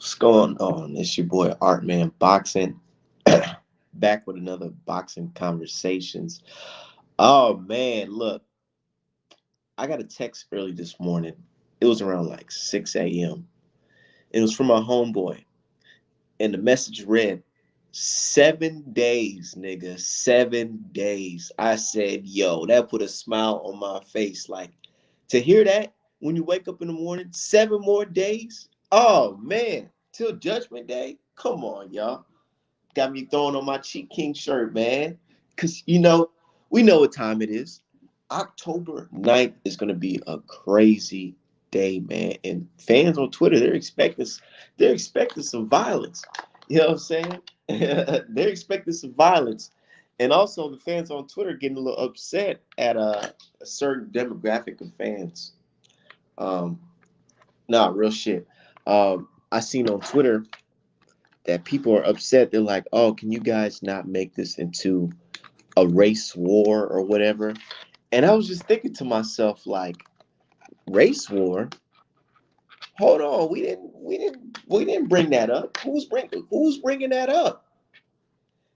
What's going on? It's your boy Art Man Boxing, back with another boxing conversations. Oh man, look, I got a text early this morning. It was around like 6 a.m. It was from my homeboy, and the message read, 7 days, nigga, 7 days. I said, yo, that put a smile on my face. Like, to hear that when you wake up in the morning, 7 more days? Oh man, till Judgment Day? Come on, y'all. Got me throwing on my Cheat King shirt, man. Because, we know what time it is. October 9th is going to be a crazy day, man. And fans on Twitter, they're expecting some violence. You know what I'm saying? They're expecting some violence. And also the fans on Twitter getting a little upset at a certain demographic of fans. Um, nah, real shit. I seen on Twitter that people are upset. They're like, "Oh, can you guys not make this into a race war or whatever?" And I was just thinking to myself, like, race war? Hold on, we didn't bring that up. Who's bringing that up?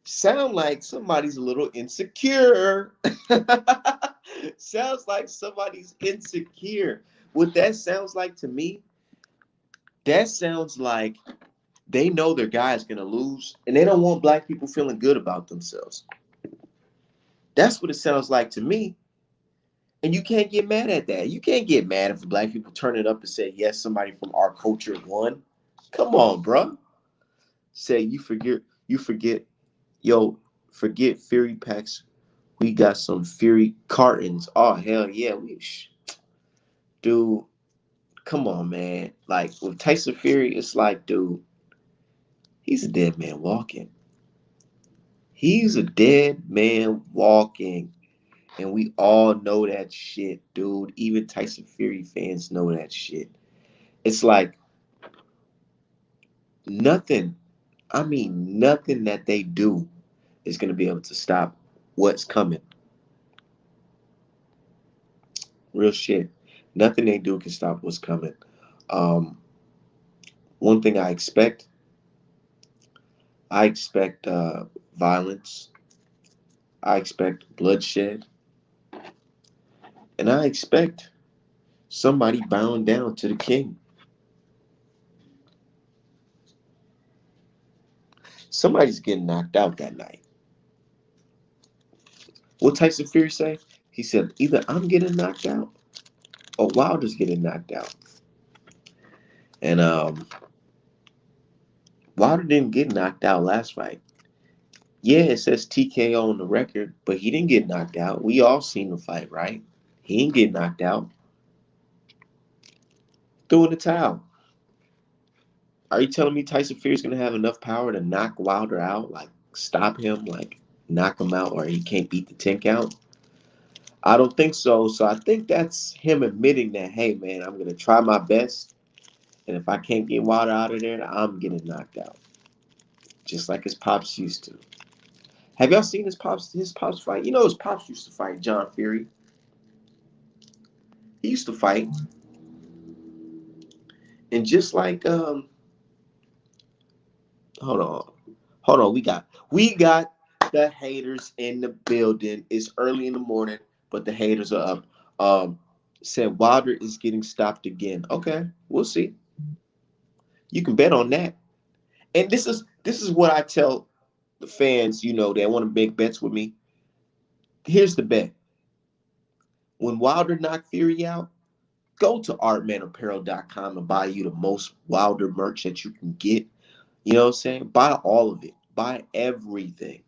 Sound like somebody's a little insecure. Sounds like somebody's insecure. What that sounds like to me, that sounds like they know their guy is gonna lose, and they don't want black people feeling good about themselves. That's what it sounds like to me. And you can't get mad at that. You can't get mad if black people turn it up and say, yes, somebody from our culture won. Come on, bro. Say you forget, yo, forget Fury packs. We got some Fury cartons. Oh hell yeah, dude. Come on, man. Like with Tyson Fury, it's like, dude, he's a dead man walking. He's a dead man walking. And we all know that shit, dude. Even Tyson Fury fans know that shit. It's like nothing, I mean, nothing that they do is going to be able to stop what's coming. Real shit. Nothing they do can stop what's coming. Um, One thing I expect violence. I expect bloodshed. And I expect somebody bowing down to the king. Somebody's getting knocked out that night. What Tyson Fury say? He said, either I'm getting knocked out or Wilder's getting knocked out. And Wilder didn't get knocked out last fight. Yeah, it says TKO on the record, but he didn't get knocked out. We all seen the fight, right? He didn't get knocked out. Threw in the towel. Are you telling me Tyson Fury's gonna have enough power to knock Wilder out, like stop him, like knock him out, or he can't beat the 10 count? I don't think so. So I think that's him admitting that, hey man, I'm gonna try my best, and if I can't get Wilder out of there, I'm getting knocked out, just like his pops used to. Have y'all seen his pops fight? You know his pops used to fight John Fury. He used to fight, and just like hold on, hold on, we got the haters in the building. It's early in the morning, but the haters are up. Said Wilder is getting stopped again. Okay, we'll see. You can bet on that. And this is what I tell the fans. That want to make bets with me. Here's the bet: when Wilder knocked Fury out, go to artmanapparel.com and buy you the most Wilder merch that you can get. You know what I'm saying? Buy all of it. Buy everything.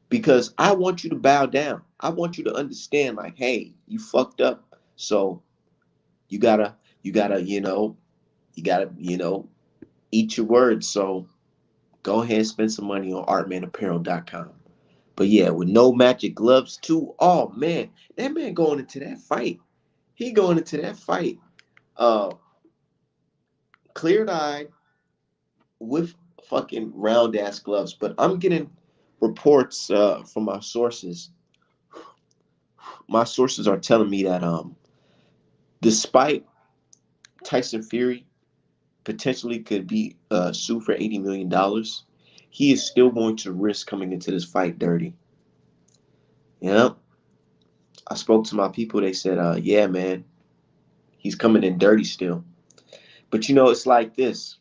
Because I want you to bow down. I want you to understand, like, hey, you fucked up. So you gotta, you gotta, eat your words. So go ahead and spend some money on artmanapparel.com. But yeah, with no magic gloves too. Oh man, that man going into that fight. He going into that fight. Uh Cleared eyed with fucking round ass gloves. But I'm getting reports from my sources. My sources are telling me that despite Tyson Fury potentially could be sued for $80 million, he is still going to risk coming into this fight dirty. Yeah, I spoke to my people. They said, yeah, man, he's coming in dirty still. But it's like this.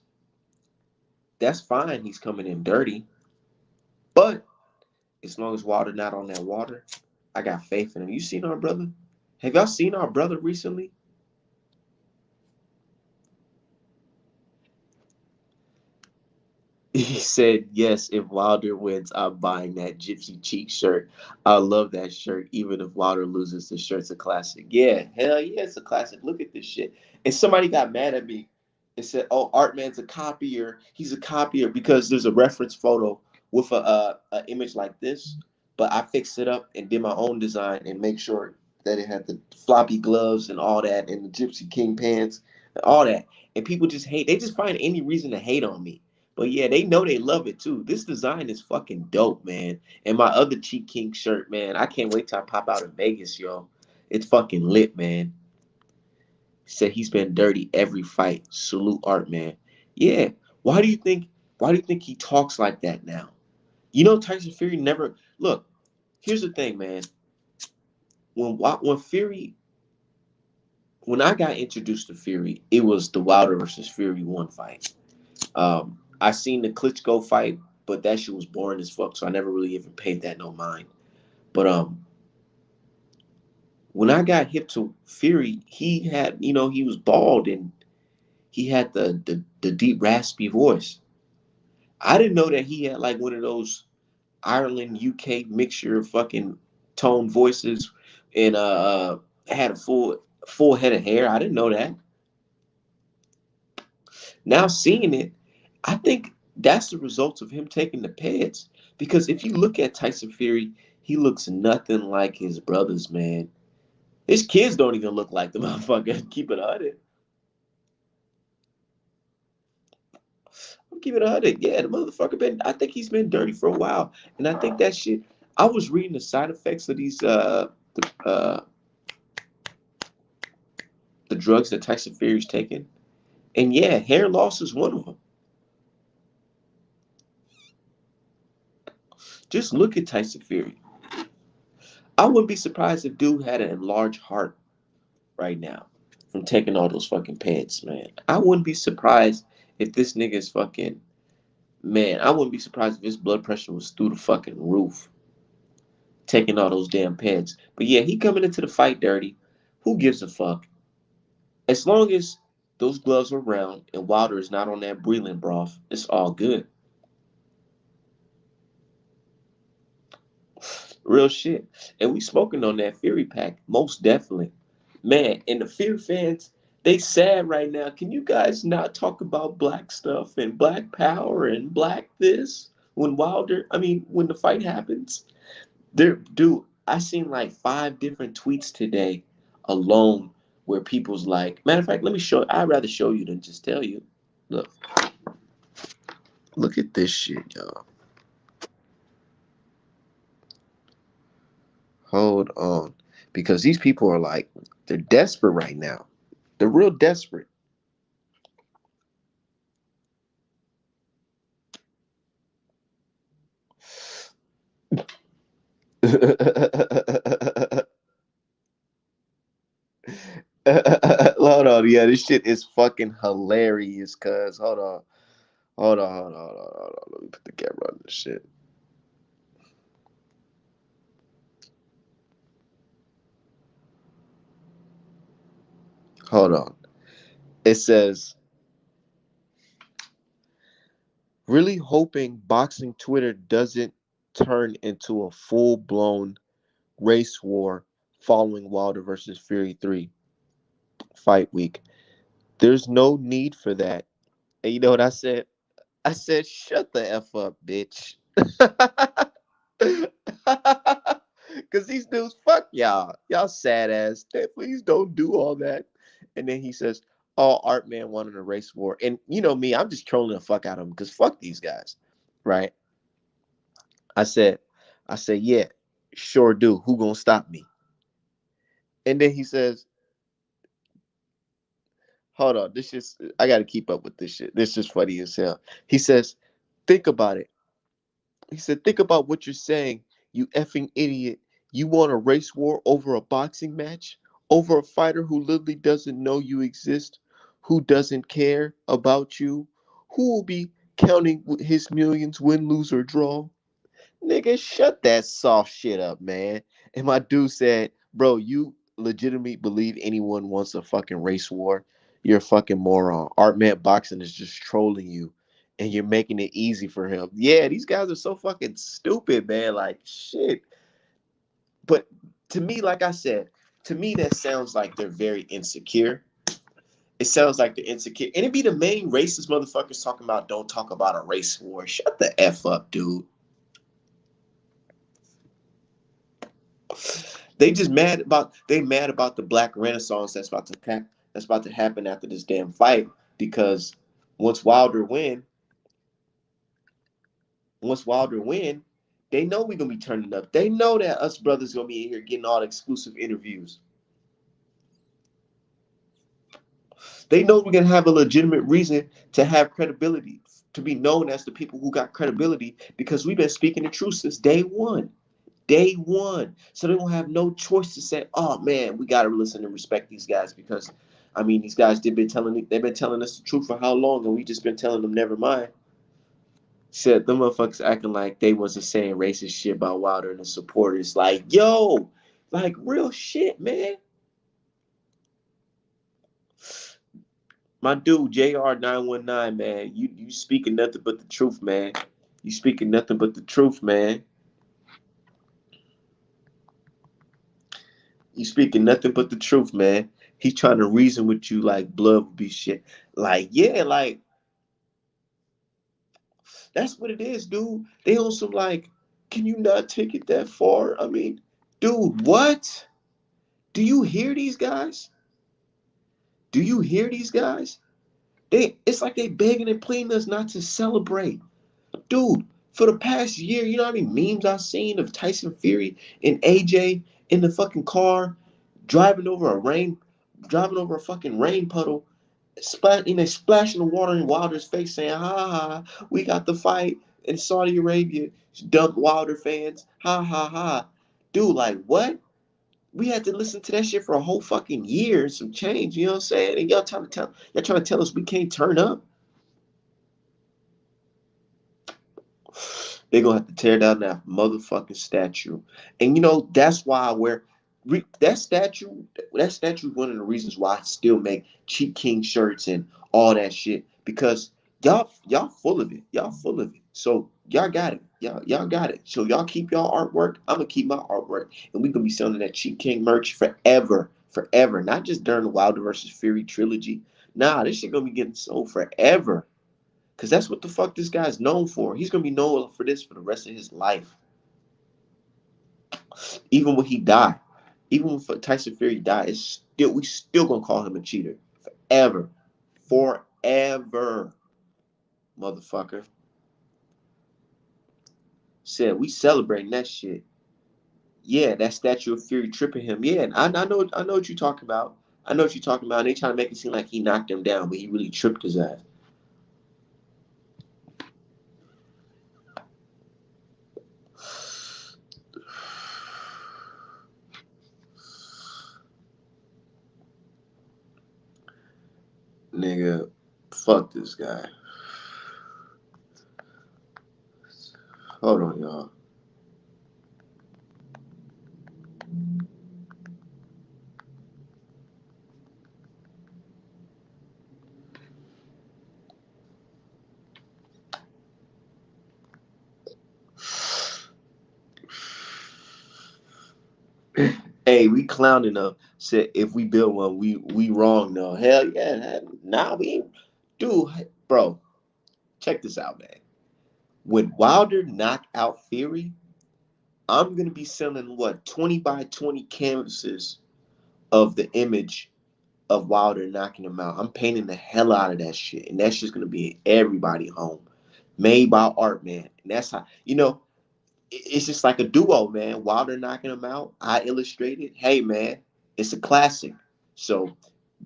That's fine. He's coming in dirty. But as long as water not on that water, I got faith in him. You seen our brother? Have y'all seen our brother recently? He said, yes, if Wilder wins, I'm buying that Gypsy Cheek shirt. I love that shirt. Even if Wilder loses, the shirt's a classic. Yeah, hell yeah, it's a classic. Look at this shit. And somebody got mad at me and said, oh, Artman's a copier. He's a copier because there's a reference photo with a image like this. But I fixed it up and did my own design and make sure that it had the floppy gloves and all that and the Gypsy King pants and all that. And people just hate. They just find any reason to hate on me. But yeah, they know they love it too. This design is fucking dope, man. And my other Cheat King shirt, man, I can't wait till I pop out in Vegas, yo. It's fucking lit, man. He said he's been dirty every fight. Salute Art, man. Yeah. Why do you think he talks like that now? Tyson Fury never look. Here's the thing, man. When Fury when I got introduced to Fury, it was the Wilder versus Fury one fight. I seen the Klitschko fight, but that shit was boring as fuck, so I never really even paid that no mind. But when I got hip to Fury, he had, he was bald and he had the deep raspy voice. I didn't know that he had like one of those Ireland UK mixture of fucking tone voices and had a full head of hair. I didn't know that. Now seeing it, I think that's the result of him taking the pads. Because if you look at Tyson Fury, he looks nothing like his brothers, man. His kids don't even look like the motherfucker. Keep it 100. I'm keeping it 100. Yeah, the motherfucker been. I think he's been dirty for a while, and I think that shit. I was reading the side effects of these the drugs that Tyson Fury's taking, and yeah, hair loss is one of them. Just look at Tyson Fury. I wouldn't be surprised if dude had an enlarged heart right now from taking all those fucking pads, man. I wouldn't be surprised if this nigga's fucking man. I wouldn't be surprised if his blood pressure was through the fucking roof taking all those damn pads. But yeah, he coming into the fight dirty. Who gives a fuck? As long as those gloves are round and Wilder is not on that Breland broth, it's all good. Real shit. And we smoking on that Fury pack, most definitely. Man, and the Fear fans, they sad right now. Can you guys not talk about black stuff and black power and black this when the fight happens? Dude, I seen like 5 different tweets today alone where people's like, matter of fact, let me show. I'd rather show you than just tell you. Look, look at this shit, y'all. Hold on, because these people are like, they're desperate right now. They're real desperate. Hold on, yeah, this shit is fucking hilarious. Cause hold on. Let me put the camera on this shit. Hold on. It says, really hoping boxing Twitter doesn't turn into a full blown race war following Wilder versus Fury 3 fight week. There's no need for that. And you know what I said? I said, shut the F up, bitch. Because these dudes, fuck y'all. Y'all sad ass. Please don't do all that. And then he says, oh, Art Man wanted a race war. And you know me, I'm just trolling the fuck out of him because fuck these guys. Right? I said, yeah, sure do. Who gonna stop me? And then he says, Hold on. This is I gotta keep up with this shit. This is funny as hell. He says, think about it. He said, think about what you're saying, you effing idiot. You want a race war over a boxing match? Over a fighter who literally doesn't know you exist? Who doesn't care about you? Who will be counting his millions, win, lose, or draw? Nigga, shut that soft shit up, man. And my dude said, bro, you legitimately believe anyone wants a fucking race war? You're a fucking moron. Art Man Boxing is just trolling you. And you're making it easy for him. Yeah, these guys are so fucking stupid, man. Like, shit. But to me, like I said, to me, that sounds like they're very insecure. It sounds like they're insecure. And it be the main racist motherfuckers talking about don't talk about a race war. Shut the F up, dude. They mad about the black renaissance that's about to happen after this damn fight because once Wilder win, once Wilder win, they know we're gonna be turning up. They know that us brothers gonna be in here getting all the exclusive interviews. They know we're gonna have a legitimate reason to have credibility, to be known as the people who got credibility because we've been speaking the truth since day one. Day one. So they don't have no choice to say, "Oh man, we gotta listen and respect these guys," because I mean, these guys they've been telling us the truth for how long, and we just been telling them never mind. Said them motherfuckers acting like they wasn't saying racist shit about Wilder and the supporters. Like, yo, like real shit, man. My dude, JR919, man, you speaking nothing but the truth, man. You speaking nothing but the truth, man. You speaking nothing but the truth, man. He's trying to reason with you like blood would be shit. Like, yeah, like that's what it is, dude. They on some like, can you not take it that far? I mean, dude, what? Do you hear these guys? Do you hear these guys? It's like they begging and pleading us not to celebrate. Dude, for the past year, you know how many memes I've seen of Tyson Fury and AJ in the fucking car driving over driving over a fucking rain puddle, they splashing the water in Wilder's face, saying, "Ha ha, we got the fight in Saudi Arabia." Dump Wilder fans, ha ha ha. Dude, like what? We had to listen to that shit for a whole fucking year and some change. You know what I'm saying? And y'all trying to tell us we can't turn up. They're gonna have to tear down that motherfucking statue. And you know, that's why I wear that statue is one of the reasons why I still make cheap king shirts and all that shit. Because y'all full of it. Y'all full of it. So y'all got it. Y'all got it. So y'all keep y'all artwork. I'm gonna keep my artwork. And we gonna be selling that cheap king merch forever. Forever. Not just during the Wilder versus Fury trilogy. Nah, this shit gonna be getting sold forever. Because that's what the fuck this guy's known for. He's going to be known for this for the rest of his life. Even when he died. Even when Tyson Fury died, we still going to call him a cheater. Forever. Forever. Motherfucker. Said, we celebrating that shit. Yeah, that statue of Fury tripping him. Yeah, I know what you're talking about. I know what you're talking about. And they trying to make it seem like he knocked him down, but he really tripped his ass. Nigga, fuck this guy. Hold on, y'all. Hey, we clowning them. Said if we build one, we wrong though. Hell yeah. Nah, we ain't. Dude, bro, check this out, man. When Wilder knock out Fury, I'm gonna be selling what 20 by 20 canvases of the image of Wilder knocking him out. I'm painting the hell out of that shit, and that's just gonna be in everybody home, made by art, man. And that's how it's just like a duo, man. Wilder knocking him out. I illustrated. Hey, man, it's a classic. So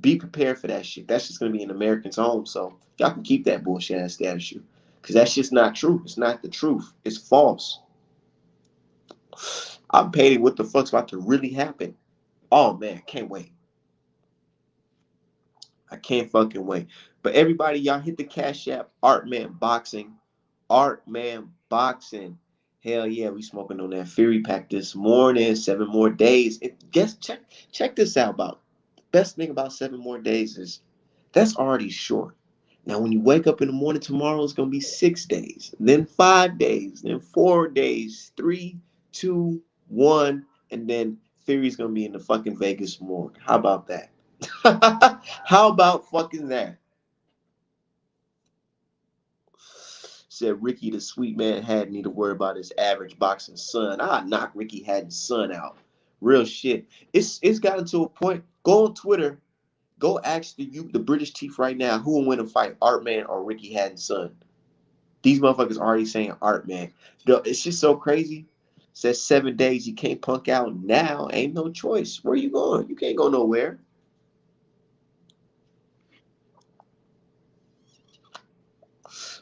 Be prepared for that shit. That's just gonna be an American's home. So y'all can keep that bullshit ass status shoe. Cause that's just not true. It's not the truth. It's false. I'm painting what the fuck's about to really happen. Oh man, can't wait. I can't fucking wait. But everybody, y'all hit the Cash App, Art Man Boxing. Art Man Boxing. Hell yeah, we smoking on that Fury pack this morning. 7 more days. Guess check this out about. Best thing about 7 more days is that's already short. Now when you wake up in the morning tomorrow, it's gonna be 6 days, then 5 days, then 4 days, 3, 2, 1, and then Fury's gonna be in the fucking Vegas morgue. How about that? How about fucking that? Said Ricky the sweet man had need to worry about his average boxing son. I knock Ricky Hatton's son out. Real shit. It's gotten to a point. Go on Twitter. Go ask the British chief right now who will win a fight, Art Man or Ricky Hatton's son. These motherfuckers already saying Art Man. It's just so crazy. Says 7 days you can't punk out now. Ain't no choice. Where you going? You can't go nowhere.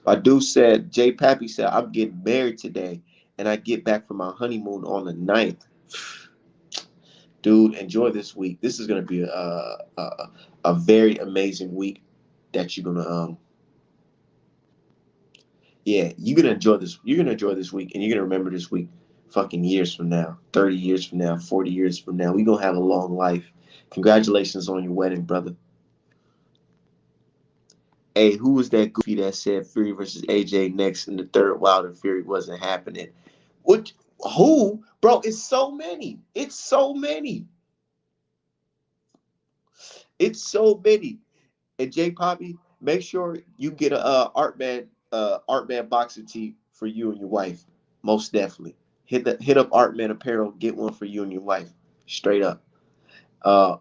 My dude said, Jay Pappy said, I'm getting married today and I get back from my honeymoon on the 9th. Dude, enjoy this week. This is going to be a very amazing week that you're going to, yeah, you're going to enjoy this. You're going to enjoy this week and you're going to remember this week fucking years from now, 30 years from now, 40 years from now. We're going to have a long life. Congratulations on your wedding, brother. Hey, who was that goofy that said Fury versus AJ next in the third Wilder Fury wasn't happening? What? Who? Bro, it's so many. It's so many. It's so many. And J Poppy, make sure you get a Art Man boxing tee for you and your wife. Most definitely. Hit up Art Man Apparel, get one for you and your wife. Straight up. Uh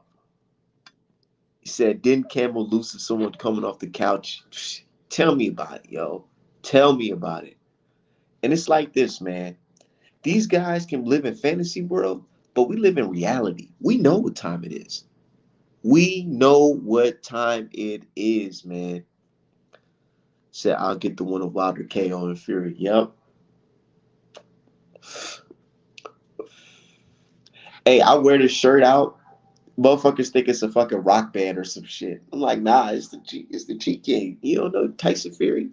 he said, didn't Campbell lose to someone coming off the couch? Tell me about it, yo. Tell me about it. And it's like this, man. These guys can live in fantasy world, but we live in reality. We know what time it is. We know what time it is, man. Said I'll get the one of Wilder KO and Fury. Yep. Hey, I wear this shirt out. Motherfuckers think it's a fucking rock band or some shit. I'm like, nah, it's the Cheat King. You don't know Tyson Fury?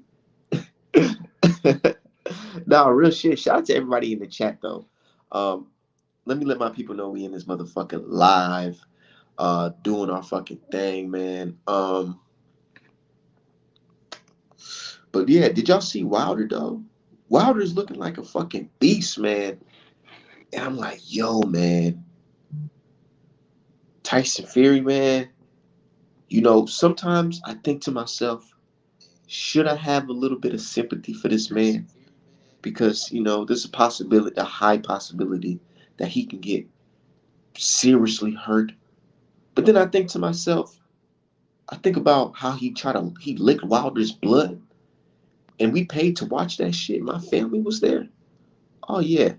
Nah, real shit. Shout out to everybody in the chat though. Um, let my people know we in this motherfucking live, doing our fucking thing, man. But yeah, did y'all see Wilder though? Wilder's looking like a fucking beast, man. And I'm like, yo, man, Tyson Fury, man. You know, sometimes I think to myself, should I have a little bit of sympathy for this man? Because, you know, there's a possibility, a high possibility that he can get seriously hurt. But then I think to myself, I think about how he licked Wilder's blood. And we paid to watch that shit. My family was there. Oh, yeah.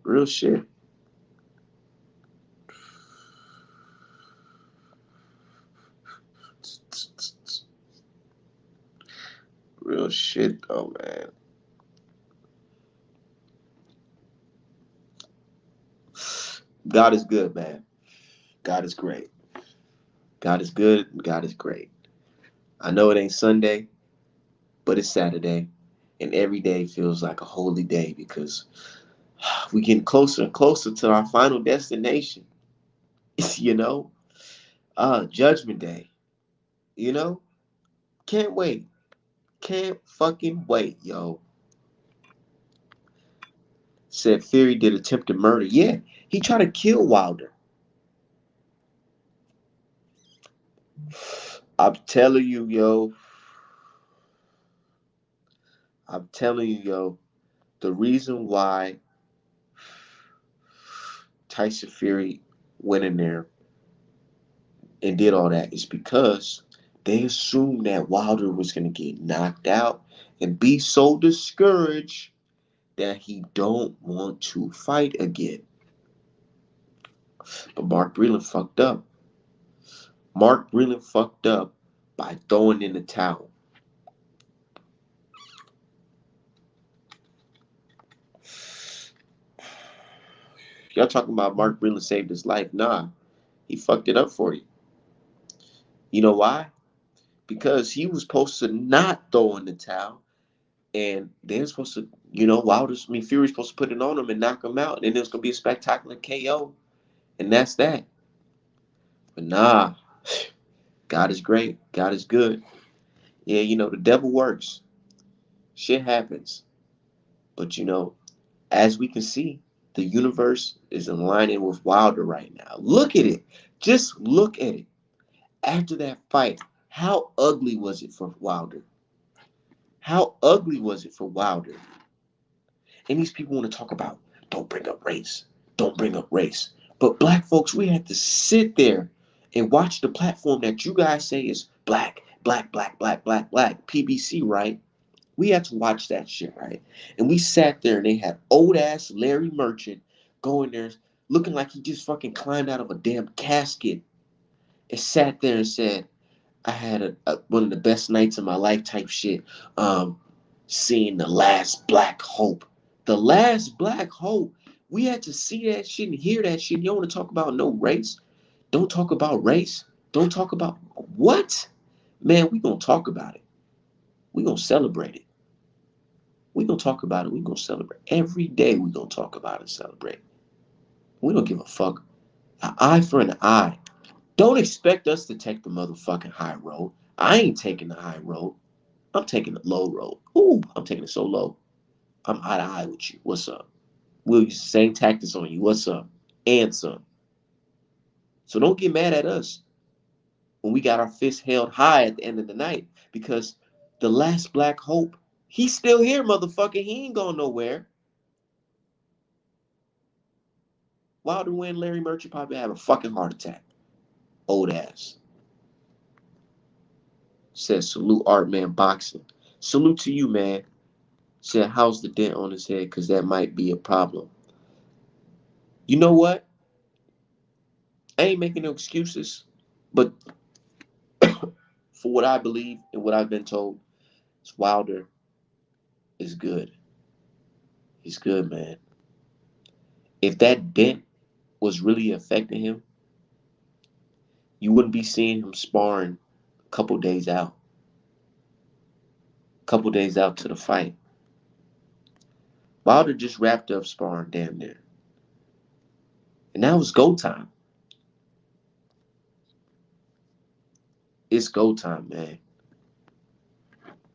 Real shit. Real shit, though, man. God is good, man. God is great. God is good. God is great. I know it ain't Sunday, but it's Saturday. And every day feels like a holy day because we getting closer and closer to our final destination. You know? Judgment Day. You know? Can't wait. Can't fucking wait, yo. Said Fury did attempted murder. Yeah, he tried to kill Wilder. I'm telling you, yo. I'm telling you, yo. The reason why Tyson Fury went in there and did all that is because They assumed that Wilder was going to get knocked out and be so discouraged that he don't want to fight again. But Mark Breland fucked up. Mark Breland fucked up by throwing in the towel. Y'all talking about Mark Breland saved his life? Nah, he fucked it up for you. You know why? Because he was supposed to not throw in the towel, and they were supposed to, Fury's supposed to put it on him and knock him out, and then there's gonna be a spectacular KO, and that's that. But nah, God is great. God is good. Yeah, the devil works. Shit happens. But as we can see, the universe is aligning with Wilder right now. Look at it. Just look at it. After that fight, how ugly was it for Wilder? How ugly was it for Wilder? And these people want to talk about, don't bring up race. Don't bring up race. But black folks, we had to sit there and watch the platform that you guys say is black, black, black, black, black, black, PBC, right? We had to watch that shit, right? And we sat there and they had old ass Larry Merchant going there looking like he just fucking climbed out of a damn casket and sat there and said, I had one of the best nights of my life type shit. Seeing the last black hope. The last black hope. We had to see that shit and hear that shit. You don't want to talk about no race. Don't talk about race. Don't talk about what? Man, we gonna talk about it. We gonna celebrate it. We gonna talk about it. We gonna celebrate. Every day we gonna talk about it and celebrate. We don't give a fuck. An eye for an eye. Don't expect us to take the motherfucking high road. I ain't taking the high road. I'm taking the low road. Ooh, I'm taking it so low. I'm eye to eye with you. What's up? We'll use the same tactics on you. What's up? And some. So don't get mad at us when we got our fists held high at the end of the night, because the last black hope, he's still here, motherfucker. He ain't going nowhere. Wilder win, Larry Merchant probably have a fucking heart attack. Old ass. Says salute Art Man Boxing. Salute to you, man. Said how's the dent on his head, because that might be a problem. You know what? I ain't making no excuses, but for what I believe and what I've been told, Wilder is good. He's good, man. If that dent was really affecting him, you wouldn't be seeing him sparring a couple days out. A couple days out to the fight. Wilder just wrapped up sparring damn near. And now it's go time. It's go time, man.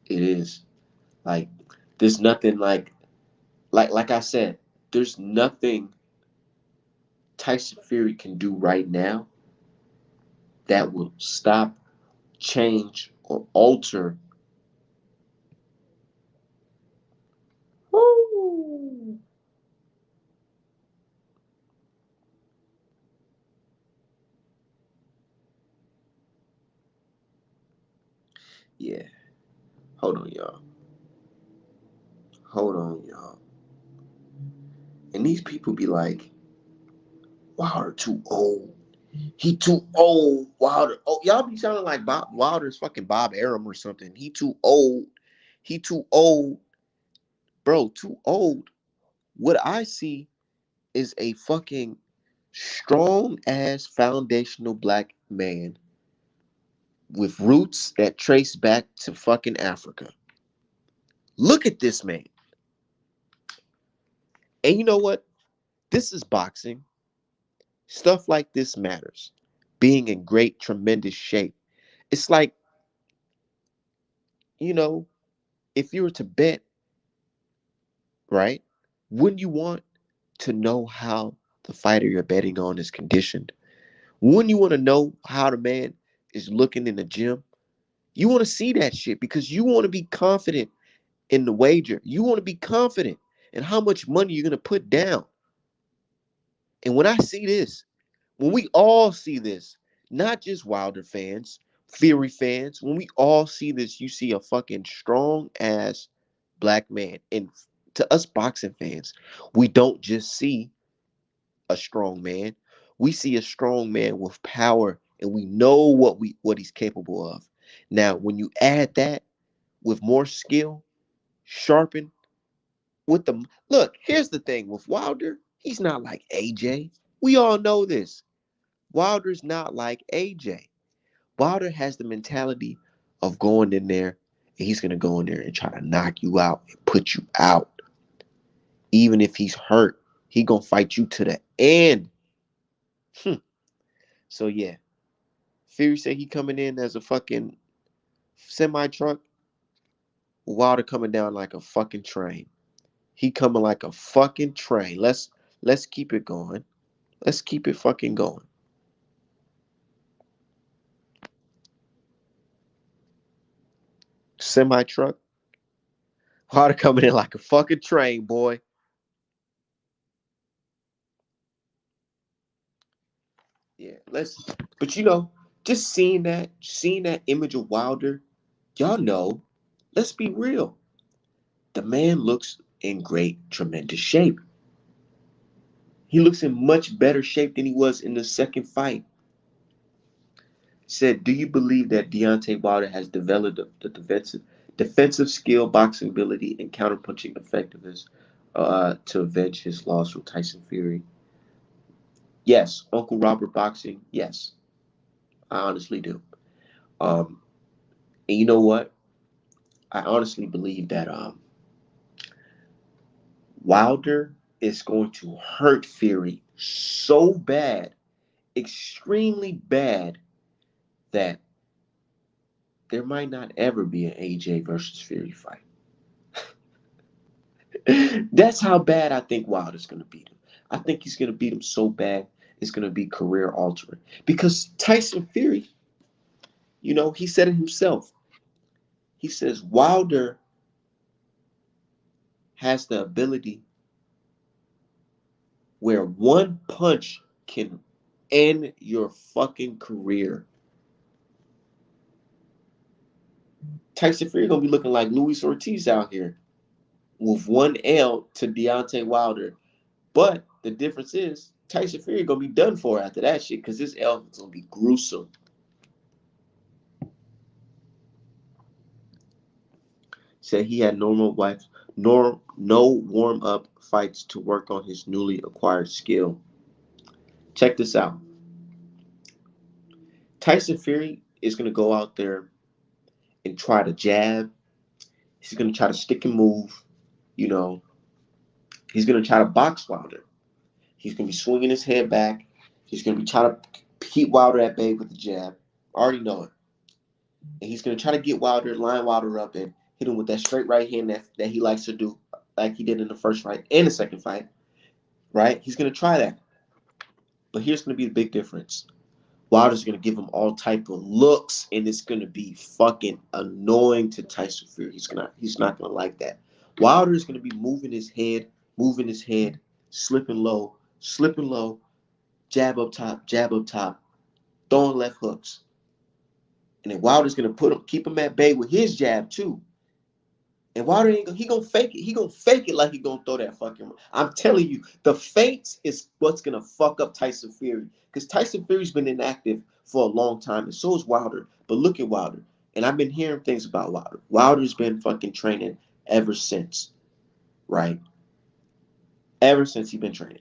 It is. Like, there's nothing like I said, there's nothing Tyson Fury can do right now that will stop, change, or alter. Woo! Yeah. Hold on, y'all. Hold on, y'all. And these people be like, Wilder too old. He too old. Wilder. Oh, y'all be sounding like Wilder's fucking Bob Arum or something. He too old. He too old. Bro, too old. What I see is a fucking strong ass foundational black man with roots that trace back to fucking Africa. Look at this man. And you know what? This is boxing. Stuff like this matters. Being in great, tremendous shape. It's like, you know, if you were to bet, right? Wouldn't you want to know how the fighter you're betting on is conditioned? Wouldn't you want to know how the man is looking in the gym? You want to see that shit because you want to be confident in the wager. You want to be confident in how much money you're going to put down. And when I see this, when we all see this, not just Wilder fans, Fury fans, when we all see this, you see a fucking strong ass black man. And to us boxing fans, we don't just see a strong man. We see a strong man with power, and we know what he's capable of. Now, when you add that with more skill, sharpen with the look, here's the thing with Wilder, he's not like AJ. We all know this. Wilder's not like AJ. Wilder has the mentality of going in there, and he's gonna go in there and try to knock you out and put you out. Even if he's hurt, he gonna fight you to the end. So yeah, Fury said he coming in as a fucking semi truck. Wilder coming down like a fucking train. He coming like a fucking train. Let's keep it going. Let's keep it fucking going. Semi truck. Wilder coming in like a fucking train, boy. Yeah, let's. But just seeing that image of Wilder, y'all know. Let's be real. The man looks in great, tremendous shape. He looks in much better shape than he was in the second fight. Said, do you believe that Deontay Wilder has developed the defensive skill, boxing ability, and counterpunching effectiveness to avenge his loss from Tyson Fury? Yes, Uncle Robert Boxing. Yes, I honestly do. Um, and you know what? I honestly believe that Wilder is going to hurt Fury so bad, extremely bad, that there might not ever be an AJ versus Fury fight. That's how bad I think Wilder's going to beat him. I think he's going to beat him so bad it's going to be career altering. Because Tyson Fury, he said it himself. He says Wilder has the ability where one punch can end your fucking career. Tyson Fury gonna be looking like Luis Ortiz out here with one L to Deontay Wilder. But the difference is Tyson Fury gonna be done for after that shit because this L is gonna be gruesome. Said he had no warm up fights to work on his newly acquired skill. Check this out. Tyson Fury is gonna go out there and try to jab. He's gonna try to stick and move. You know, he's gonna try to box Wilder. He's gonna be swinging his head back. He's gonna be trying to keep Wilder at bay with the jab. I already know it. And he's gonna try to get Wilder, line Wilder up, and hit him with that straight right hand that he likes to do, like he did in the first fight and the second fight. Right? He's gonna try that. But here's gonna be the big difference. Wilder's gonna give him all type of looks, and it's gonna be fucking annoying to Tyson Fury. He's not gonna like that. Wilder is gonna be moving his head, slipping low, jab up top, throwing left hooks. And then Wilder's gonna keep him at bay with his jab too. And Wilder he gonna fake it. He gonna fake it like he gonna throw that fucking. I'm telling you, the fakes is what's gonna fuck up Tyson Fury. Because Tyson Fury's been inactive for a long time, and so is Wilder. But look at Wilder. And I've been hearing things about Wilder. Wilder's been fucking training ever since, right? Ever since he's been training.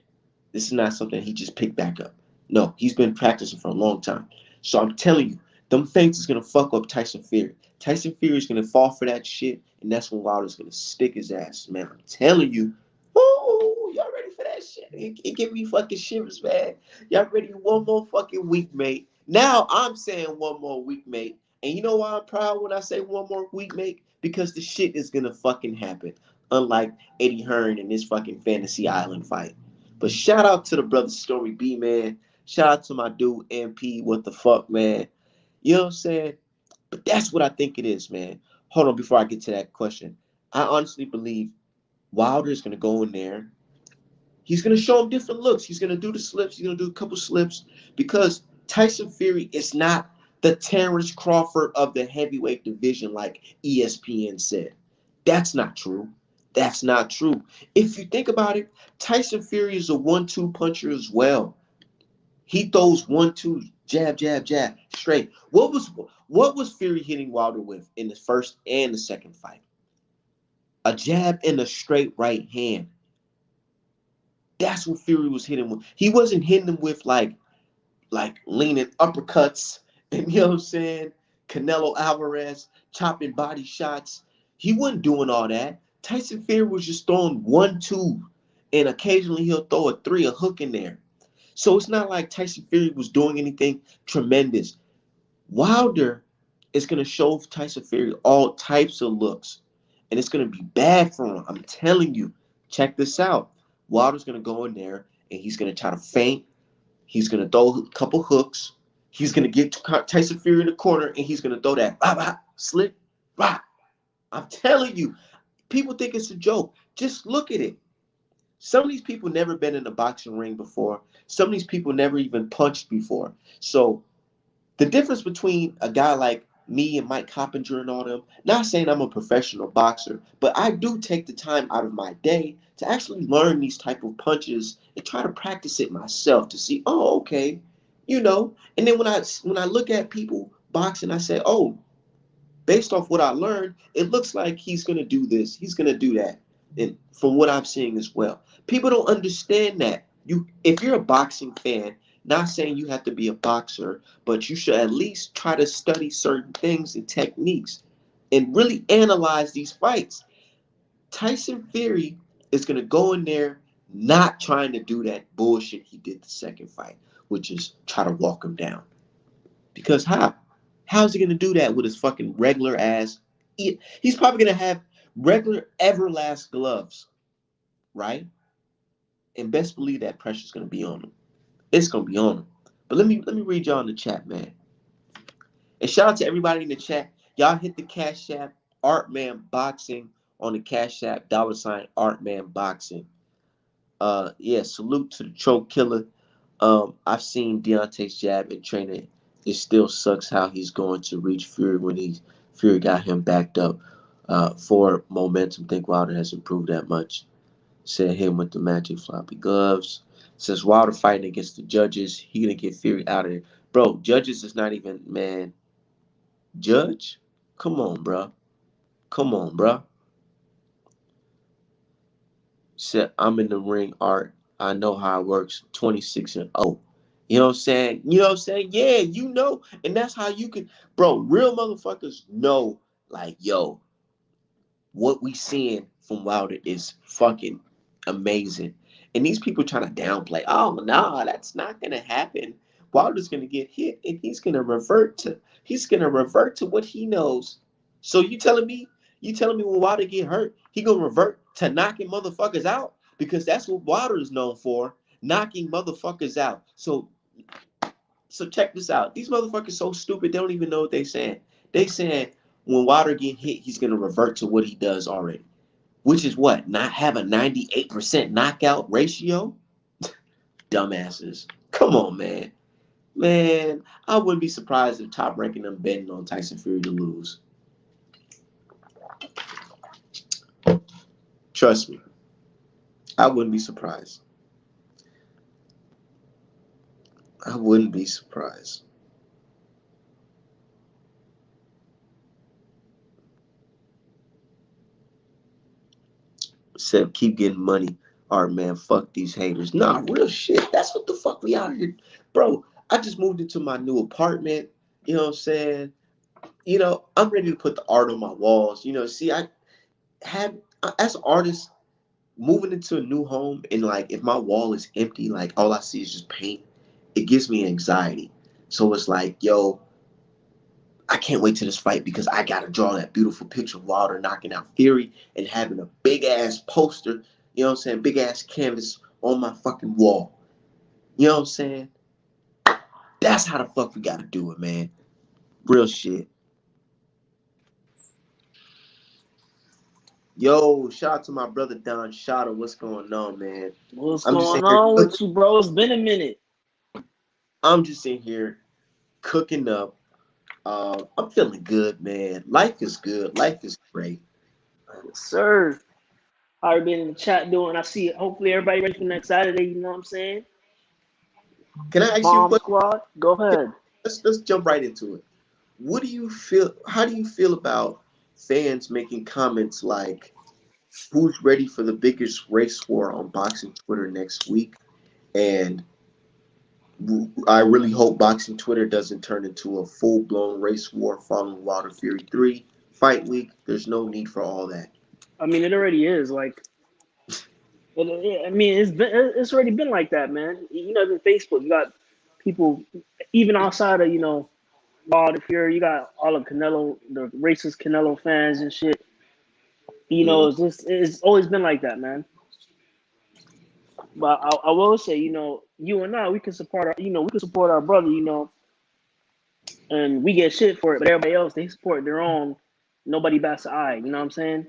This is not something he just picked back up. No, he's been practicing for a long time. So I'm telling you, them fakes is gonna fuck up Tyson Fury. Tyson Fury is gonna fall for that shit, and that's when Wilder's gonna stick his ass, man. I'm telling you. Woo, y'all ready for that shit? It give me fucking shivers, man. Y'all ready? One more fucking week, mate. Now I'm saying one more week, mate. And you know why I'm proud when I say one more week, mate? Because the shit is gonna fucking happen. Unlike Eddie Hearn in this fucking Fantasy Island fight. But shout out to the brother Story B, man. Shout out to my dude MP. What the fuck, man? You know what I'm saying? But that's what I think it is, man. Hold on before I get to that question. I honestly believe Wilder is going to go in there. He's going to show him different looks. He's going to do the slips. He's going to do a couple slips because Tyson Fury is not the Terrence Crawford of the heavyweight division, like ESPN said. That's not true. That's not true. If you think about it, Tyson Fury is a 1-2 puncher as well. He throws 1-2, jab, jab, jab, straight. What was Fury hitting Wilder with in the first and the second fight? A jab and a straight right hand. That's what Fury was hitting with. He wasn't hitting him with like leaning uppercuts and you know what I'm saying? Canelo Alvarez chopping body shots. He wasn't doing all that. Tyson Fury was just throwing 1-2, and occasionally he'll throw a 3, a hook in there. So it's not like Tyson Fury was doing anything tremendous. Wilder is going to show Tyson Fury all types of looks, and it's going to be bad for him. I'm telling you. Check this out. Wilder's going to go in there, and he's going to try to feint. He's going to throw a couple hooks. He's going to get Tyson Fury in the corner, and he's going to throw that slip, rah. I'm telling you, people think it's a joke. Just look at it. Some of these people never been in a boxing ring before. Some of these people never even punched before. So the difference between a guy like me and Mike Coppinger and all them, not saying I'm a professional boxer, but I do take the time out of my day to actually learn these type of punches and try to practice it myself to see, oh, okay, you know. And then when I look at people boxing, I say, oh, based off what I learned, it looks like he's gonna do this, he's gonna do that. And from what I'm seeing as well, people don't understand that. If you're a boxing fan, not saying you have to be a boxer, but you should at least try to study certain things and techniques and really analyze these fights. Tyson Fury is going to go in there not trying to do that bullshit he did the second fight, which is try to walk him down. Because how? How's he going to do that with his fucking regular ass? He's probably going to have regular Everlast gloves, right? And best believe that pressure's going to be on him. It's going to be on him. But let me read y'all in the chat, man. And shout out to everybody in the chat. Y'all hit the Cash App, Artman Boxing on the Cash App, $ Artman Boxing. Yeah, salute to the choke killer. I've seen Deontay's jab in training. It still sucks how he's going to reach Fury when Fury got him backed up. For momentum, think Wilder has improved that much. Said him with the magic floppy gloves. Says Wilder fighting against the judges. He gonna get Fury out of there. Bro, judges is not even, man. Judge? Come on, bro. Come on, bro. Said I'm in the ring, Art. I know how it works. 26-0. You know what I'm saying? You know what I'm saying? Yeah, you know. And that's how you can, bro, real motherfuckers know, like, yo, what we seeing from Wilder is fucking amazing. And these people trying to downplay, oh no, that's not gonna happen. Wilder's gonna get hit and he's gonna revert to what he knows. So you telling me when Wilder get hurt, he gonna revert to knocking motherfuckers out? Because that's what Wilder is known for, knocking motherfuckers out. So check this out. These motherfuckers so stupid they don't even know what they saying. They saying when Wilder get hit, he's gonna revert to what he does already. Which is what? Not have a 98% knockout ratio? Dumbasses. Come on, man. Man, I wouldn't be surprised if Top Ranking them betting on Tyson Fury to lose. Trust me. I wouldn't be surprised. I wouldn't be surprised. Said keep getting money. All right, man, fuck these haters. Nah, real shit. That's what the fuck we out here. Bro, I just moved into my new apartment. You know what I'm saying? You know, I'm ready to put the art on my walls. You know, see, I have, as an artist, moving into a new home, and like if my wall is empty, like all I see is just paint, it gives me anxiety. So it's like, yo, I can't wait to this fight because I gotta draw that beautiful picture of Wilder knocking out Fury and having a big ass poster, you know what I'm saying, big ass canvas on my fucking wall. You know what I'm saying? That's how the fuck we gotta do it, man. Real shit. Yo, shout out to my brother Don Shotta. What's going on, man? What's I'm just in going here on cooking. with you, bro? It's been a minute. I'm just in here cooking up I'm feeling good, man. Life is good. Life is great. Yes, sir. How you been in the chat doing? I see it. Hopefully everybody ready for next Saturday. You know what I'm saying? Can I ask you a Bomb question? Squad. Go ahead. Let's jump right into it. What do you feel? How do you feel about fans making comments like, "Who's ready for the biggest race war on boxing Twitter next week?" And I really hope boxing Twitter doesn't turn into a full blown race war following Wilder Fury 3 fight week. There's no need for all that. I mean, it already is. Like, I mean, it's already been like that, man. You know, the Facebook, you got people even outside of Wilder Fury. You got all of Canelo, the racist Canelo fans and shit. You know, Mm. it's always been like that, man. But I will say, you and I, we can support we can support our brother, and we get shit for it. But everybody else, they support their own. Nobody bats an eye. You know what I'm saying?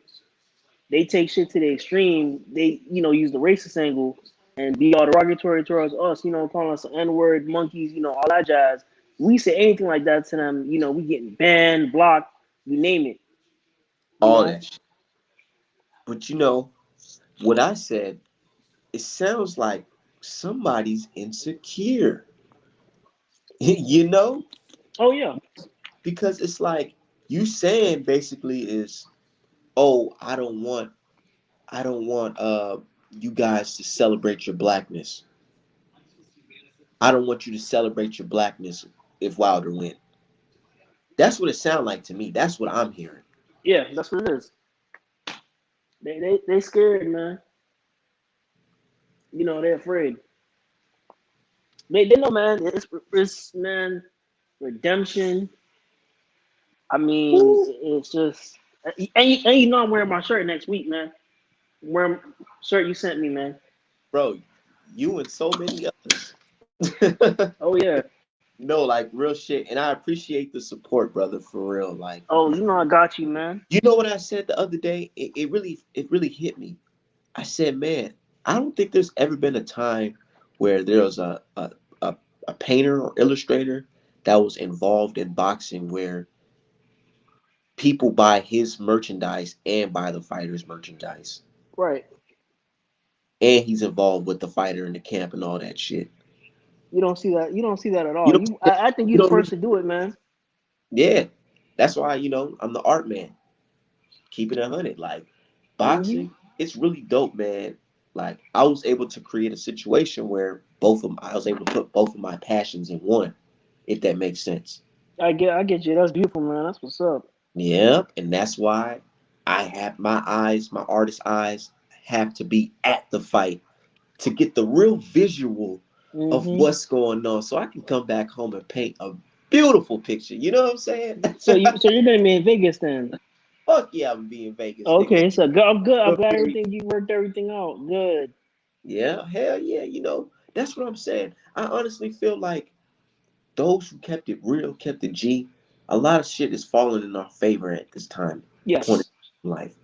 They take shit to the extreme. They, use the racist angle and be all derogatory towards us. Calling us N word, monkeys, all that jazz. We say anything like that to them, we getting banned, blocked, you name it. You All know? that shit. But what I said, it sounds like somebody's insecure. you know? Oh yeah. Because it's like you saying basically is, oh, I don't want you guys to celebrate your blackness. I don't want you to celebrate your blackness if Wilder win. That's what it sounds like to me. That's what I'm hearing. Yeah, that's what it is. They scared, man. They're afraid. They know, man. It's man redemption. I mean, Woo. it's just and you know I'm wearing my shirt next week, man. I'm wearing shirt you sent me, man. Bro, you and so many others. Oh yeah. No, like real shit. And I appreciate the support, brother, for real. Like, Oh, I got you, man. you know what I said the other day? It really hit me. I said, man, I don't think there's ever been a time where there was a, a painter or illustrator that was involved in boxing where people buy his merchandise and buy the fighter's merchandise. Right. And he's involved with the fighter in the camp and all that shit. You don't see that. You don't see that at You all. don't, I think you you're the don't first really, to do it, man. yeah. That's why, I'm the art man. Keep it 100. Like, Hmm. boxing, it's really dope, man. Like, I was able to create a situation where I was able to put both of my passions in one, if that makes sense. I get you. That's beautiful, man. That's what's up. Yep. And that's why my artist eyes have to be at the fight to get the real visual of Hmm. what's going on so I can come back home and paint a beautiful picture. You know what I'm saying? So you're gonna be in Vegas then? Fuck yeah, I'm being Vegas, nigga. Okay, so good. I'm good. I'm glad Fury. everything you worked everything out. Good. Yeah, hell yeah, that's what I'm saying. I honestly feel like those who kept it real, kept it G, a lot of shit is falling in our favor at this point Yes. in life.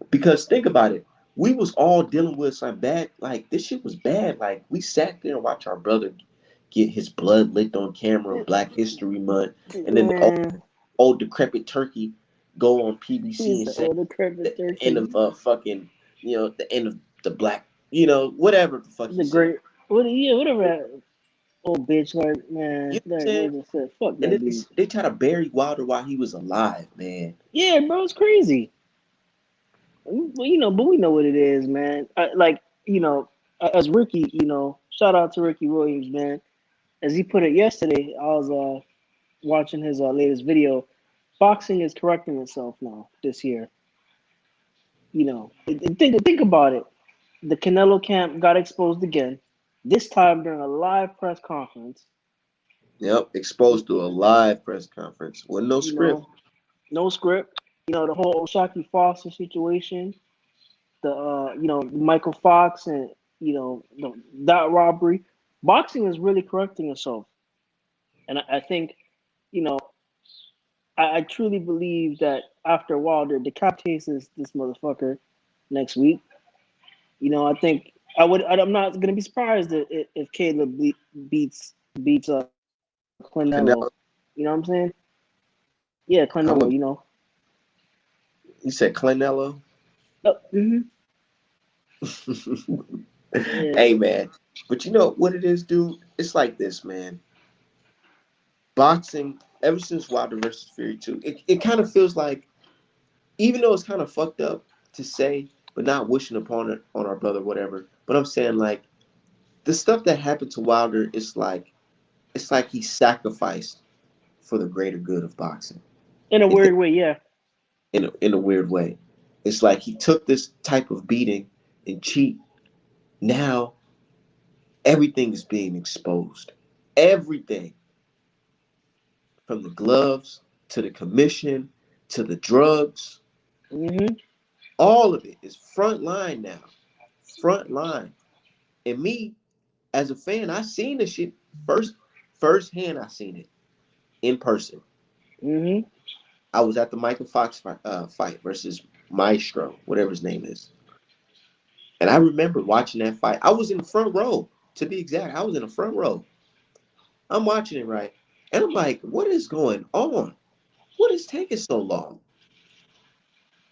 Because think about it, we was all dealing with some bad, like this shit was bad. Like we sat there and watched our brother get his blood licked on camera, Black History Month, and then the Man, old decrepit turkey go on PBC he's and the say older the decrepit end turkey. of fucking, the end of the black, whatever the fuck he The said. great. Whatever that old bitch like, You know man. what I'm That saying? what just said. Fuck And that then dude. they try to bury Wilder while he was alive, man. Yeah, bro, it's crazy. But we know what it is, man. Like, as Ricky, shout out to Ricky Williams, man. As he put it yesterday, I was watching his latest video. Boxing is correcting itself now this year. Think about it. The Canelo camp got exposed again. This time during a live press conference. Yep, exposed to a live press conference with no You script. know, no script. The whole Oshaki Foster situation. The Michael Fox and that robbery. Boxing is really correcting itself, and I think you know I truly believe that after Wilder decapitates this motherfucker next week, I think I'm not gonna be surprised if Caleb beats Canelo. Canelo, You know what I'm saying? Yeah, I Canelo. would. You said Canelo. Mm-hmm. Yeah. Hey man, but you know what it is, dude? It's like this, man. Boxing, ever since Wilder versus Fury 2, it kind of feels like, even though it's kind of fucked up to say, but not wishing upon it on our brother, whatever. But I'm saying, like, the stuff that happened to Wilder is like, it's like he sacrificed for the greater good of boxing. In a If they, weird way, yeah. in a weird way, it's like he took this type of beating and cheat. Now everything is being exposed. Everything, from the gloves to the commission to the drugs, Mm-hmm. all of it is front line now. Front line. And me, as a fan, I seen the shit first firsthand. I seen it in person. Mm-hmm. I was at the Michael Fox fight versus Maestro, whatever his name is. And I remember watching that fight. I was in the front row, to be exact. I was in the front row. I'm watching it, right? And I'm like, what is going on? What is taking so long?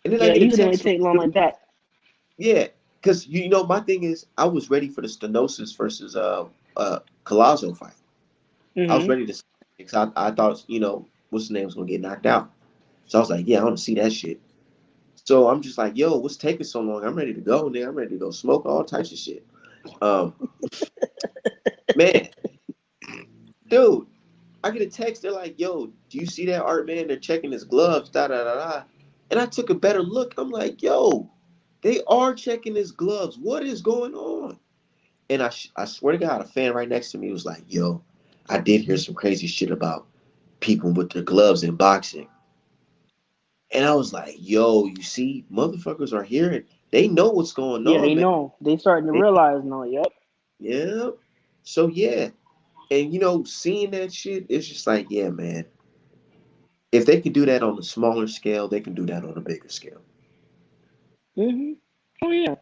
And then I Yeah, get a usually it text from, take long like that. yeah, because you know my thing is I was ready for the stenosis versus Collazo fight. I was Mm-hmm. ready to, because I thought, what's his name was gonna get knocked out. So I was like, yeah, I want to see that shit. So I'm just like, yo, what's taking so long? I'm ready to go, nigga. I'm ready to go smoke all types of shit. Um, man, dude, I get a text. They're like, yo, do you see that art, man? They're checking his gloves, da da da da. And I took a better look. I'm like, yo, they are checking his gloves. What is going on? And I swear to God, a fan right next to me was like, yo, I did hear some crazy shit about people with their gloves in boxing. And I was like, yo, you see, motherfuckers are hearing. They know what's going Yeah, they on, man. know. They starting to realize now. Yep. Yeah. So yeah. And seeing that shit, it's just like, yeah, man. If they can do that on a smaller scale, they can do that on a bigger scale. Mm-hmm. Oh yeah.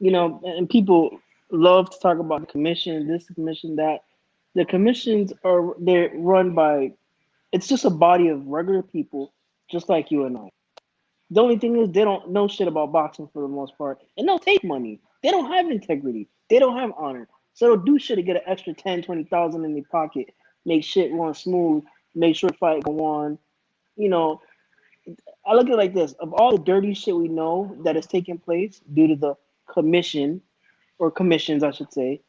And people love to talk about the commission, this commission, that. The commissions they're run by. It's just a body of regular people, just like you and I. The only thing is they don't know shit about boxing for the most part, and they'll take money. They don't have integrity. They don't have honor. So they'll do shit to get an extra 10, 20,000 in their pocket, make shit run smooth, make sure the fight go on. You know, I look at it like this: of all the dirty shit we know that is taking place due to the commission or commissions, I should say,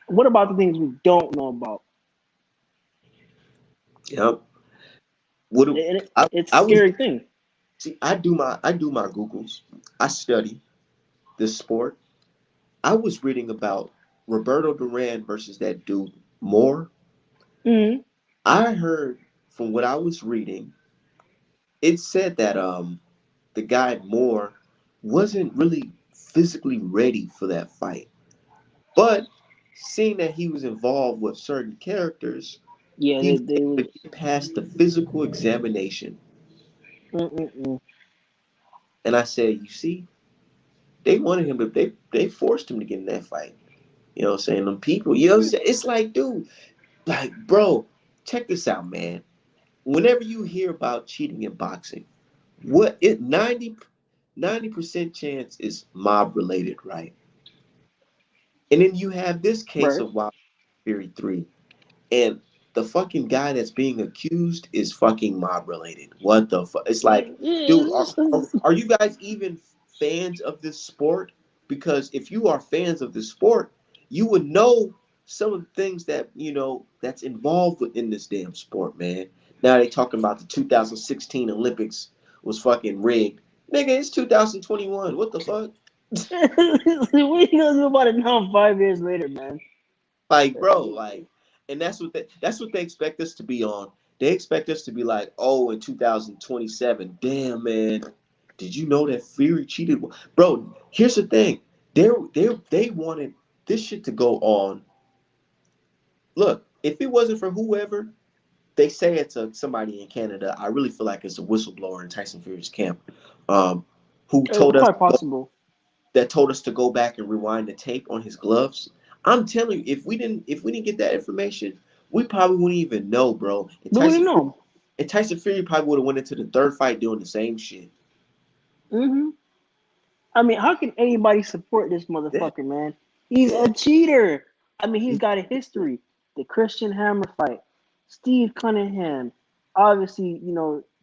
what about the things we don't know about? Yep. What do, And it's a I was scary thing. see I do my Googles. I study this sport. I was reading about Roberto Duran versus that dude Moore. Mm-hmm. I heard, from what I was reading, it said that the guy Moore wasn't really physically ready for that fight. But seeing that he was involved with certain characters, Yeah, he was they able was. to get past the physical examination. Mm-mm-mm. And I said, you see, they wanted him to, they forced him to get in that fight. You know what I'm saying? Them people, you know what I'm saying? It's like, dude, like, bro, check this out, man. Whenever you hear about cheating in boxing, what it 90% chance is mob related, right? And then you have this case Right. of Wild Fury 3. And the fucking guy that's being accused is fucking mob related. What the fuck? It's like, dude, Yeah, are you guys even fans of this sport? Because if you are fans of this sport, you would know some of the things that that's involved within this damn sport, man. Now they talking about the 2016 Olympics was fucking rigged. Nigga, it's 2021. What the fuck? what are you gonna do about it now? 5 years later, man. Like, bro, like, and that's what they expect us to be on. They expect us to be like, oh, in 2027, damn man, did you know that Fury cheated? Bro, here's the thing. They wanted this shit to go on. Look, if it wasn't for whoever, they say it's somebody in Canada. I really feel like it's a whistleblower in Tyson Fury's camp, um, who told us Quite possible. that told us to go back and rewind the tape on his gloves. I'm telling you, if we didn't get that information, we probably wouldn't even know, bro. And We wouldn't Tyson Fury, know. And Tyson Fury probably would have went into the third fight doing the same shit. Hmm. I mean, how can anybody support this Yeah, motherfucker, man? He's yeah. a cheater. I mean, he's got a history. The Christian Hammer fight, Steve Cunningham, obviously,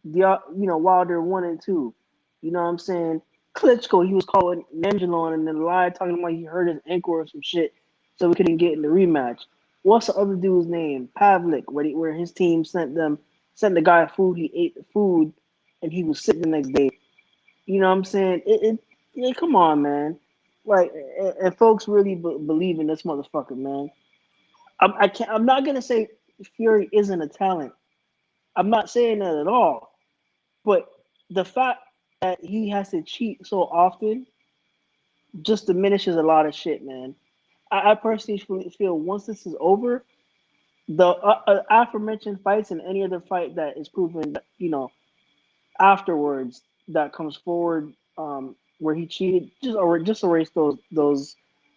Wilder 1 and 2. You know what I'm saying? Klitschko, he was calling Nangelo and then lied, talking about he hurt his ankle or some shit, so we couldn't get in the rematch. What's the other dude's name? Pavlik, where his team sent the guy food. He ate the food, and he was sick the next day. You know what I'm saying? Yeah, come on, man. Like, and folks really believe in this motherfucker, man. I can't. I'm not gonna say Fury isn't a talent. I'm not saying that at all. But the fact that he has to cheat so often just diminishes a lot of shit, man. I personally feel once this is over, the aforementioned fights and any other fight that is proven, afterwards that comes forward, where he cheated, just erase those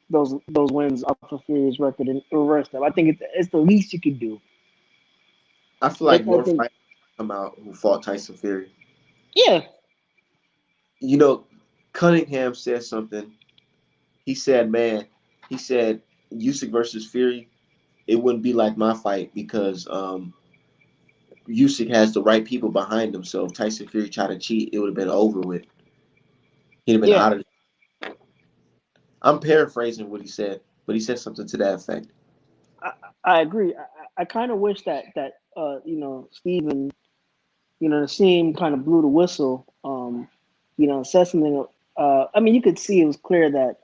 wins off of Fury's record and reverse them. I think it's the least you could do. I feel I, like I more think, fighters come out who fought Tyson Fury. yeah, You know, Cunningham said something. He said, "Man, he said Usyk versus Fury, it wouldn't be like my fight because Usyk has the right people behind him. So if Tyson Fury tried to cheat, it would have been over with. He'd have been yeah, out of it." I'm paraphrasing what he said, but he said something to that effect. I, I agree. I kind of wish that Steven, the scene kind of blew the whistle. Said something. I mean, you could see it was clear that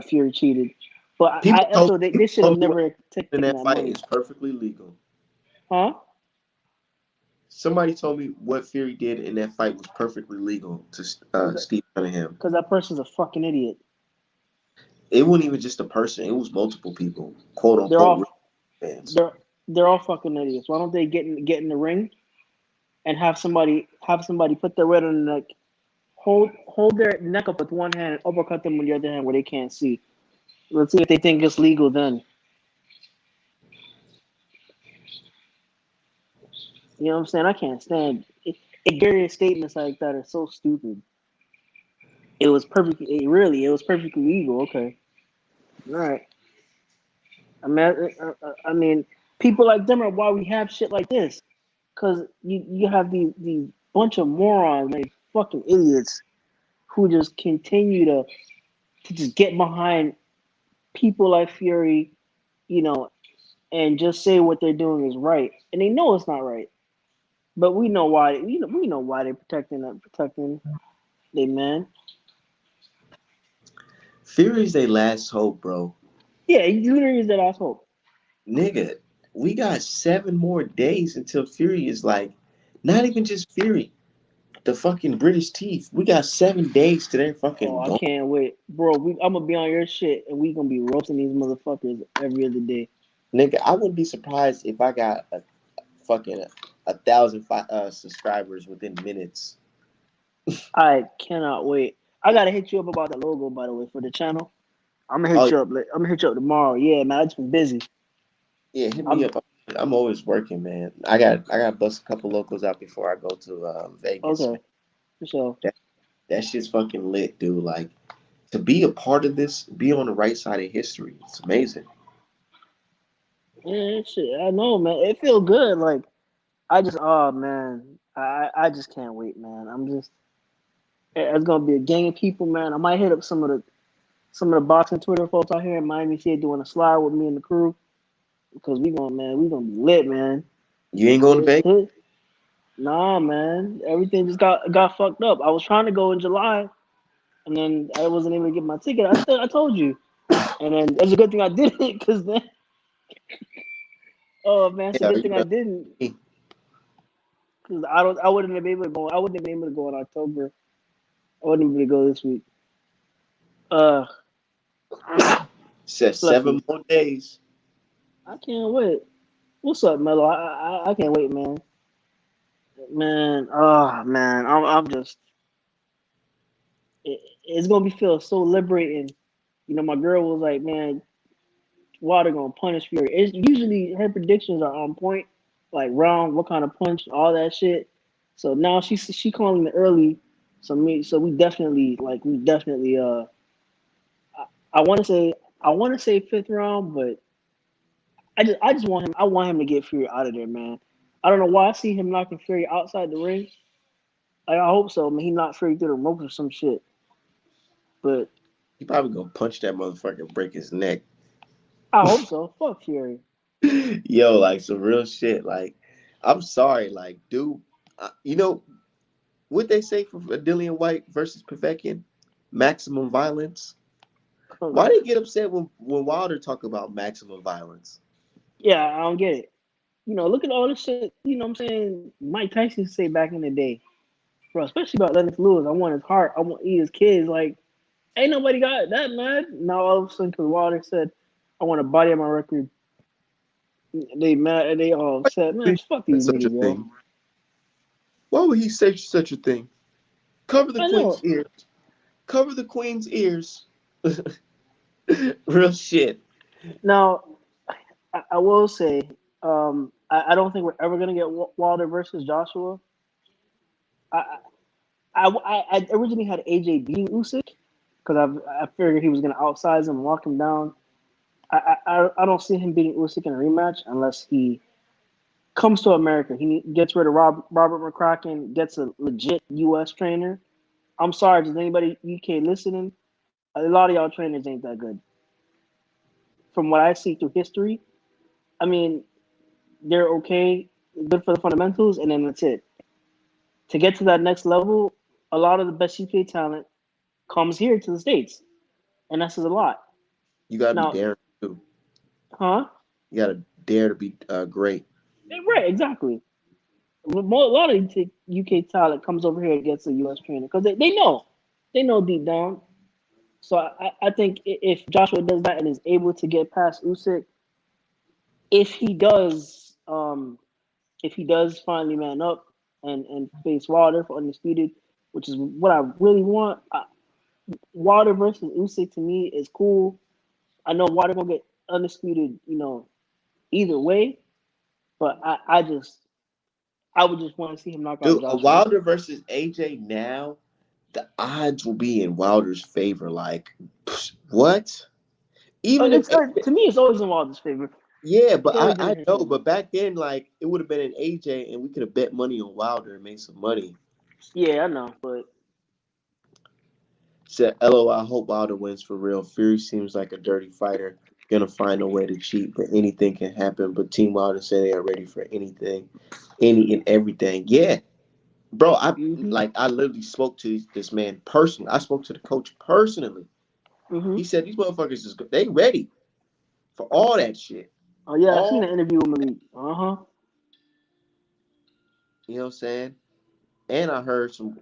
Fury cheated, but People I told feel they should have told me what never in taken that that fight money, is perfectly legal. huh? Somebody told me what Fury did in that fight was perfectly legal to Because Steve Cunningham. that person's a fucking idiot. It wasn't even just a person; it was multiple people, quote They're unquote, real all fans. they're they're all fucking idiots. Why don't they get in the ring and have somebody put their red on the neck, hold their neck up with one hand and uppercut them with the other hand where they can't see. Let's see if they think it's legal then. You know what I'm saying? I can't stand ignorant statements like that are so stupid. It was perfectly legal. Okay, all right. I mean, people like them are why we have shit like this. Cause you have these bunch of morons, like fucking idiots, who just continue to just get behind people like Fury, you know, and just say what they're doing is right, and they know it's not right. But we know why. We know why they're protecting they man. Fury's their last hope, bro. Yeah, he literally is that asshole. Nigga, we got 7 more days until Fury is like, not even just Fury, the fucking British Teeth. We got 7 days to their Oh, fucking I go. can't wait, bro. I'm gonna be on your shit, and we gonna be roasting these motherfuckers every other day. Nigga, I wouldn't be surprised if I got a fucking 1,000 subscribers within minutes. I cannot wait. I gotta hit you up about the logo, by the way, for the channel. I'm gonna hit Oh you up. I'm gonna hit you up tomorrow. Yeah, man, I just been busy. yeah, hit me I'm up. I'm always working, man. I got to bust a couple locals out before I go to Vegas, man. okay. So That that shit's fucking lit, dude. Like to be a part of this, be on the right side of history. It's amazing. yeah, shit. I know, man. It feel good. Like oh man, I just can't wait, man. It's gonna be a gang of people, man. I might hit up some of the boxing Twitter folks out here in Miami, see doing a slide with me and the crew because we gonna be lit, man. You ain't going to Vegas? Hit, Nah, man. Everything just got fucked up. I was trying to go in July, and then I wasn't able to get my ticket. I told you, and then it's a good thing I didn't, because then, oh man, it's a Yeah, good you thing I know. didn't, because I wouldn't have been able to go. I wouldn't have been able to go in October. I wouldn't be able to go this week. Uh, Said bless seven you. more days. I can't wait. What's up, Mello? I can't wait, man. Man, oh man, I'm just. It's gonna be feel so liberating. My girl was like, "Man, Water gonna punish Fury." It's usually her predictions are on point, like round, what kind of punch, all that shit. So now she calling it early. So we definitely I want to say fifth round, but I just want him to get Fury out of there, man. I don't know why I see him knocking Fury outside the ring. Like, I hope so. I mean, he knocked Fury through the ropes or some shit. But He probably gonna punch that motherfucker and break his neck. I hope so. Fuck Fury. Yo, like some real shit. Like, I'm sorry, like, dude. You know what they say for Dillian White versus Perfection? Maximum violence. Why they get upset when Wilder talk about maximum violence? Yeah, I don't get it. Look at all this shit. What I'm saying, Mike Tyson say back in the day, bro. Especially about Lennox Lewis. I want his heart. I want to eat his kids. Like, ain't nobody got that mad. Now all of a sudden, because Wilder said, "I want a body on my record," they mad and they all upset. Man, fuck these Such a niggas, yo. thing. Why would he say such a thing? Cover the I queen's know. ears. Cover the queen's ears. Real shit. Now, I will say, I don't think we're ever gonna get Wilder versus Joshua. I, I originally had AJ beating Usyk because I figured he was gonna outsize him, walk him down. I don't see him beating Usyk in a rematch unless he comes to America. He gets rid of Robert McCracken, gets a legit U.S. trainer. I'm sorry, does anybody UK listening? A lot of y'all trainers ain't that good. From what I see through history, I mean, they're okay, good for the fundamentals, and then that's it. To get to that next level, a lot of the best UK talent comes here to the States, and that says a lot. You gotta be Now, daring too. huh? You gotta dare to be great. Right, exactly. A lot of UK talent comes over here and gets a US trainer because they know deep down. So I think if Joshua does that and is able to get past Usyk, if he does, if he does finally man up and face Wilder for undisputed, which is what I really want. Wilder versus Usyk to me is cool. I know Wilder gonna get undisputed, either way, but I would just want to see him knock out Dude, a Joshua. Wilder versus AJ now, the odds will be in Wilder's favor. Like, what? Even if To me, it's always in Wilder's favor. yeah, but It's always been I in his know, favor. but back then, like, it would have been an AJ, and we could have bet money on Wilder and made some money. Yeah, I know, but Said, "LO, I hope Wilder wins for real. Fury seems like a dirty fighter, gonna find a way to cheat, but anything can happen. But Team Wilder say they are ready for anything, any and everything. Yeah, bro. hmm I literally spoke to this man personally. I spoke to the coach personally. hmm He said these motherfuckers is they ready for all that shit. Oh yeah, I seen All an interview with Malik. Uh-huh. you know what I'm saying. And I heard some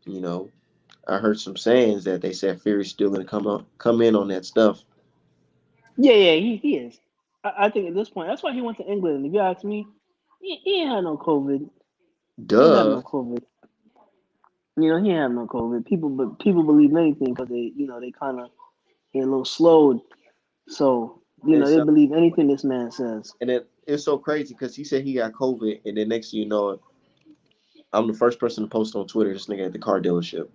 you know I heard some sayings that they said Fury's still gonna come in on that stuff. Yeah, he is. I think at this point, that's why he went to England. If you ask me, he ain't had no COVID. He ain't had Duh. no COVID. He ain't had no COVID. People believe anything because they kind of get a little slowed. So And they so believe anything this man says. and it's so crazy because he said he got COVID, and then next thing you know, I'm the first person to post on Twitter this nigga at the car dealership.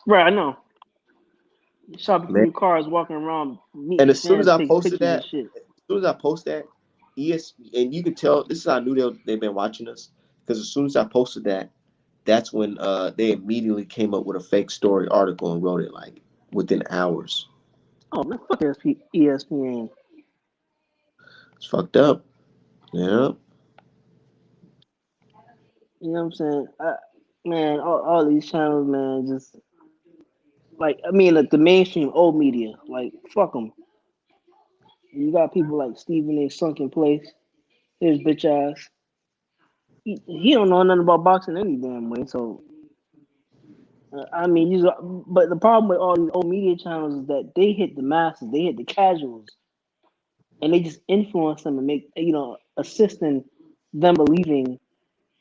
Right, I know. Shopping for Man. new cars, walking around, And meeting as soon as fans, I taking posted pictures that, and shit. as soon as I post that, and you can tell this is how I knew they've been watching us because as soon as I posted that, that's when they immediately came up with a fake story article and wrote it like within hours. Oh man, fuck ESPN. It's fucked up. Yeah. You know what I'm saying? Man, all these channels, man, just like like the mainstream old media, like fuck them. You got people like Stephen A. Sunken Place, his bitch ass. He don't know nothing about boxing any damn way. So but the problem with all these old media channels is that they hit the masses, they hit the casuals, and they just influence them and make assisting them believing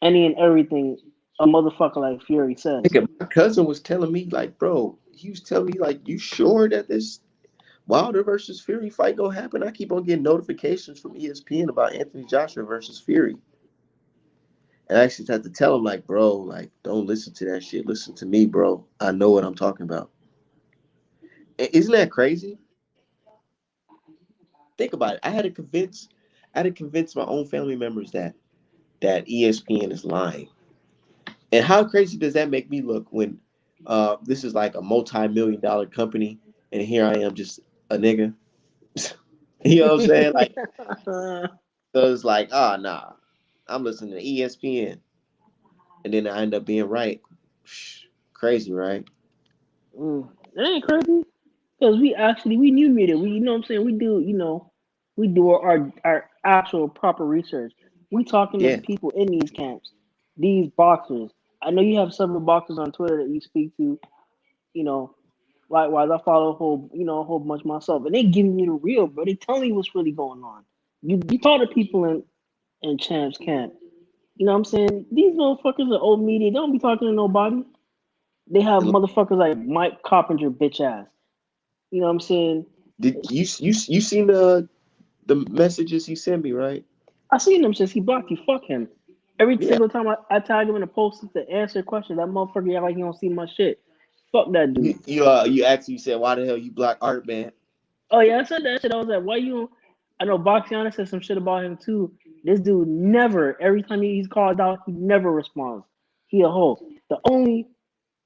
any and everything a motherfucker like Fury says. Nigga, my cousin was telling me like, bro, he was telling me like, you sure that this Wilder versus Fury fight gonna happen. I keep on getting notifications from ESPN about Anthony Joshua versus Fury. And I actually had to tell him, like, bro, like, don't listen to that shit. Listen to me, bro. I know what I'm talking about. Isn't that crazy? Think about it. I had to convince my own family members that ESPN is lying. And how crazy does that make me look when this is like a multi-million-dollar company and here I am just a nigga? You know what I'm saying? Like, so it's like, oh nah, I'm listening to ESPN, and then I end up being right. Crazy, right? That ain't crazy. Because we knew media. We, you know what I'm saying? We do our actual proper research. We talking to Yeah. people in these camps, these boxers. I know you have several boxers on Twitter that you speak to. You know, likewise, I follow a whole bunch myself, and they giving you the real, bro. They telling you what's really going on. You talk to people in champs camp. You know what I'm saying? These motherfuckers are old media. They don't be talking to nobody. They have And motherfuckers like Mike Coppinger, bitch ass. You know what I'm saying? did you seen the messages he sent me, right? I seen him since he blocked you. Fuck him. Every Yeah. single time I tag him in a post to answer a question, that motherfucker act like he don't see my shit. Fuck that dude. You actually said why the hell you block Art, man? Oh yeah, I said that shit. I was like, why you? I know Boxiana said some shit about him too. This dude never. Every time he's called out, he never responds. He a hoe.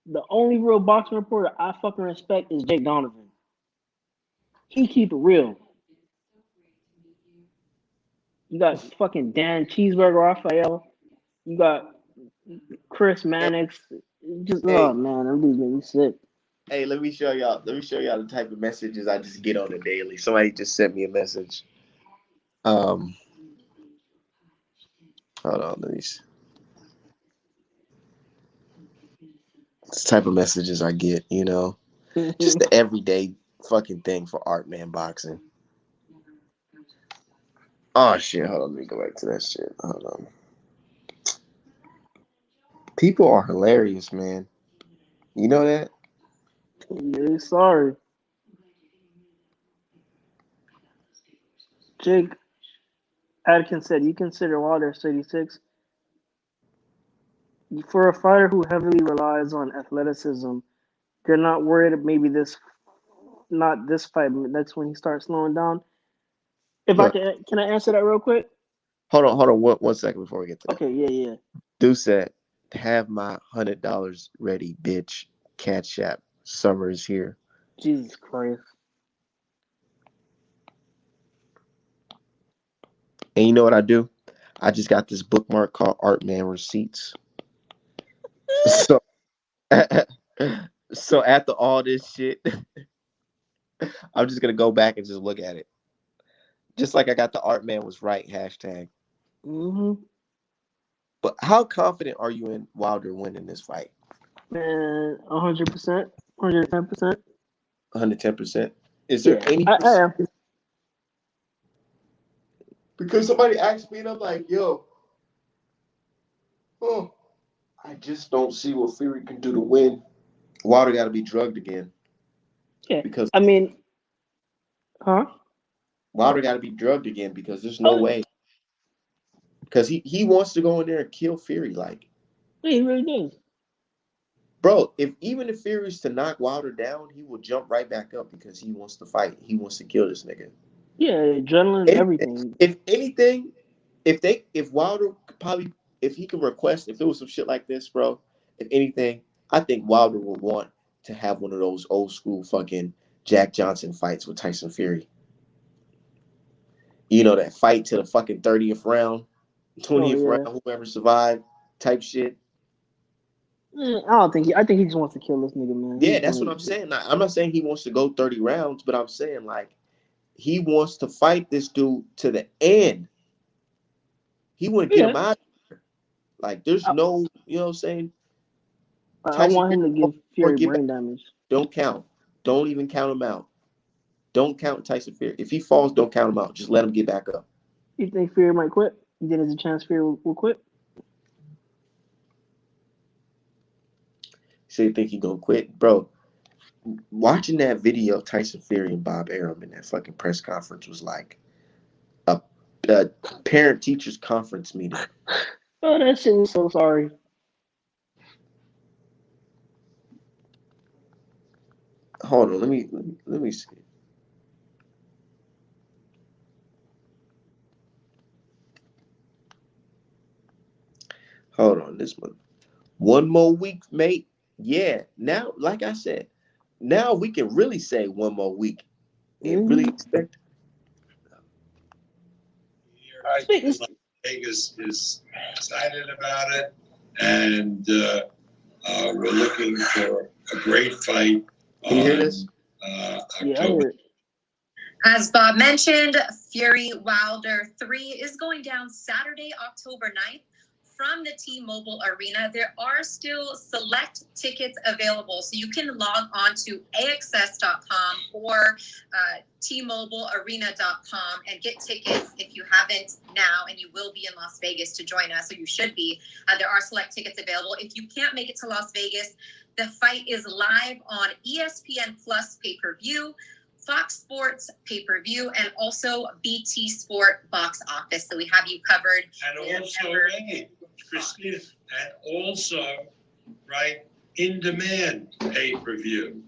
The only real boxing reporter I fucking respect is Jake Donovan. He keep it real. You got fucking Dan Cheeseburger Raphael. You got Chris Hey, Mannix. Just oh hey, man, them dudes make me sick. hey, let me show y'all. Let me show y'all the type of messages I just get on the daily. Somebody just sent me a message. Um, hold on, let me. This type of messages I get, just the everyday fucking thing for Art Man boxing. Oh shit! Hold on, let me go back to that shit. Hold on. People are hilarious, man. You know that? Yeah, sorry, Jake Adkins said. You consider Wilder 36 for a fighter who heavily relies on athleticism. You're not worried that maybe not this fight, but that's when he starts slowing down. If I Look, can I answer that real quick? hold on, one second before we get to that. Okay, yeah, yeah. Dude said, "Have my $100 ready, bitch. Catch app. Summer is here." Jesus Christ. And you know what I do? I just got this bookmark called Art Man Receipts. So, so after all this shit, I'm just gonna go back and just look at it. Just like I got the Art Man was right hashtag. Mm-hmm. But how confident are you in Wilder winning this fight? Man, 100%, 110%. 110%. Is there Yeah, any I percent? am. Because somebody asked me and I'm like, yo, oh, I just don't see what Fury can do to win. Wilder got to be drugged again Yeah, because I mean, huh? Wilder got to be drugged again because there's no Oh, way. Because he wants to go in there and kill Fury. Like, yeah, he really does. bro, if Fury's to knock Wilder down, he will jump right back up because he wants to fight. He wants to kill this nigga. Yeah, adrenaline, Anything, everything. if anything, if Wilder could probably if he could request if there was some shit like this, bro, if anything, I think Wilder would want to have one of those old school fucking Jack Johnson fights with Tyson Fury. You know that fight to the fucking 30th round, Oh 20th yeah. round, whoever survived type shit. I don't think I think he just wants to kill this nigga, man. He Yeah, just that's what want I'm saying. I'm not saying he wants to go 30 rounds, but I'm saying like he wants to fight this dude to the end. He want to get yeah. him out. Like there's I, no, you know what I'm saying? I Tyson want Fury him to give or Fury get back. brain damage. Don't count. Don't even count him out. Don't count Tyson Fury. If he falls, don't count him out. Just let him get back up. You think Fury might quit? You think there's a chance Fury will quit? So you think he gonna quit, bro? Watching that video of Tyson Fury and Bob Arum in that fucking press conference was like a, a parent teachers conference meeting. Oh, that shit was so sorry. Hold on, let me see. Hold on, this one more week, mate. Yeah, now, like I said, now we can really say one more week and really Mm-hmm. expect. I think Las Vegas is excited about it, and we're looking for a great fight. Can you hear this? Yeah, I October. hear it. As Bob mentioned, Fury Wilder 3 is going down Saturday, October 9th from the T-Mobile Arena. There are still select tickets available, so you can log on to AXS.com or TMobileArena.com and get tickets if you haven't now, and you will be in Las Vegas to join us, so you should be. There are select tickets available. If you can't make it to Las Vegas, the fight is live on ESPN Plus pay-per-view, Fox Sports pay-per-view, and also BT Sport box office. So we have you covered. And also, hey, Christine, and also, right, in-demand pay-per-view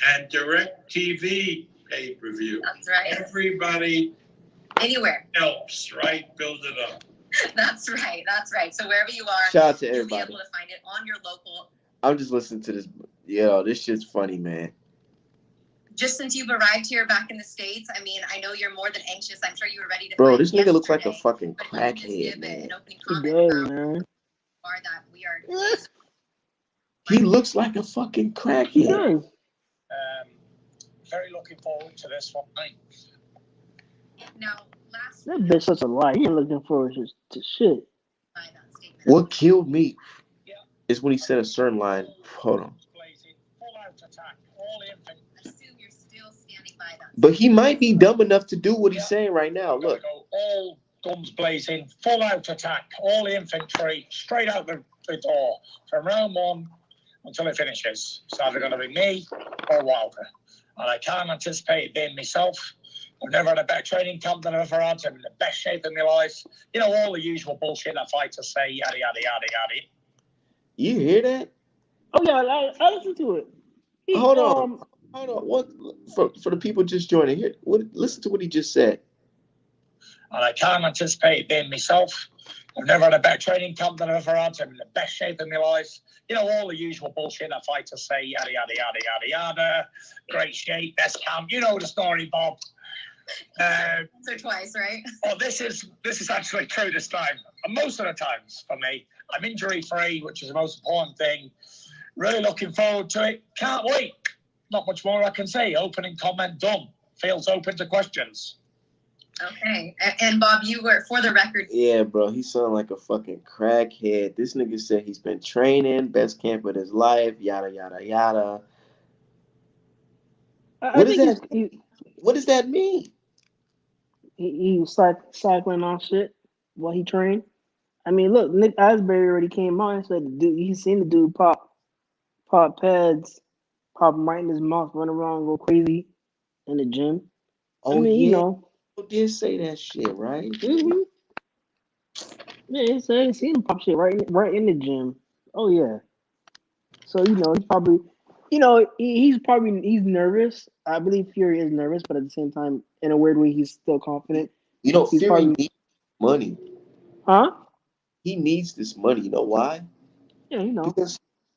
and direct TV pay-per-view. That's right. Everybody Anywhere helps, right? Build it up. That's right. That's right. So wherever you are, Shout out to you'll be everybody. able to find it on your local. I'm just listening to this. Yo, this shit's funny, man. Just since you've arrived here back in the States, I mean, I know you're more than anxious. I'm sure you were ready to. Bro, fight this nigga looks like a yesterday, fucking but if you could just crackhead, give man. an opening He comment does, about man. that we are. He looks like a fucking He crackhead. does. Very looking forward to this one. Now, last That bitch such a lie. He ain't looking forward to shit. by that statement. What killed me is when he said a certain line. Hold on. Assume you're still standing by that. But he might be dumb enough to do what he's saying right now. Look. All guns blazing, full out attack, all infantry, straight out the door from round one until it finishes. It's either going to be me or Wilder. And I can't anticipate it being myself. I've never had a better training camp than I've ever had. I'm in the best shape of my life. You know, all the usual bullshit that fighters say, yada, yada, yada, yada. You hear that? Oh yeah, I listened to it. Hold on. What for the people just joining here? Listen to what he just said. And I can't anticipate it being myself. I've never had a better training camp than I've ever had. I'm in the best shape of my life. You know, all the usual bullshit that fighters say, yada, yada, yada, yada, yada. Great shape, best camp. You know the story, Bob. Once or twice, right? Well, this is actually true this time. And most of the times for me, I'm injury-free, which is the most important thing. Really looking forward to it. Can't wait. Not much more I can say. Opening comment done. Feels open to questions. Okay. And Bob, you were, for the record. Yeah, bro, he sound like a fucking crackhead. This nigga said he's been training, best camp of his life, yada, yada, yada. What does that mean? He was cycling on shit while he trained. I mean, look, Nick Asbury already came out and said, dude, he's seen the dude pop pads, pop him right in his mouth, run around, go crazy in the gym. Oh, I mean, yeah. you know. You did say that shit, right? Mm-hmm. Yeah, he said he seen him pop shit right in the gym. Oh yeah. So you know, he's probably, you know, he's nervous. I believe Fury is nervous, but at the same time, in a weird way, he's still confident. You know, He's Fury needs money. Huh? He needs this money. You know why? Yeah, you know.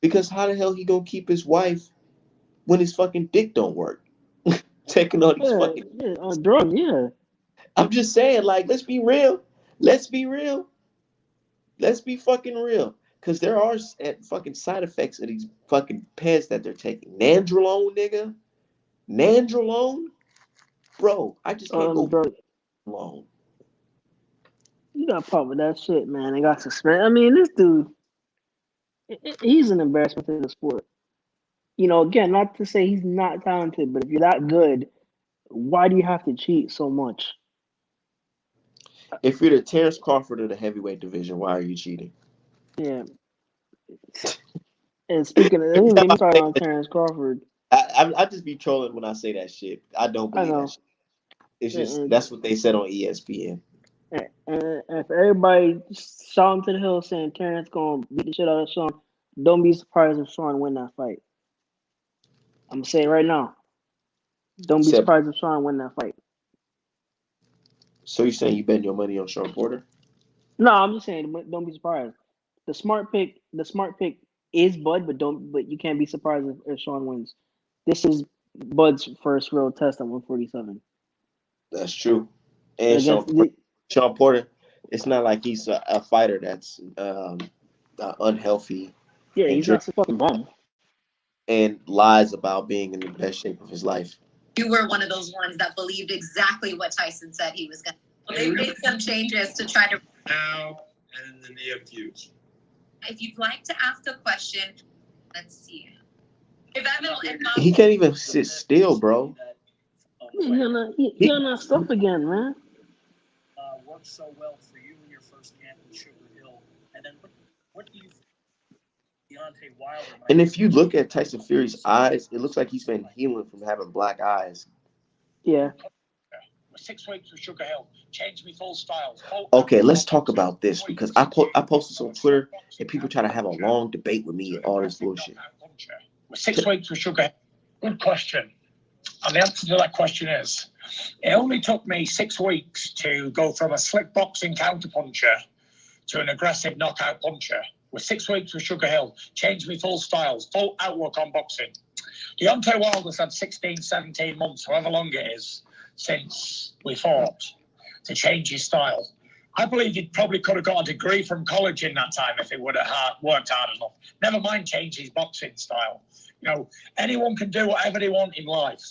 Because how the hell he gonna keep his wife when his fucking dick don't work? Taking all these fucking on drugs. Yeah. I'm just saying, like, let's be real. Let's be real. Let's be fucking real. Because there are fucking side effects of these fucking pens that they're taking. Nandrolone, nigga. Nandrolone? Bro, I just can't go Drugs. alone. You got pop with that shit, man. They got suspended. I mean, this dude, he's an embarrassment to the sport. You know, again, not to say he's not talented, but if you're that good, why do you have to cheat so much? If you're the Terrence Crawford of the heavyweight division, why are you cheating? Yeah. And speaking of, let me start on Terrence Crawford. I just be trolling when I say that shit. I don't I believe that know. shit. It's just And, that's what they said on ESPN. and for everybody shouting to the hill saying Terrence gonna beat the shit out of Sean, don't be surprised if Sean win that fight. I'm gonna say it right now. Don't be Except, surprised if Sean win that fight. so you saying you betting your money on Sean Porter? No, I'm just saying, but don't be surprised. The smart pick is Bud, but you can't be surprised if Sean wins. This is Bud's first real test at 147 That's true. And against. Sean Porter, it's not like he's a fighter that's unhealthy Yeah, and he's drink not some fucking bum. and lies about being in the best shape of his life. You were one of those ones that believed exactly what Tyson said he was going to. Well, they made some changes to try to. Now and in the near future. If you'd like to ask a question, let's see. He can't even sit still, bro. He on that stuff again, man. Worked so well for you in your first camp in Sugar Hill, and then what do you think Deontay Wilder? And if you look at Tyson Fury's eyes, it looks like he's been healing from having black eyes. Yeah. 6 weeks with Sugar Hill. Change me full styles. Okay, let's talk about this because I posted this on Twitter and people try to have a long debate with me and all this bullshit. 6 weeks with Sugar Hill. Good question. And the answer to that question is, it only took me 6 weeks to go from a slick boxing counterpuncher to an aggressive knockout puncher. With 6 weeks with Sugar Hill, changed me full styles, full outlook on boxing. Deontay Wilder's had 16, 17 months, however long it is, since we fought, to change his style. I believe he probably could have got a degree from college in that time if he would have worked hard enough. Never mind change his boxing style. You know, anyone can do whatever they want in life.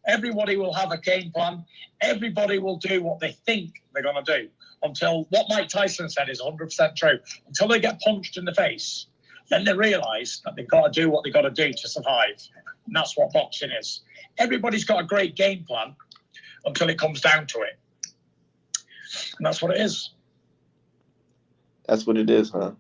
Everybody will have a game plan. Everybody will do what they think they're going to do until what Mike Tyson said is 100% true. Until they get punched in the face, then they realise that they've got to do what they've got to do to survive. And that's what boxing is. Everybody's got a great game plan until it comes down to it. And that's what it is. That's what it is, huh?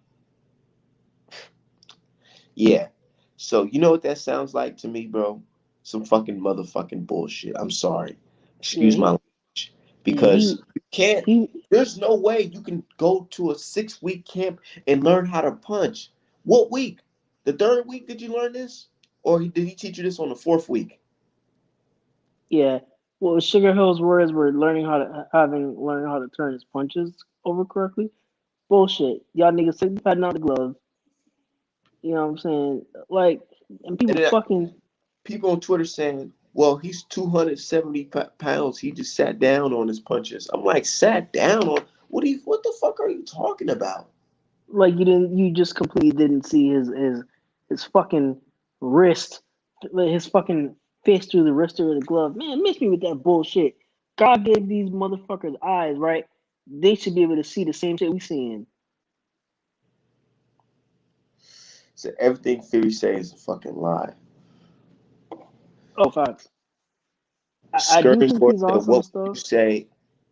Yeah. So you know what that sounds like to me, bro? Some fucking motherfucking bullshit. I'm sorry. Excuse my language. Because you can't, there's no way you can go to a 6-week camp and learn how to punch. What week? The 3rd week did you learn this? Or did he teach you this on the 4th week? Yeah. Well, Sugar Hill's words were learning how to turn his punches over correctly. Bullshit. Y'all niggas sitting patting out the glove. You know what I'm saying? Like, and people on Twitter saying, well, he's 270 pounds. He just sat down on his punches. I'm like, sat down on what the fuck are you talking about? Like you just completely didn't see his fucking wrist, his fucking fist through the wrist of the glove. Man, miss me with that bullshit. God gave these motherfuckers eyes, right? They should be able to see the same shit we seeing. So everything Fury says is a fucking lie. Oh, facts. I do think he's on some stuff.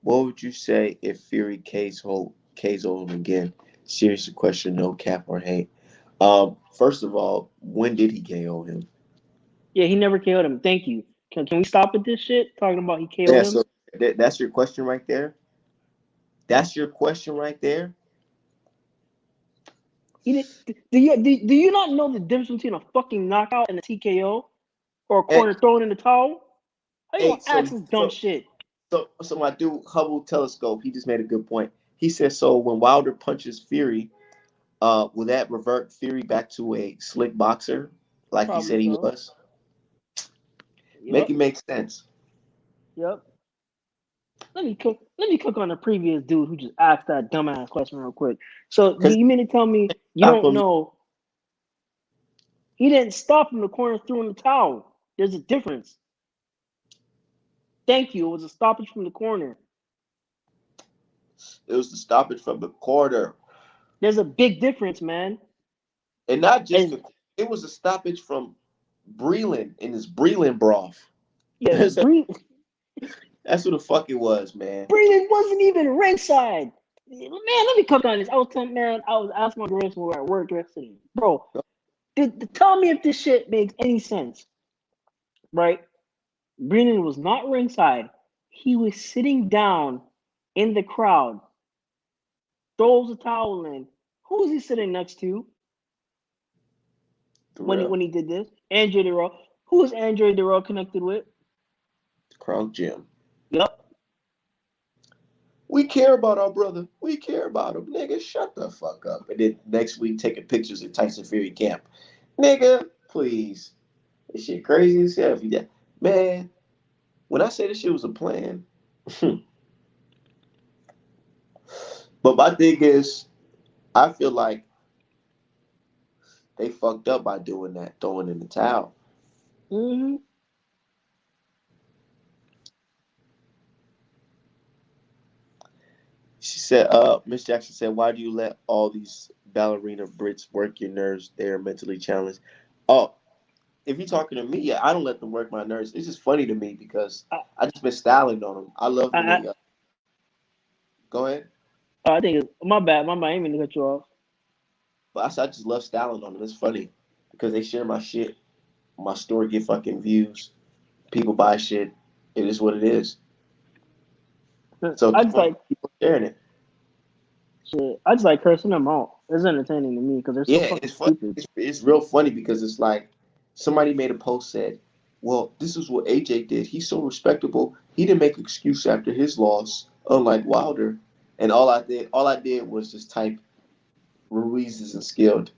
What would you say if Fury KO's him again? Serious question, no cap or hate. First of all, when did he KO him? Yeah, he never KO'd him. Thank you. Can we stop with this shit? Talking about he KO'd him? So that's your question right there? That's your question right there? Do you not know the difference between a fucking knockout and a TKO? Or a corner thrown in the towel? How you gonna ask this dumb shit? So my dude Hubble Telescope, he just made a good point. He said, so when Wilder punches Fury, will that revert Fury back to a slick boxer like he said he was? Make it make sense. Yep. Let me cook on the previous dude who just asked that dumbass question real quick. So do you mean to tell me you don't know? He didn't stop in the corner throwing the towel. There's a difference. Thank you. It was a stoppage from the corner. It was the stoppage from the corner. There's a big difference, man. And not just it was a stoppage from Breland in his Breland broth. Yeah, That's what the fuck it was, man. Breland wasn't even ringside. Man, let me cook on this. I was asking my girls when we were at work yesterday. Bro, tell me if this shit makes any sense. right? Brennan was not ringside. He was sitting down in the crowd, throws a towel in. Who was he sitting next to Darrell, when he did this? Andre Darrell. Who was Andre Darrell connected with? Crown Jim. Yep. We care about our brother. We care about him. Nigga, shut the fuck up. And then next week taking pictures at Tyson Fury camp. Nigga, please. This shit crazy as hell. If you that man, when I say this shit was a plan, but my thing is, I feel like they fucked up by doing that, throwing in the towel. Mm-hmm. She said, Miss Jackson said, why do you let all these ballerina Brits work your nerves? They're mentally challenged. Oh, if you're talking to me, yeah, I don't let them work my nerves. It's just funny to me because I, I just been styling on them. I love when I, they go ahead. I think it's my bad. My bad. I didn't mean to cut you off. But I just love styling on them. It's funny because they share my shit. My store get fucking views. People buy shit. It is what it is. So I just like keep on sharing it. shit. I just like cursing them out. It's entertaining to me because they're so Yeah, fucking it's funny. stupid. It's real funny because it's like somebody made a post said, "Well, this is what AJ did. He's so respectable. He didn't make an excuse after his loss, unlike Wilder." And all I did was just type Ruiz isn't skilled.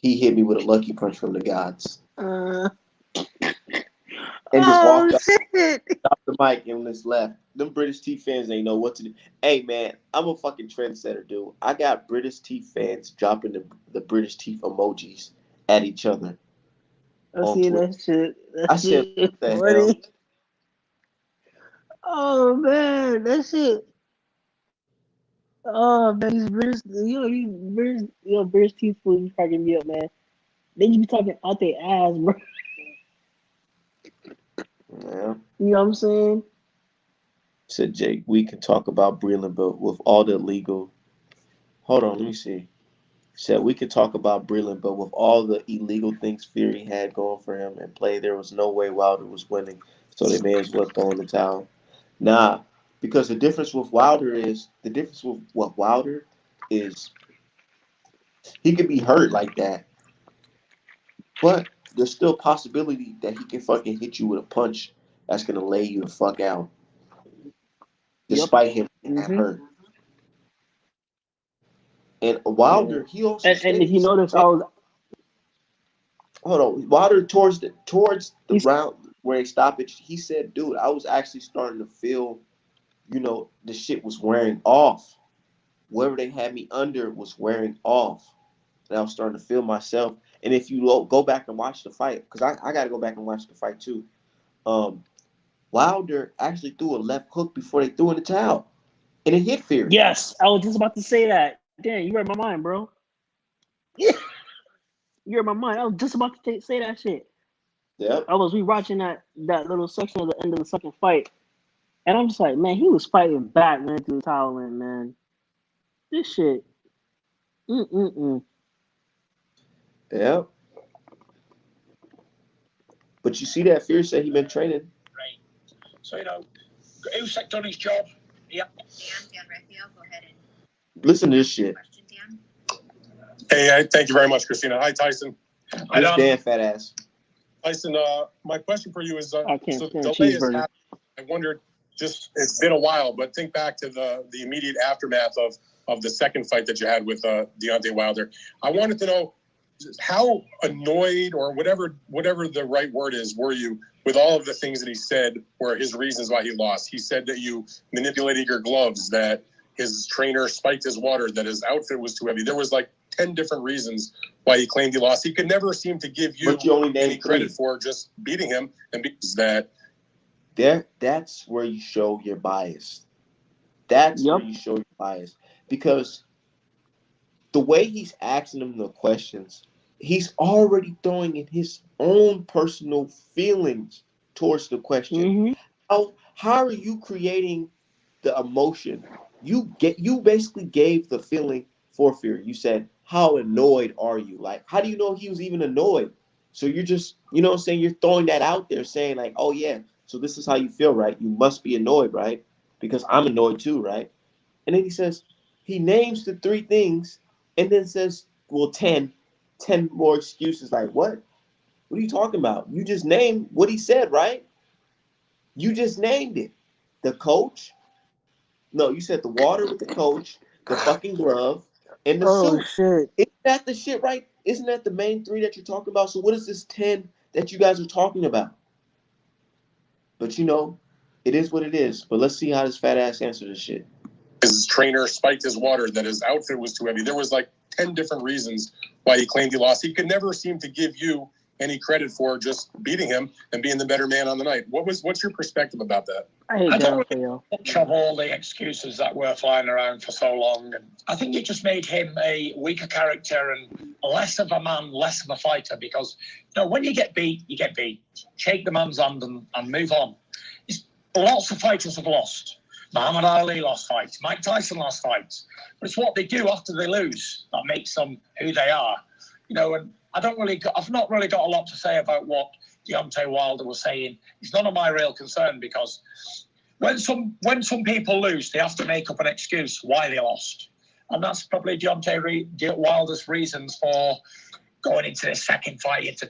He hit me with a lucky punch from the gods, Uh, and just oh walked shit! off the mic and just left. Them British T fans ain't know what to do. Hey man, I'm a fucking trendsetter, dude. I got British T fans dropping the British teeth emojis at each other I on seen Twitter. that shit. That I said, shit what the hell? funny. Oh man, that shit. Oh man, these British, British people be cracking me up, man. They just be talking out their ass, bro. Yeah. You know what I'm saying? Said Jake, we can talk about Breland, but with all the illegal. Hold on, let me see. Said we could talk about Breland, but with all the illegal things Fury had going for him and play, there was no way Wilder was winning. So they may as well throw in the towel. Nah, because the difference with what Wilder is he could be hurt like that, but there's still a possibility that he can fucking hit you with a punch that's gonna lay you the fuck out, Yep. despite him being that Mhm. hurt. And Yeah. Wilder, he also And stated if you he said, notice, man, hold on, Wilder towards the he's round where he stoppage, he said, dude, I was actually starting to feel, the shit was wearing off. Wherever they had me under was wearing off. And I was starting to feel myself. And if you go back and watch the fight, because I got to go back and watch the fight too. Um, Wilder actually threw a left hook before they threw in the towel, and it hit Fury. yes. I was just about to say that. Damn, you read my mind, bro. You read my mind. I was just about to say that shit. Yep. I was rewatching that little section of the end of the second fight, and I'm just like, man, he was fighting back, man, through the towel, and man, this shit. Mm. Yep. But you see that Fury said he been training. Right. So, who's done his job? Yeah. Dan Raphael, go ahead and Listen to this shit. question, Dan. Hey, thank you very much, Christina. Hi, Tyson. I This don't. damn fat ass. Tyson, my question for you is, I can't so stand the delay is cheeseburger. happening. I wondered, it's been a while, but think back to the immediate aftermath of the second fight that you had with Deontay Wilder. I wanted to know how annoyed or whatever the right word is were you with all of the things that he said were his reasons why he lost. He said that you manipulated your gloves, that his trainer spiked his water, that his outfit was too heavy. There was like 10 different reasons why he claimed he lost. He could never seem to give you any credit for just beating him, and because that's where you show your bias. That's Yep. where you show your bias. Because the way he's asking them the questions, he's already throwing in his own personal feelings towards the question. Mm-hmm. How are you creating the emotion? You basically gave the feeling for Fury. You said, how annoyed are you? Like, how do you know he was even annoyed? So you're just, you know what I'm saying? You're throwing that out there saying like, oh yeah, so this is how you feel, right? You must be annoyed, right? Because I'm annoyed too, right? And then he says, he names the three things and then says, well, 10 more excuses. Like, what? What are you talking about? You just named what he said, right? You just named it. The coach. No, you said the water with the coach, the fucking glove, and the Oh suit. shit. Isn't that the shit, right? Isn't that the main three that you're talking about? So what is this 10 that you guys are talking about? But you know, it is what it is. But let's see how this fat ass answers this shit. His trainer spiked his water, that his outfit was too heavy. There was like 10 different reasons why he claimed he lost. He could never seem to give you any credit for just beating him and being the better man on the night. What's your perspective about that? I hate don't that, yo. much of all the excuses that were flying around for so long. And I think it just made him a weaker character and less of a man, less of a fighter. Because when you get beat, you get beat. Shake the man's hand and move on. Lots of fighters have lost. Muhammad Ali lost fights. Mike Tyson lost fights. But it's what they do after they lose that makes them who they are. And I've not really got a lot to say about what Deontay Wilder was saying. It's none of my real concern, because when some people lose, they have to make up an excuse why they lost. And that's probably Deontay Wilder's reasons for going into this second fight, to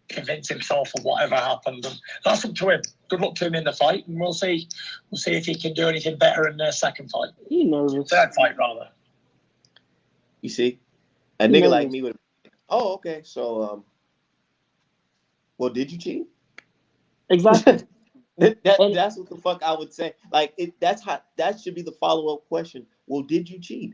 convince himself of whatever happened. And that's up to him. Good luck to him in the fight, and we'll see if he can do anything better in the second fight. He knows it. Third fight, rather. You see? A nigga like me would, oh, okay. So well, did you cheat? Exactly. That's what the fuck I would say. Like that should be the follow-up question. Well, did you cheat?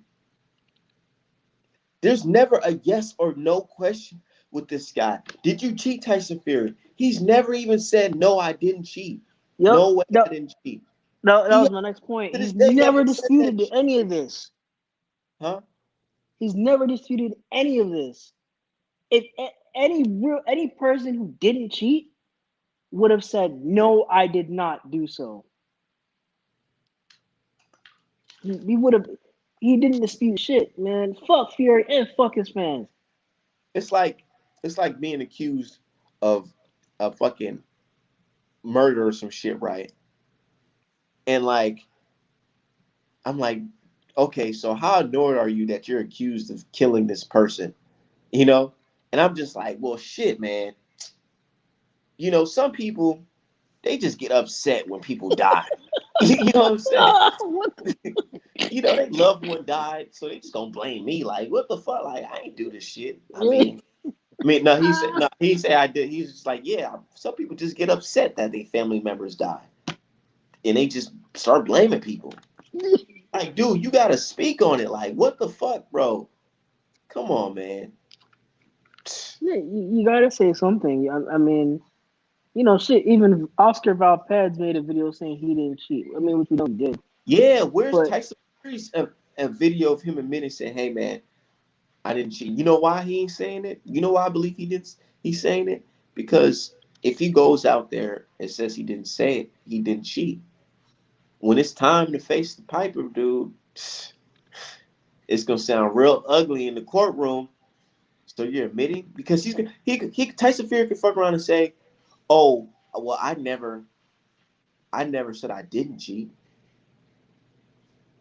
There's never a yes or no question with this guy. Did you cheat, Tyson Fury? He's never even said, no, I didn't cheat. Yep. No way, I didn't cheat. No, that was my next point. He's never disputed any of this. Huh? He's never disputed any of this. If any person who didn't cheat would have said, no, I did not do so. He would have. He didn't dispute shit, man. Fuck Fury and fuck his fans. It's like being accused of a fucking murder or some shit, right? And like, I'm like, okay, so how annoyed are you that you're accused of killing this person? And I'm just like, well, shit, man. Some people, they just get upset when people die. You know what I'm saying? Their loved one died, so they just gonna blame me. Like, what the fuck? Like, I ain't do this shit. I mean, no, he said I did. He's just like, yeah, some people just get upset that their family members die. And they just start blaming people. Like, dude, you gotta speak on it. Like, what the fuck, bro? Come on, man. Yeah, you gotta say something. I mean, shit. Even Oscar Valdez made a video saying he didn't cheat. I mean, which we don't did. Yeah, where's Tyson Fury's a video of him admitting saying, "Hey, man, I didn't cheat." You know why he ain't saying it? You know why I believe he's saying it? Because if he goes out there and says he didn't say it, he didn't cheat. When it's time to face the piper, dude, it's gonna sound real ugly in the courtroom. So you're admitting, because Tyson Fury can fuck around and say, "Oh, well, I never said I didn't cheat."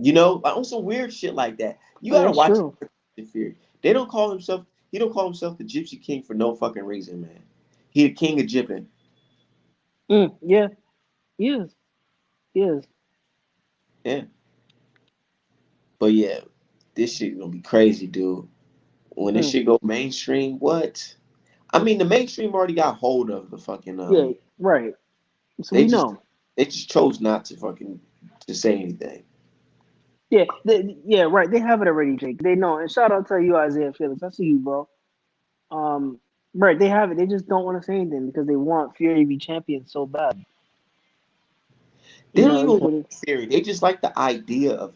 On some weird shit like that. You gotta watch Tyson Fury. He don't call himself the Gypsy King for no fucking reason, man. He the king of jipping. Yeah, he is. He is. Yeah. But yeah, this shit gonna be crazy, dude. When this shit go mainstream, what? I mean, the mainstream already got hold of the fucking yeah, right. So we know. They just chose not to say anything. Yeah, right. They have it already, Jake. They know. And shout out to you, Isaiah Felix. I see you, bro. Right. They have it. They just don't want to say anything because they want Fury to be champion so bad. They don't even like Fury. They just like the idea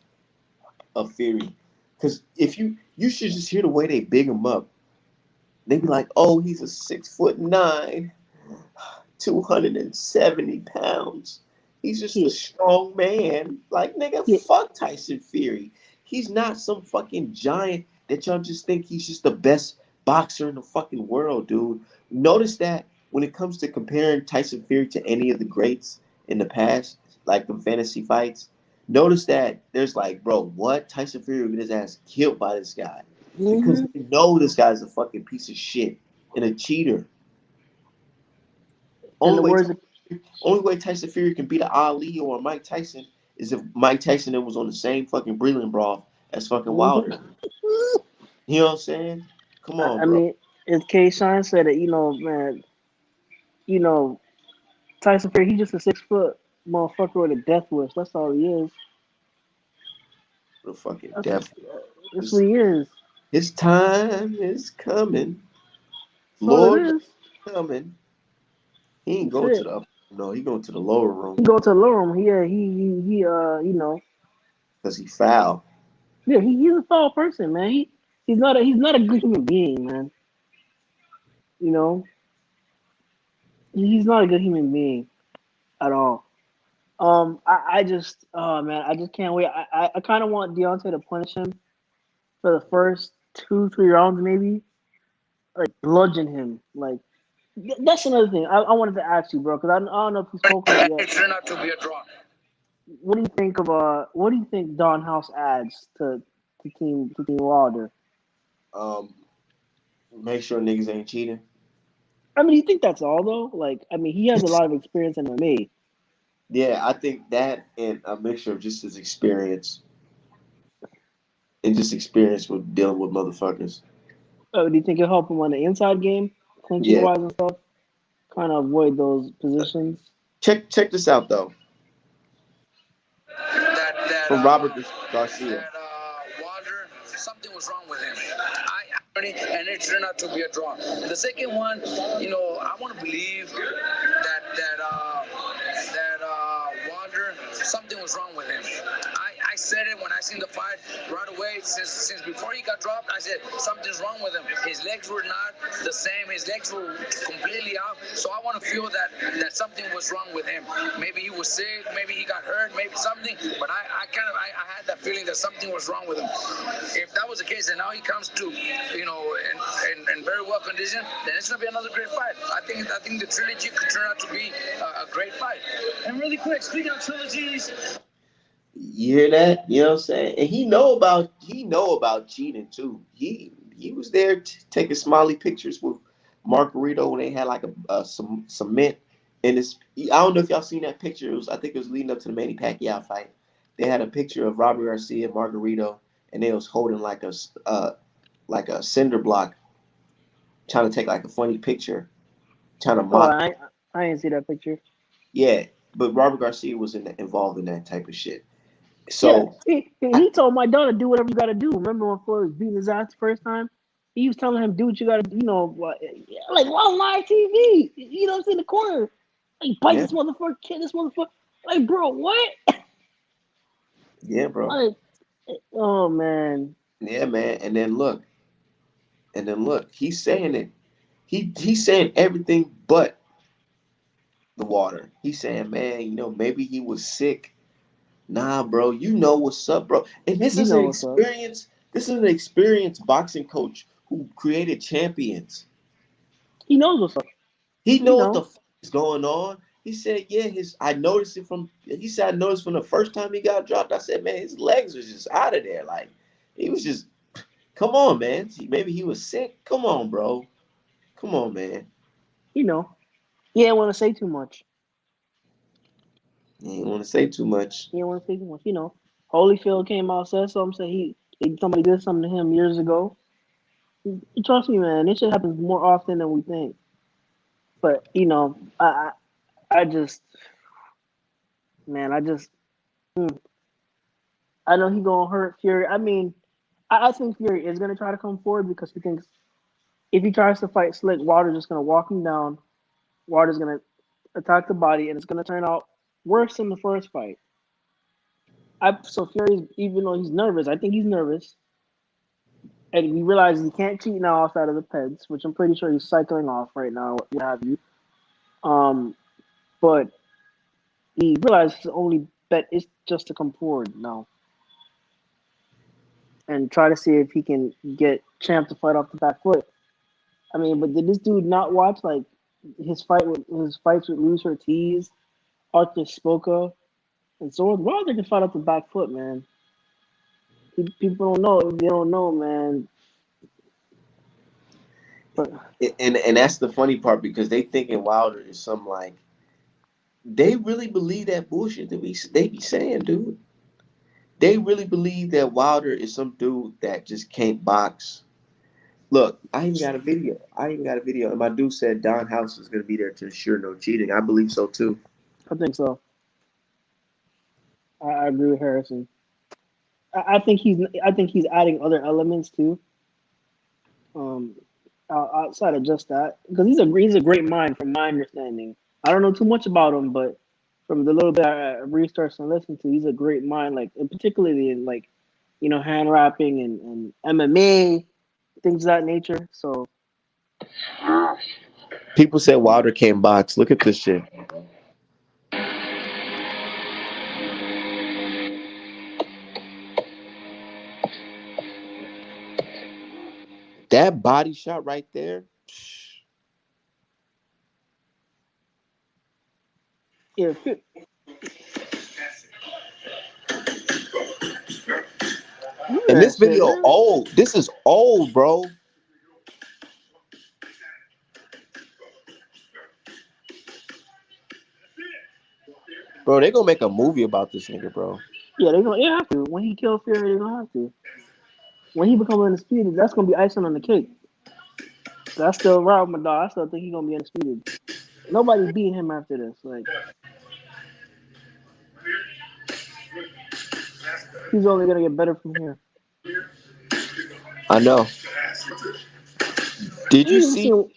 of Fury. Because if you should just hear the way they big him up. They be like, oh, he's a 6'9", 270 pounds. He's just a strong man. Like, nigga, fuck Tyson Fury. He's not some fucking giant that y'all just think he's just the best boxer in the fucking world, dude. Notice that when it comes to comparing Tyson Fury to any of the greats in the past, like the fantasy fights, notice that there's like, bro, what? Tyson Fury will get his ass killed by this guy. Because they know this guy's a fucking piece of shit and a cheater. In the Only way, words of only way Tyson Fury can beat an Ali or a Mike Tyson is if Mike Tyson was on the same fucking breathing broth as fucking Wilder. You know what I'm saying? Come on, I bro. mean, as K. Shine said it, man, you know, Tyson Fury, he's just a 6 foot motherfucker with a death wish. That's all he is. The fucking That's, death. that's what he is. His time is coming. That's all it Lord is. coming. He ain't That's going to it. the upper. No, he going to the lower He room go to the lower room. because he foul. He's a foul person, man. He's not a good human being, man. You know, he's not a good human being at all. I just, oh man, I just can't wait. I kind of want Deontay to punish him for the first 2, 3 rounds, maybe, like bludgeon him. Like that's another thing I wanted to ask you, bro, because I don't know if you spoke on it yet. It turned out to be a draw. What do you think Don House adds to Team Wilder? Um, Make sure niggas ain't cheating. I mean, you think that's all though? Like, I mean, he has a lot of experience in MMA. Yeah, I think that and a mixture of just his experience and just experience with dealing with motherfuckers. Do you think it'll help him on the inside game, clinching Yeah. wise and stuff? Kind of avoid those positions. Check this out though. That From Robert Garcia. Wilder, something was wrong with him. And it turned out to be a draw. The second one, I want to believe that Wilder, something was wrong with him. I said it when I seen the fight right away. Since before he got dropped, I said something's wrong with him. His legs were not the same. His legs were completely out. So I want to feel that something was wrong with him. Maybe he was sick. Maybe he got hurt. Maybe something. But I had that feeling that something was wrong with him. If that was the case, and now he comes to, in very well condition, then it's gonna be another great fight. I think the trilogy could turn out to be a great fight. And really quick, speaking of trilogies. You hear that? You know what I'm saying? And he know about cheating too. He was there taking smiley pictures with Margarito when they had like some cement in his. I don't know if y'all seen that picture. I think it was leading up to the Manny Pacquiao fight. They had a picture of Robert Garcia and Margarito, and they was holding like a cinder block, trying to take like a funny picture, trying to Oh, mock. I didn't see that picture. Yeah, but Robert Garcia was involved in that type of shit. Yeah, So he told my daughter do whatever you got to do. Remember when Floyd was beating his ass the first time? He was telling him do what you got to, like on live TV. You know, it's in the corner. Like bite yeah, this motherfucker, kill this motherfucker. Like, bro, what? yeah, bro. Like, oh man. Yeah, man. And then look, he's saying it. He's saying everything but the water. He's saying, man, maybe he was sick. Nah, bro, you know what's up, bro. And this You is know an what's up. experience. This is an experienced boxing coach who created champions. He knows what's up. He He know what the know. fuck is going on. He said, yeah, I noticed it from. He said, I noticed from the first time he got dropped. I said, man, his legs was just out of there. Like he was just. Come on, man. Maybe he was sick. Come on, bro. Come on, man. He know. He didn't want to say too much. You ain't want to say too much. He didn't want to say too much. Holyfield came out, said something, said somebody did something to him years ago. Trust me, man, this shit happens more often than we think. But I just, man, I know he gonna hurt Fury. I mean, I think Fury is gonna try to come forward because he thinks if he tries to fight Slick, Wilder's just gonna walk him down. Wilder's gonna attack the body, and it's gonna turn out worse than the first fight. So Fury's, even though he's nervous, I think he's nervous, and he realizes he can't cheat now outside of the Peds, which I'm pretty sure he's cycling off right now. What have you? But he realized his only bet is just to come forward now and try to see if he can get Champ to fight off the back foot. I mean, but did this dude not watch like his fights with Luis Ortiz, Arthur Spoka, and so on? Wilder can fight off the back foot, man. People don't know. They don't know, man. But And that's the funny part because they thinking Wilder is some like they really believe that bullshit that they be saying, dude. They really believe that Wilder is some dude that just can't box. Look, I even got a video. And my dude said Don House is going to be there to ensure no cheating. I believe so too. I think so. I agree with Harrison. I think he's adding other elements too. Um, outside of just that, because he's a great mind from my understanding. I don't know too much about him, but from the little bit I researched and listened to, he's a great mind. Like, and particularly in like, hand wrapping and MMA things of that nature. So People said Wilder can't box. Look at this shit. That body shot right there. yeah, look at And that this shit, video man. old. This is old, bro. Bro, they gonna make a movie about this nigga, bro. Yeah, they have to. When he kills Fury, they gonna have to. When he becomes undisputed, that's gonna be icing on the cake. That's still Rob my dog. I still think he's gonna be undisputed. Nobody beating him after this. Like, he's only gonna get better from here. I know. I Did ain't you even see? seen.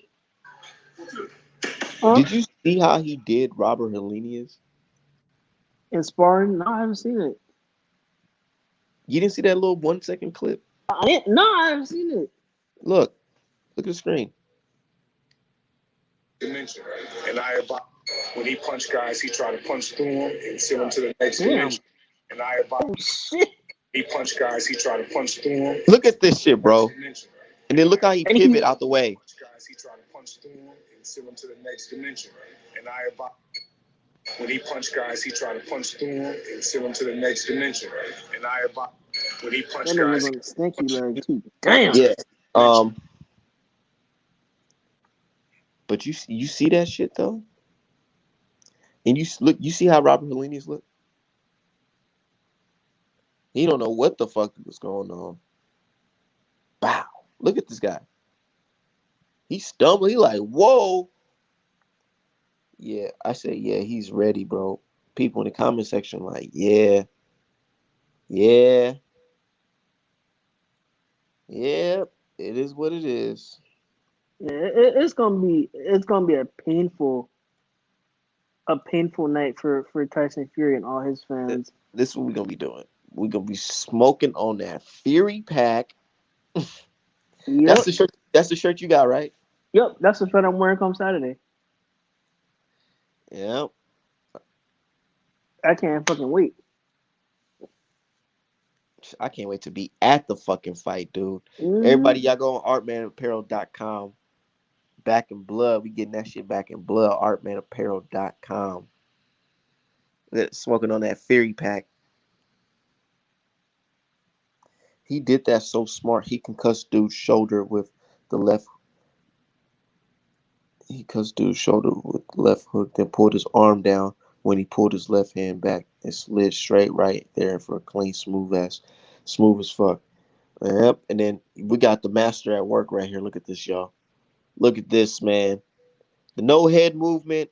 Huh? Did you see how he did Robert Helenius? In sparring? No, I haven't seen it. You didn't see that little 1 second clip? I didn't. No, I haven't seen it. Look at the screen. Dimension. And when he punched guys, he tried to punch through them and send them to the next Damn. dimension. And Oh shit. he punched guys, he tried to punch through them. Look at this shit, bro. And then look how he And pivot out the way. Guys, he tried to punch through them and send them to the next dimension. And when he punched guys, he tried to punch through them and send them to the next dimension. And when he that punched nigga guys, on the stinky leg too. Damn. Yeah. But you see that shit though, and you see how Robert Helenius look. He don't know what the fuck was going on. Wow. Look at this guy. He stumbled. He like, whoa. Yeah, I say, yeah, he's ready, bro. People in the comment section like, yeah. It is what it is. Yeah, it's gonna be a painful night for Tyson Fury and all his fans. This is what we're gonna be doing. We're gonna be smoking on that Fury pack. Yep. That's the shirt. That's the shirt you got, right? Yep, that's the shirt I'm wearing come Saturday. Yeah. I can't fucking wait. I can't wait to be at the fucking fight, dude. Mm-hmm. Everybody, y'all go on artmanapparel.com. Back in blood. We getting that shit back in blood. Artmanapparel.com. Smoking on that Fury pack. He did that so smart. He concussed dude's shoulder with the left. He cussed dude's shoulder with the left hook, then pulled his arm down when he pulled his left hand back and slid straight right there for a clean, smooth as fuck. Yep. And then we got the master at work right here. Look at this, y'all. Look at this, man. The no head movement.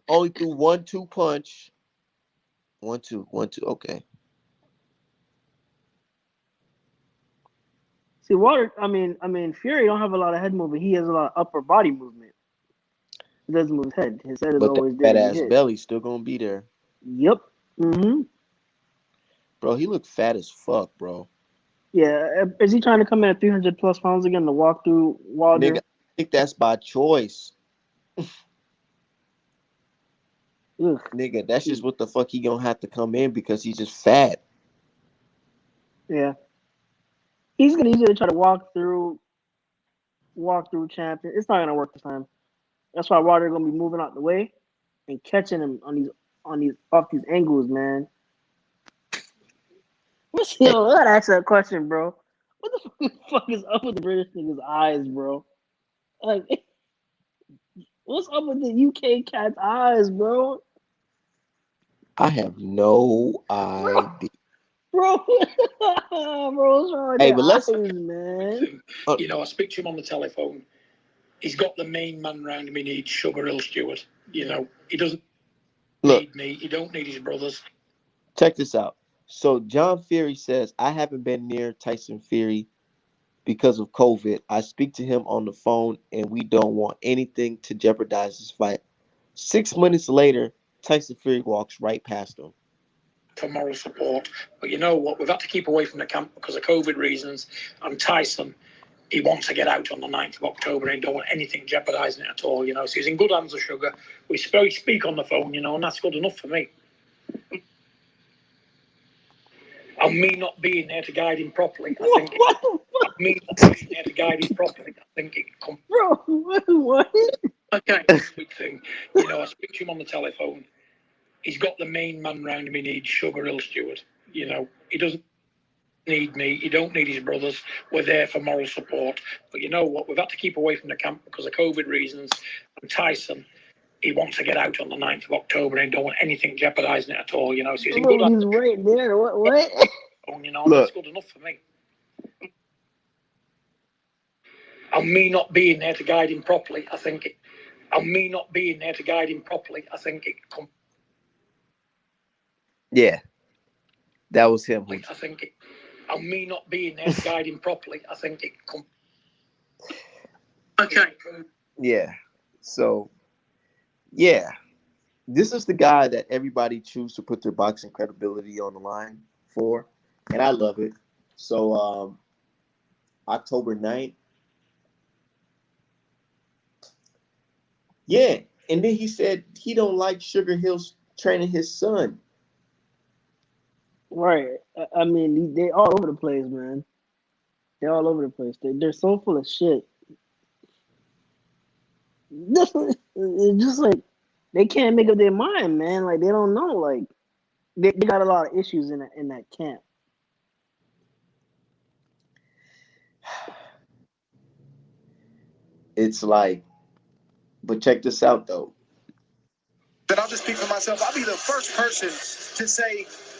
Only threw 1-2 punch. 1-2, 1-2. Okay. See, Fury don't have a lot of head movement. He has a lot of upper body movement. He doesn't move his head. His head is But that always fat there. ass belly still gonna be there. Yep. Mm-hmm. Bro, he look fat as fuck, bro. Yeah. Is he trying to come in at 300 plus pounds again to walk through Wilder? Nigga, I think that's by choice. Ugh. Nigga, that's just what the fuck he gonna have to come in because he's just fat. Yeah. He's gonna try to walk through champion. It's not gonna work this time. That's why Wilder gonna be moving out the way and catching him on these off these angles, man. Yo, I gotta ask that question, bro. What the fuck is up with the British niggas' eyes, bro? Like, what's up with the UK cat's eyes, bro? I have no Bro, idea. bro, bro, what's wrong with Hey, their but let's. eyes, man? You know, I speak to him on the telephone. He's got the main man round him. He needs Sugar Hill Stewart. You know, he doesn't Look, need me. He don't need his brothers. check this out. So John Fury says, I haven't been near Tyson Fury because of COVID. I speak to him on the phone and we don't want anything to jeopardize this fight. 6 minutes later, Tyson Fury walks right past him. For moral support. But you know what? We've had to keep away from the camp because of COVID reasons. And Tyson, he wants to get out on the 9th of October and he don't want anything jeopardising it at all, you know. So he's in good hands with Sugar. We speak on the phone, you know, and that's good enough for me. And me not being there to guide him properly, I think. What the fuck? Me not being there to guide him properly, I think it comes. Bro, what? Okay, big thing. You know, I speak to him on the telephone. He's got the main man round him. He needs Sugar Hill Stewart. You know, he doesn't need me. He don't need his brothers. We're there for moral support. But you know what? We've had to keep away from the camp because of COVID reasons. And Tyson, he wants to get out on the 9th of October and he don't want anything jeopardising it at all, you know. So he's in good hands. He's right there. What? You know, that's good enough for me. And me not being there to guide him properly, I think it. And me not being there to guide him properly, I think it comes. Yeah, that was him. I think it. And me not being there to guide him properly, I think it comes. Okay. Yeah. So, yeah, this is the guy that everybody chooses to put their boxing credibility on the line for, and I love it. So, October 9th. Yeah, and then he said he don't like Sugar Hill training his son. Right. I mean, they all over the place, man. They're all over the place. They're so full of shit. It's just like they can't make up their mind, man. Like they don't know. Like they got a lot of issues in that camp. It's like, but check this out though. Then I'll just speak for myself. I'll be the first person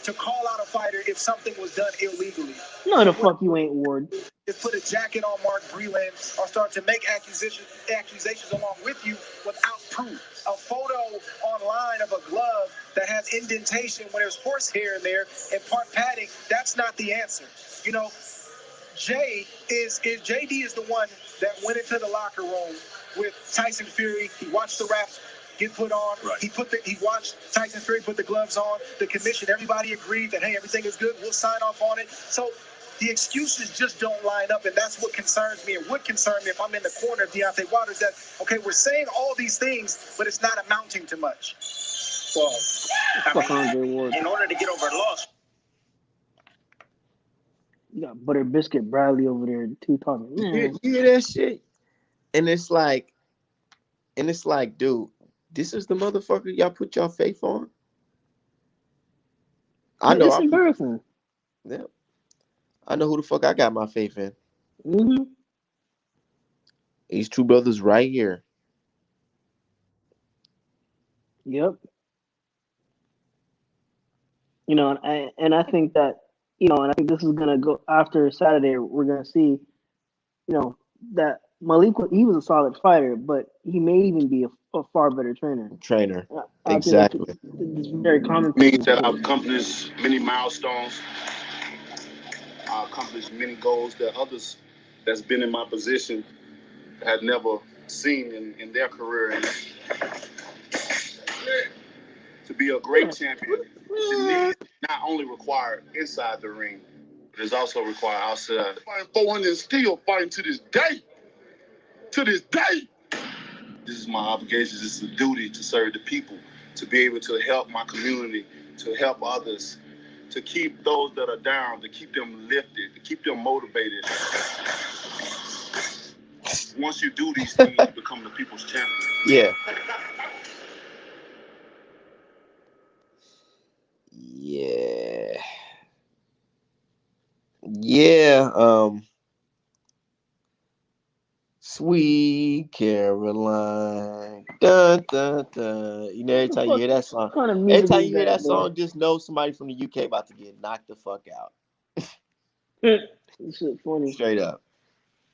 to call out a fighter if something was done illegally. No, the fuck you ain't, Ward. Just put a jacket on Mark Breland or start to make accusations along with you without proof. A photo online of a glove that has indentation when there's horsehair in there and part padding, that's not the answer. You know, JD is the one that went into the locker room with Tyson Fury. He watched the wraps get put on. Right. He watched Tyson Fury put the gloves on. The commission, everybody agreed that, hey, everything is good. We'll sign off on it. So the excuses just don't line up, and that's what concerns me. It would concern me if I'm in the corner of Deontay Wilder, that, okay, we're saying all these things, but it's not amounting to much. Well, in order to get over a loss. You got Butter Biscuit Bradley over there too talking. You hear that shit? And it's like, dude, this is the motherfucker y'all put your faith on? I know. It's embarrassing. Yeah. I know who the fuck I got my faith in. Mm-hmm. These two brothers right here. Yep. You know, and I think that, you know, and I think this is gonna go after Saturday. We're gonna see, you know, that Malik, he was a solid fighter, but he may even be a far better trainer. Exactly. It's very common. Means that I've accomplished many milestones. I accomplished many goals that others that's been in my position had never seen in their career. And to be a great champion, to me, not only required inside the ring, but it's also required outside. Fighting 400 and still fighting to this day. To this day. This is my obligation. This is a duty to serve the people, to be able to help my community, to help others, to keep those that are down, to keep them lifted, to keep them motivated. Once you do these things, you become the people's champion. Yeah. Yeah. Yeah. Sweet Caroline. Dun, dun, dun. You know, every What the time you fuck hear that song, kind of every music time is you hear that, that bro? song, just know somebody from the UK about to get knocked the fuck out. This shit funny. Straight up.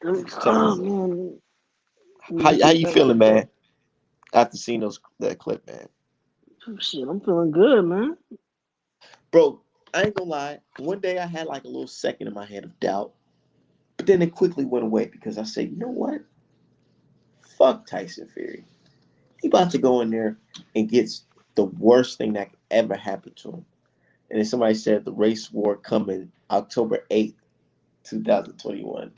Oh man, How you feeling, man? After seeing that clip, man. Shit, I'm feeling good, man. Bro, I ain't gonna lie. One day I had like a little second in my head of doubt, but then it quickly went away because I said, you know what? Fuck Tyson Fury. He about to go in there and gets the worst thing that could ever happen to him. And then somebody said the race war coming October 8th, 2021.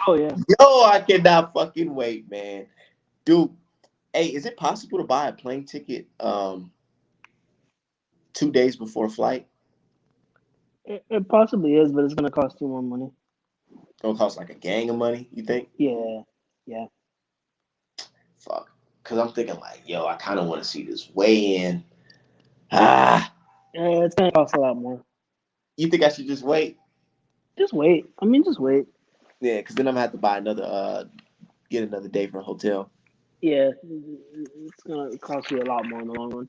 Oh yeah. Yo, I cannot fucking wait, man. Dude, hey, is it possible to buy a plane ticket 2 days before flight? It possibly is, but it's gonna cost you more money. It's gonna cost like a gang of money, you think? Yeah, yeah. Fuck. Cause I'm thinking like, yo, I kind of want to see this weigh in. Ah, Yeah, it's gonna cost a lot more. you think I should just wait? Just wait. I mean, just wait. Yeah, cause then I'm gonna have to buy another, get another day for a hotel. Yeah, it's gonna cost you a lot more in the long run.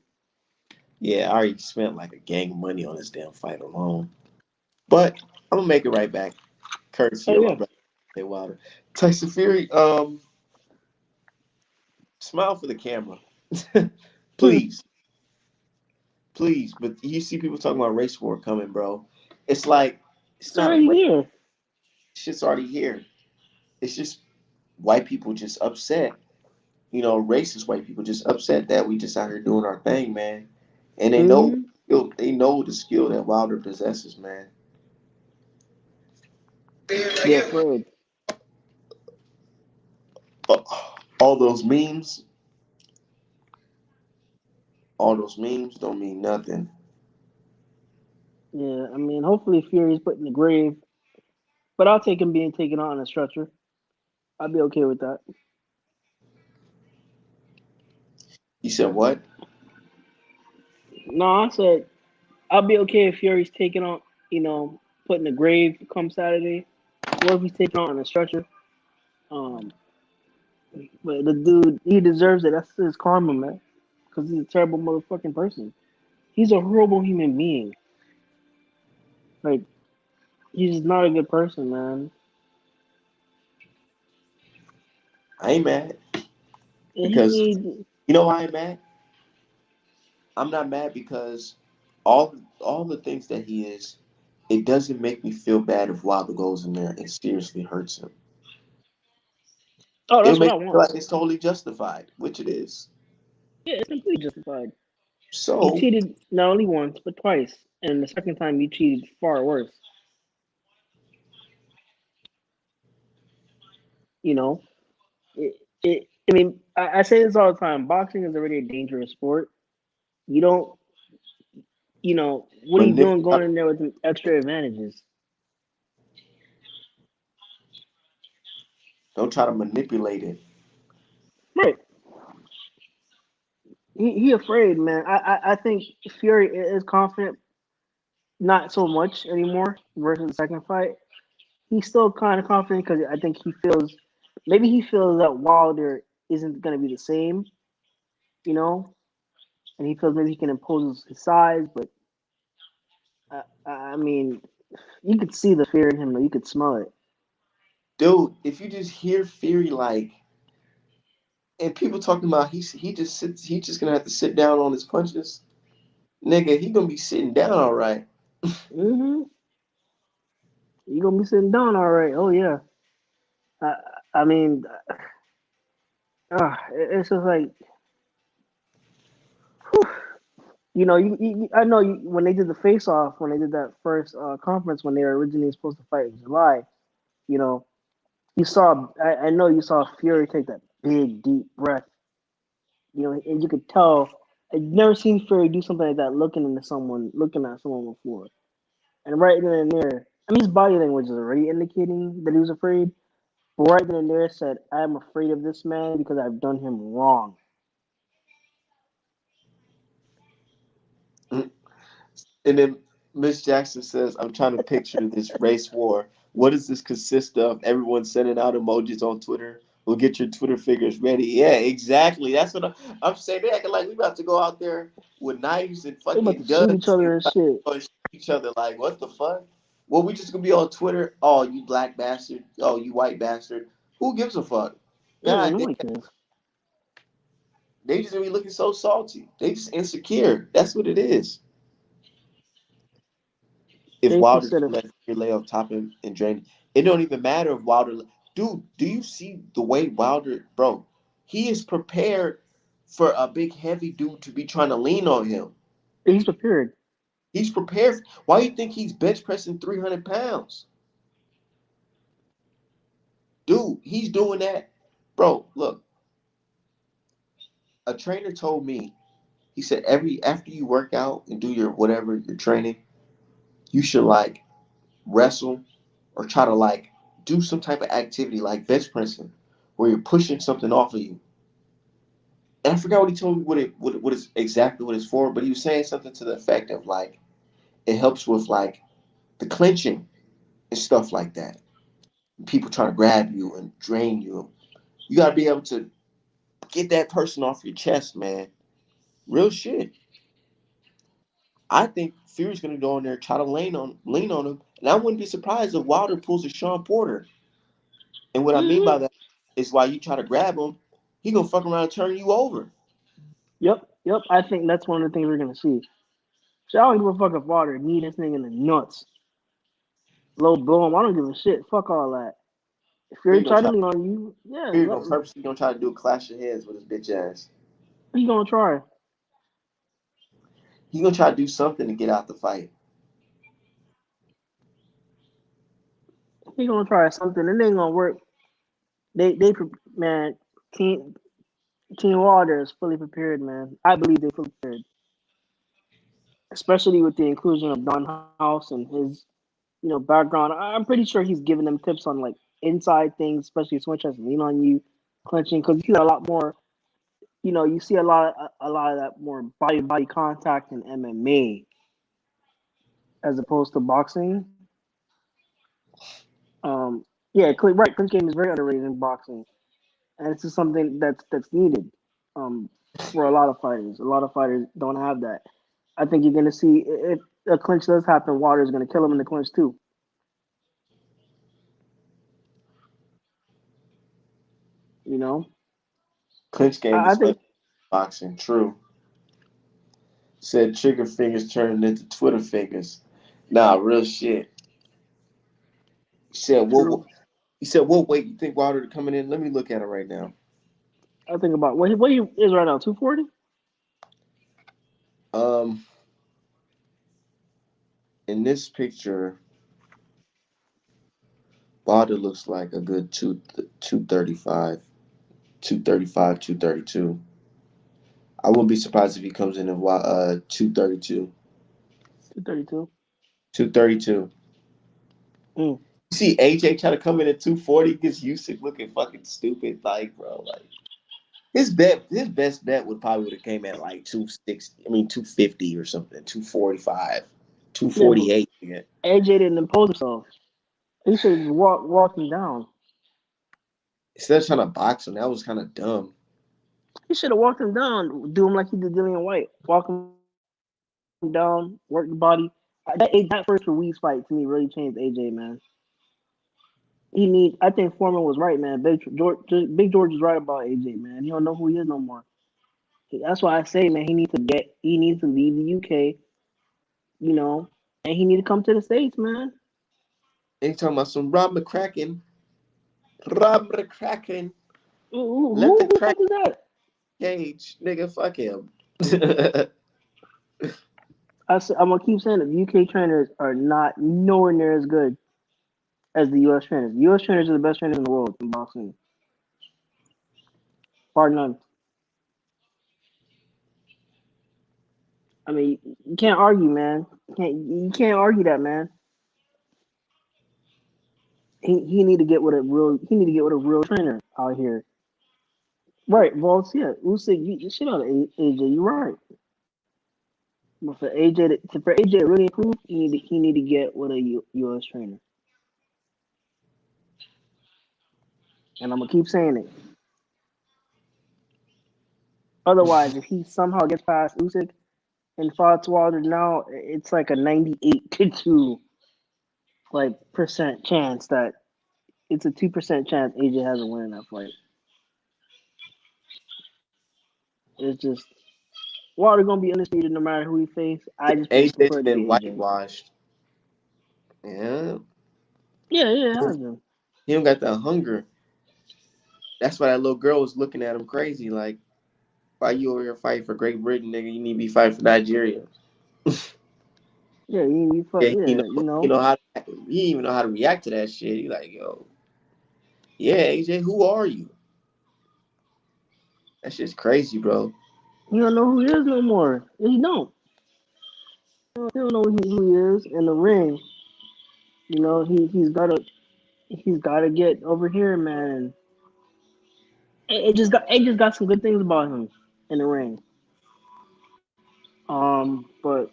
Yeah, I already spent like a gang of money on this damn fight alone. But I'm gonna make it right back, courtesy Oh of my yeah. brother Jay Wilder. Tyson Fury, smile for the camera, please, please. But you see people talking about race war coming, bro. It's like it's It's not a already race. here. Shit's already here. It's just white people just upset. You know, racist white people just upset that we just out here doing our thing, man. And Hmm. they know the skill that Wilder possesses, man. They're afraid. Uh, all those memes, all those memes don't mean nothing. Yeah, I mean, hopefully Fury's put in the grave, but I'll take him being taken out on a stretcher. I'll be okay with that. You said what? No, I said I'll be okay if Fury's taken out, put in the grave come Saturday, or if he's taken out on a stretcher. Um, but the dude, he deserves it. That's his karma, man. Because he's a terrible motherfucking person. He's a horrible human being. Like, he's just not a good person, man. I ain't mad And because he, you know why I'm mad. I'm not mad because all the things that he is, it doesn't make me feel bad if Wilder goes in there and seriously hurts him. oh, It'll that's what make I me feel want. like it's totally justified, which it is. Yeah, it's completely justified. You So, cheated not only once, but twice. And the second time you cheated far worse. You know? I mean, I say this all the time. Boxing is already a dangerous sport. You don't, what are you doing manip- going in there with the extra advantages? don't try to manipulate it. Right. He afraid, man. I think Fury is confident, not so much anymore versus the second fight. He's still kind of confident because I think maybe he feels that Wilder isn't going to be the same, you know, and he feels maybe he can impose his size. But I mean, you could see the fear in him, though. You could smell it. Dude, if you just hear Fury like and people talking about he just gonna have to sit down on his punches. Nigga, he gonna be sitting down all right. Hmm. You gonna be sitting down, all right? Oh yeah. I, I mean, it's just like, whew. I know when they did the face off, when they did that first conference, when they were originally supposed to fight in July, you know, I know you saw Fury take that big, deep breath, and you could tell. I've never seen Fury do something like that, looking at someone before. And right then and there, I mean, his body language is already indicating that he was afraid. But right then and there, said, "I am afraid of this man because I've done him wrong." And then Miss Jackson says, I'm trying to picture this race war. What does this consist of? Everyone sending out emojis on Twitter. We'll get your Twitter figures ready. Yeah, exactly. That's what I'm saying. They acting like we about to go out there with knives and They about to fucking shoot each guns and other and shit. shoot each other. Like, what the fuck? Well, we just gonna be on Twitter. Oh, you black bastard. Oh, you white bastard. Who gives a fuck? God damn. Nobody cares. They just gonna be looking so salty. They just insecure. That's what it is. If They Wilder consider can let Fury lay on top of him and drain, it don't even matter if Wilder. Dude, do you see the way Wilder, bro? He is prepared for a big heavy dude to be trying to lean on him. he's prepared. He's prepared. Why do you think he's bench pressing 300 pounds? Dude, he's doing that. Bro, look, a trainer told me, he said every after you work out and do your whatever, your training, you should like wrestle or try to like do some type of activity like bench pressing where you're pushing something off of you. And I forgot what he told me what is exactly what it's for, but he was saying something to the effect of like it helps with like the clenching and stuff like that. People trying to grab you and drain you. You gotta be able to get that person off your chest, man. Real shit. I think Fury's gonna go in there and try to lean on him, and I wouldn't be surprised if Wilder pulls a Sean Porter. And what I mean Hmm by that is while you try to grab him, he gonna fuck around and turn you over. Yep. I think that's one of the things we're gonna see. So I don't give a fuck if water knee this nigga in the nuts, low blow him. I don't give a shit. Fuck all that. If Fury you're gonna trying to try. lean on you, yeah, Fury gonna purposely gonna try to do a clash of heads with his bitch ass. he gonna try. He gonna try to do something to get out the fight. He gonna try something. It ain't gonna work. Man, Team Team Water is fully prepared, man. I believe they're fully prepared, especially with the inclusion of Don House and his background. I'm pretty sure he's giving them tips on like inside things, especially switch has lean on you, clenching, because you see a lot more. You see a lot of that more body contact in MMA as opposed to boxing. Yeah, right. Clinch game is very underrated in boxing, and it's just something that's needed for a lot of fighters. A lot of fighters don't have that. I think you're gonna see if a clinch does happen, Water's gonna kill him in the clinch too. You know, Clinch game I is think boxing. True. Said trigger fingers turning into Twitter fingers. Nah, real shit. He said, true. He said, what weight you think Wilder coming in? Let me look at it right now. I think about what he is right now, 240. Um, in this picture, Wilder looks like a good 235, 235, 232. I wouldn't be surprised if he comes in at 232. 232. 232. Mm. You see AJ try to come in at 240 gets Usyk looking fucking stupid. Like, bro, like his best bet would have came at like 260. I mean 250 or something. 245, Yeah, but 248. Yeah. AJ didn't impose himself. He should have just walked him down. Instead of trying to box him, that was kind of dumb. He should have walked him down, do him like he did Dillian White, walk him down, work the body. That first Ruiz fight to me really changed AJ, man. I think Foreman was right, man. Big George is right about AJ, man. He don't know who he is no more. That's why I say, man, he needs to leave the UK, you know, and he need to come to the States, man. And he talking about some Rob McCracken. Rob McCracken. Let the Who the crack fuck is that? gauge. Nigga, fuck him. I'm gonna keep saying it. The UK trainers are not nowhere near as good as the US trainers. The US trainers are the best trainers in the world in boxing, bar none. I mean, you can't argue, man. You can't argue that, man. He need to get with a real he need to get with a real trainer out here. Right, Vaults, yeah. Usyk, you shit out of AJ. You're right. But for AJ to really improve, he need to get with a US trainer. And I'm gonna keep saying it. Otherwise, if he somehow gets past Usyk and Fox Wilder now, it's like a 98-2 like percent chance that it's a 2% chance AJ has a win in that fight. It's just Wilder gonna be undisputed no matter who he face. I just AJ's prefer it to been be AJ. whitewashed. Yeah, Yeah, yeah, it has been. he don't got that hunger. That's why that little girl was looking at him crazy. Like, why you over here fighting for Great Britain, nigga? You need to be fighting for Nigeria. Yeah, you Yeah, fuck. Yeah, he didn't even know how to react to that shit. He like, yo, yeah, AJ, who are you? That shit's crazy, bro. he don't know who he is no more. He don't. He don't know who he is in the ring. He's gotta get over here, man. It just got some good things about him in the ring. But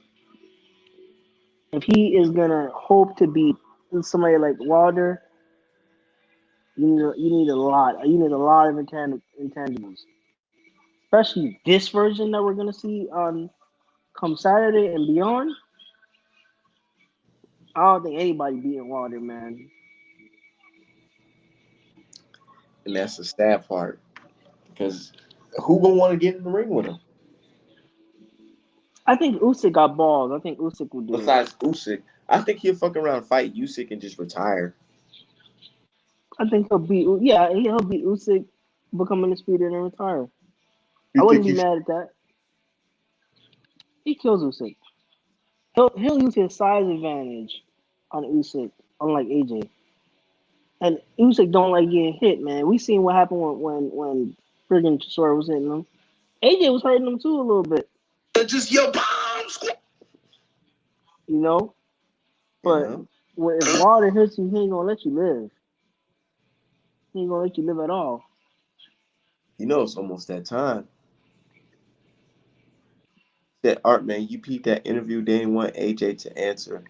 if he is gonna hope to beat somebody like Wilder, you need a lot of intangibles, especially this version that we're gonna see on come Saturday and beyond. I don't think anybody beating Wilder, man. And that's the sad part. Because who gonna want to get in the ring with him? I think Usyk got balls. I think Usyk will do it. Besides Usyk, I think he'll fuck around and fight Usyk and just retire. I think he'll beat Usyk, become undisputed and retire. I You wouldn't think be he should? mad at that. He kills Usyk. He'll use his size advantage on Usyk, unlike AJ. And Usyk don't like getting hit, man. We seen what happened when friggin' Chisora was hitting him. AJ was hurting him too a little bit, Just yo bombs. you know. But Yeah, if Wilder hits you, he ain't gonna let you live. He ain't gonna let you live at all. you know it's almost that time. That Art man, you peeped that interview. They didn't want AJ to answer.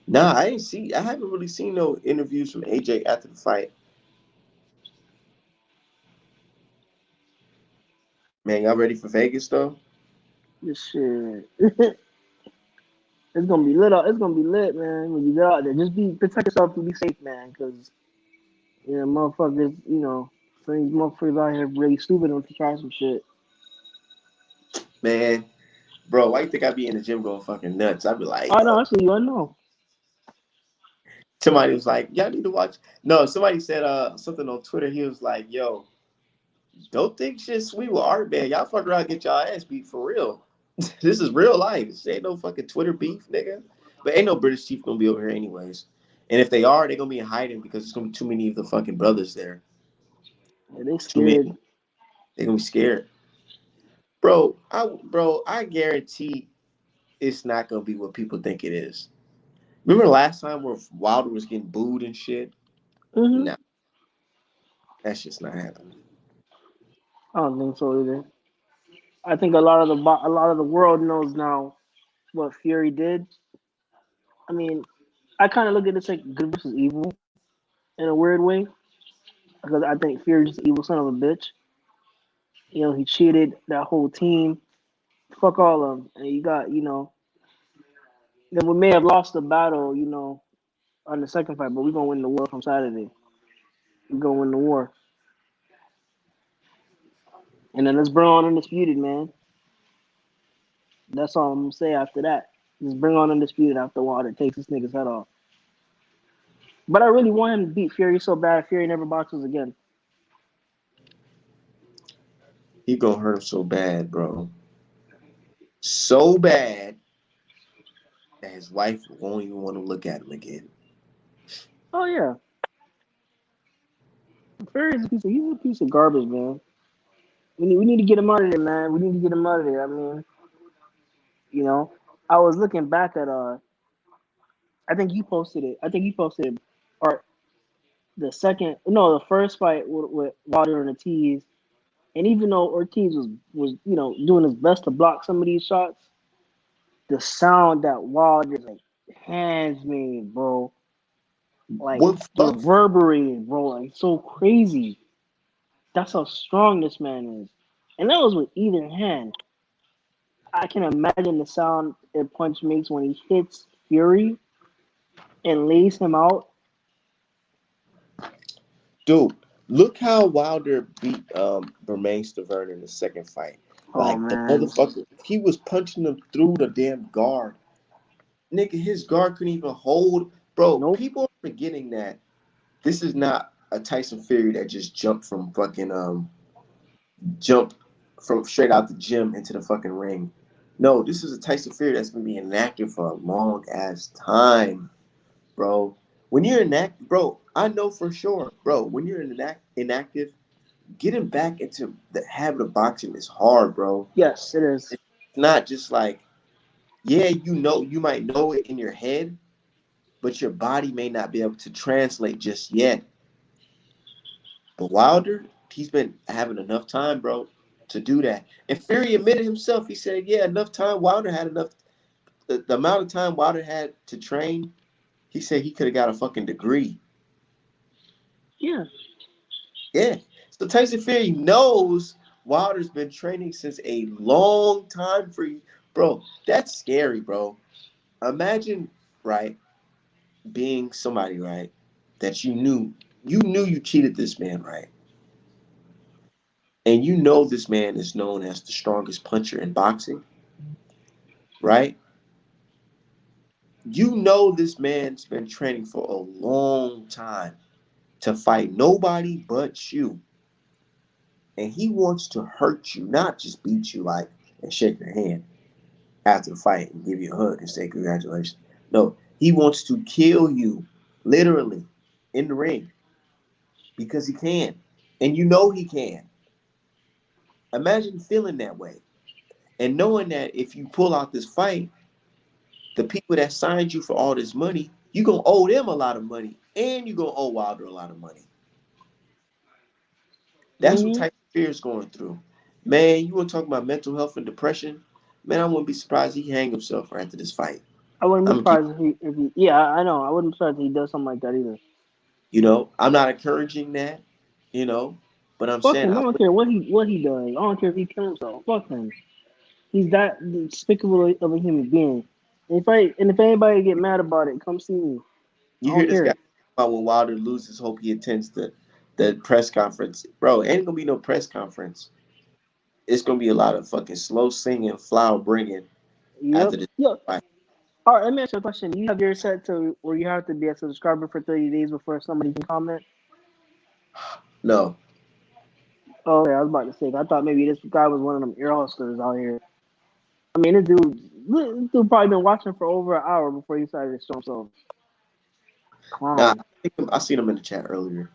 Nah, I ain't see. I haven't really seen no interviews from AJ after the fight. Man, y'all ready for Vegas though? This shit. It's gonna be lit up. It's gonna be lit, man. When you get out there, just protect yourself and be safe, man. Cause motherfuckers, some of these motherfuckers out here really stupid enough to try some shit. Man, bro, why you think I be in the gym going fucking nuts? I be like, Oh no, yo. actually, I know. Somebody was like, y'all need to watch. No, somebody said something on Twitter. He was like, yo, don't think shit sweet with Art, man. Y'all fuck around and get y'all ass beat for real. This is real life. This ain't no fucking Twitter beef, nigga. But ain't no British chief gonna be over here anyways. And if they are, they're gonna be in hiding because there's gonna be too many of the fucking brothers there. Yeah, they Too many. scared. They're gonna be scared. I guarantee it's not gonna be what people think it is. Remember last time where Wilder was getting booed and shit? Hmm. Nah, that's just not happening. I don't think so either. I think a lot of the world knows now what Fury did. I mean, I kind of look at this like good versus evil in a weird way because I think Fury's just an evil son of a bitch. He cheated that whole team. Fuck all of them. And you got, then we may have lost the battle, on the second fight, but we're gonna win the war from Saturday. We're gonna win the war. And then let's bring on undisputed, man. That's all I'm gonna say after that. Just bring on undisputed after Wilder takes this nigga's head off. But I really want him to beat Fury so bad Fury never boxes again. He gonna hurt him so bad, bro. So bad that his wife won't even want to look at him again. Oh yeah. Fury's a piece of garbage, man. We need to get him out of there, man. We need to get him out of there. I mean, you know. I was looking back at I think you posted it. I think you posted it, or the first fight with Wilder and Ortiz. And even though Ortiz was doing his best to block some of these shots, the sound that Wilder's like hands made, bro, like What fuck? reverberated, bro, like so crazy. That's how strong this man is. And that was with either hand. I can imagine the sound a punch makes when he hits Fury and lays him out. Dude, look how Wilder beat Bermain Stavern in the second fight. Oh Like the man, motherfucker, he was punching him through the damn guard. Nigga, his guard couldn't even hold. Bro, nope. people are forgetting that this is not a Tyson Fury that just jumped from straight out the gym into the fucking ring. No, this is a Tyson Fury that's been being inactive for a long ass time, bro. When you're inactive, bro, I know for sure, bro. When you're inactive, getting back into the habit of boxing is hard, bro. Yes, it is. It's not just like, yeah, you might know it in your head, but your body may not be able to translate just yet. But Wilder, he's been having enough time, bro, to do that. And Fury admitted himself. He said, yeah, enough time. Wilder had enough. The amount of time Wilder had to train, he said he could have got a fucking degree. Yeah. Yeah. So Tyson Fury knows Wilder's been training since a long time for you. Bro, that's scary, bro. Imagine, right, being somebody, right, that you knew you cheated this man, right? And you know this man is known as the strongest puncher in boxing, right? You know this man's been training for a long time to fight nobody but you. And he wants to hurt you, not just beat you like and shake your hand after the fight and give you a hug and say congratulations. No, he wants to kill you, literally, in the ring because he can. And you know he can. Imagine feeling that way and knowing that if you pull out this fight, the people that signed you for all this money, you're going to owe them a lot of money and you're going to owe Wilder a lot of money. That's what Hmm. Tyson Fury is going through. Man, you want to talk about mental health and depression? Man, I wouldn't be surprised he hang himself right after this fight. I wouldn't be I'm gonna keep, surprised if he yeah, I know. I wouldn't be surprised if he does something like that either. I'm not encouraging that, you know, but I'm Fuck saying him. I I don't would, care what he does. I don't care if he kills himself. Fuck him. He's that despicable of a human being. And if anybody get mad about it, come see me. I you hear don't this guy care. talk about when Wilder loses, hope he attends the press conference. Bro, ain't gonna be no press conference. It's gonna be a lot of fucking slow singing, flower bringing Yep. after this Yep. fight. All right, let me ask you a question. Do you have your set to where you have to be a subscriber for 30 days before somebody can comment? No, Oh, okay, I was about to say. I thought maybe this guy was one of them ear hustlers out here. I mean, this dude probably been watching for over an hour before he decided to show himself. nah, Clown. I seen him in the chat earlier.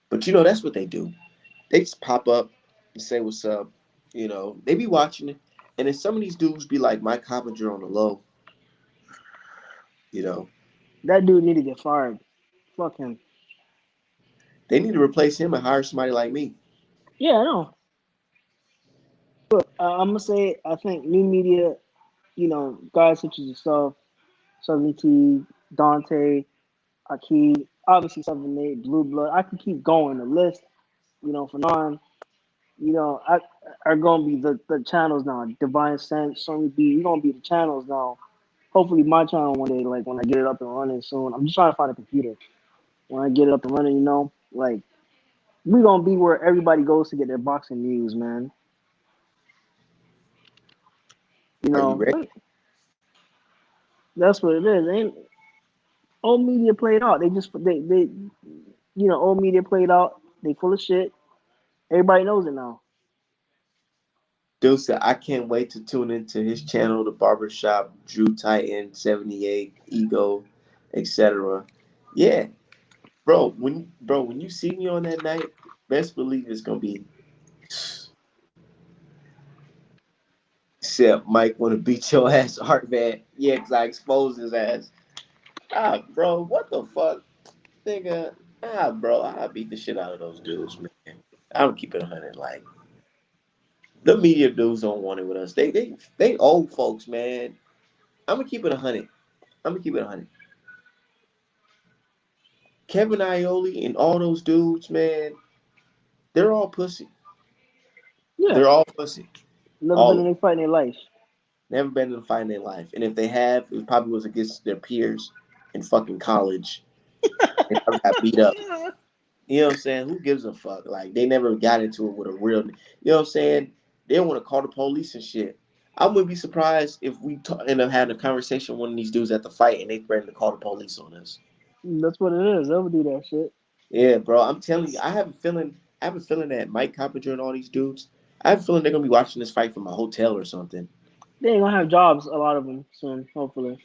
But that's what they do. They just pop up and say what's up. They be watching it. And then some of these dudes be like Mike Coppinger on the low, you know. That dude need to get fired. Fuck him. They need to replace him and hire somebody like me. Yeah, I know. I'm gonna say I think new media, guys such as yourself, Southern T, Dante, Aki, obviously 7-8, Blue Blood. I can keep going. The list, for non, I are gonna be the channels now. Divine Sense, Sony B. We're gonna be the channels now. Hopefully, my channel one day, like when I get it up and running soon. I'm just trying to find a computer. When I get it up and running, like we gonna be where everybody goes to get their boxing news, man. Are you ready? That's what it is. Ain't old media played out. They just old media played out. They full of shit. Everybody knows it now. Dude said, I can't wait to tune into his channel, The Barbershop, Drew Titan, 78, Ego, etc. Yeah. When you see me on that night, best believe it's gonna be Except Mike want to beat your ass hard, man. Yeah, because I exposed his ass. Ah, bro, what the fuck? Nigga, bro, I beat the shit out of those dudes, man. I don't keep it 100. Like, the media dudes don't want it with us. They old folks, man. I'm gonna keep it 100. I'm gonna keep it 100. Kevin Iole and all those dudes, man, they're all pussy. Yeah, They're all pussy. never All been of in them. a fight in their life. Never been in a fight in their life. And if they have, it probably was against their peers in fucking college. And never got beat up. You know what I'm saying? Who gives a fuck? Like, they never got into it with a real, you know what I'm saying? They don't want to call the police and shit. I wouldn't be surprised if we end up having a conversation with one of these dudes at the fight and they threaten to call the police on us. That's what it is. They'll do that shit. Yeah, bro. I'm telling you, I have a feeling. I have a feeling that Mike Coppinger and all these dudes. I have a feeling they're gonna be watching this fight from a hotel or something. They ain't gonna have jobs. A lot of them soon. Hopefully,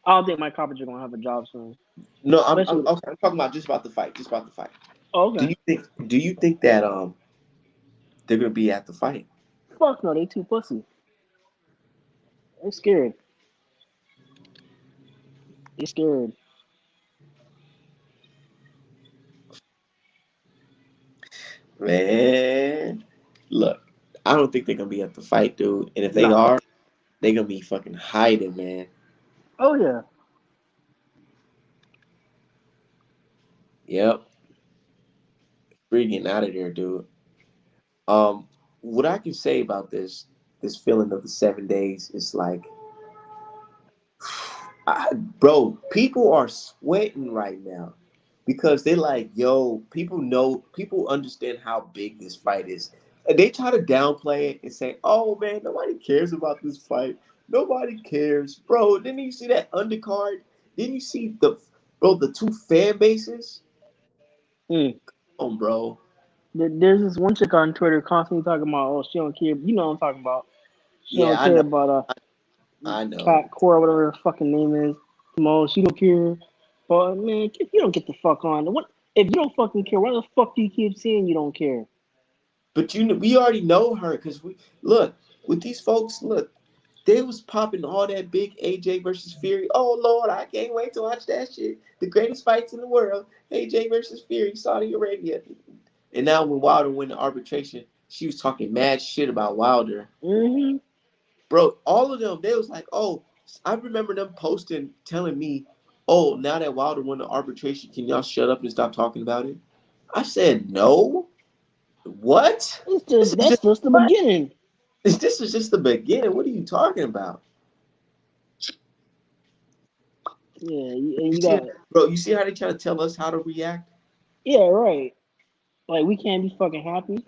I don't think Mike Carpenter gonna have a job soon. No, Especially. With, okay, I'm talking about just about the fight. Just about the fight. oh, Do okay. you think? Do you think that they're gonna be at the fight? Fuck no, they too pussy. They scared. They scared. Man, look, I don't think they're gonna be at the fight, dude. And if they Nah. are, they're gonna be fucking hiding, man. Oh yeah. Yep, we're getting out of there, dude. Um, what I can say about this feeling of the 7 days is like, bro, people are sweating right now because they like, yo, people know, people understand how big this fight is. And they try to downplay it and say, oh man, nobody cares about this fight. Nobody cares, bro. Didn't you see that undercard? Didn't you see the two fan bases? Mm. Oh, bro. There's this one chick on Twitter constantly talking about, oh, she don't care. You know what I'm talking about. She Yeah, don't I care know. about I know. Cat Core, whatever her fucking name is. Tomorrow, she don't care. But man, you don't get the fuck on. What if you don't fucking care? Why the fuck do you keep saying you don't care? But we already know her because we look with these folks. Look, they was popping all that big AJ versus Fury. Oh Lord, I can't wait to watch that shit. The greatest fights in the world, AJ versus Fury, Saudi Arabia. And now when Wilder went to arbitration, she was talking mad shit about Wilder. Mm-hmm. Bro, all of them, they was like, oh, I remember them posting, telling me, oh, now that Wilder won the arbitration, can y'all shut up and stop talking about it? I said, no. What? It's This just is that's just just the what? beginning. This is just the beginning. What are you talking about? Yeah, and You you see, got bro, you see how they try to tell us how to react? yeah, right. Like we can't be fucking happy,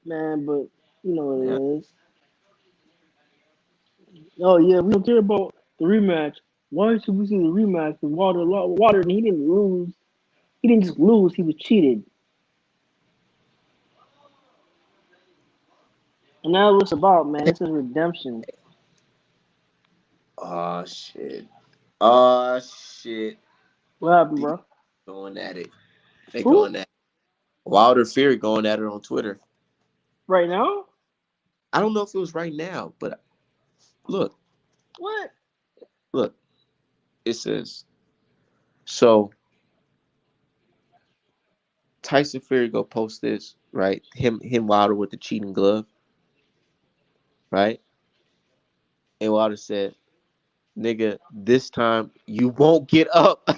man. But you know what Yeah. it is. Oh yeah, we don't care about the rematch. Why should we see the rematch? Because Water, he didn't lose. He didn't just lose. He was cheated, and that's what it's about, man. This is redemption. Oh shit. Oh shit. What happened, These bro? going at it. They Who? going at it. Wilder Fury going at it on Twitter. Right now? I don't know if it was right now, but look, What? look. It says so. Tyson Fury go post this right. Him Wilder with the cheating glove, right? And Wilder said, "Nigga, this time you won't get up."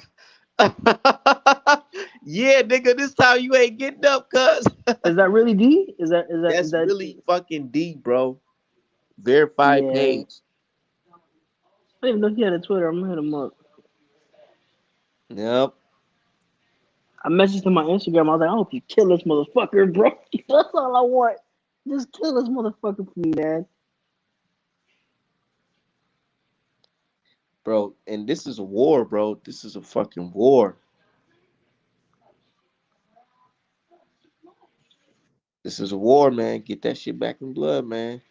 Yeah, nigga, this time you ain't getting up, cuz. Is that really D? Is That's that? really fucking deep, bro. Verified Yeah. page. I didn't even know he had a Twitter. I'm gonna hit him up. Yep, I messaged him on Instagram. I was like, I hope you kill this motherfucker, bro. That's all I want. Just kill this motherfucker for me, man. bro. And this is a war, bro. This is a fucking war. This is a war, man. Get that shit back in blood, man.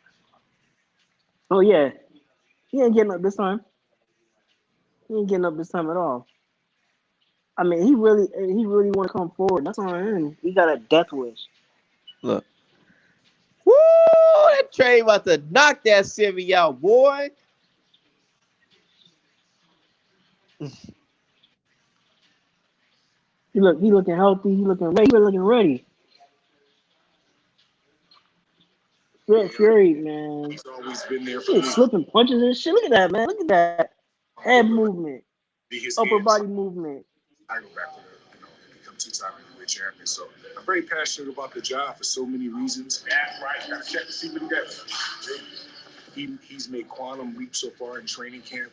Oh yeah, he ain't getting up this time. He ain't getting up this time at all. I mean, he really want to come forward. That's on him. He got a death wish. Look, Woo! That Trey about to knock that semi out, boy. He looking healthy. He looking ready. He looking ready. Fury, man. He's always been there for He me. was slipping punches and shit. Look at that, man. Look at that head movement, His upper hands. body movement. I go back to become two-time heavyweight champion. So I'm very passionate about the job for so many reasons. That's right. Gotta check to see what he does. He's made quantum leaps so far in training camp.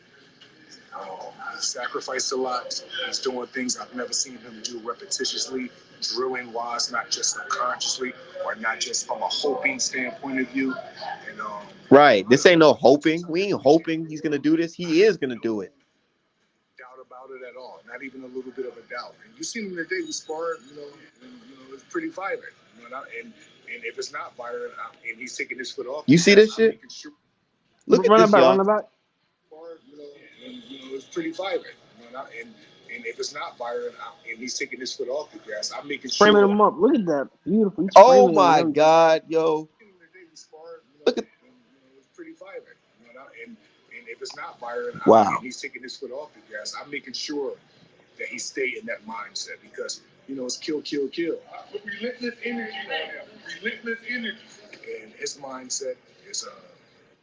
He's sacrificed a lot. He's doing things I've never seen him do repetitiously, drilling wise, not just subconsciously or not just from a hoping standpoint of view. And Right. This ain't no hoping. We ain't hoping he's gonna do this. He is gonna do it. Doubt about it at all. Not even a little bit of a doubt. And you seen him the day we sparred, it's pretty violent. And if it's not violent, and he's taking his foot off, You see this shit? Sure, Look at this, y'all. Run about. It's pretty violent. And if it's not violent, and he's taking his foot off the gas, I'm making sure. Framing him up. Look at that. Beautiful. He's Oh framing my him. God, yo. Look at. It's pretty violent. And if it's not violent, Wow. and he's taking his foot off the gas, I'm making sure that he stay in that mindset because it's kill, kill, kill. Relentless energy, relentless energy. And his mindset is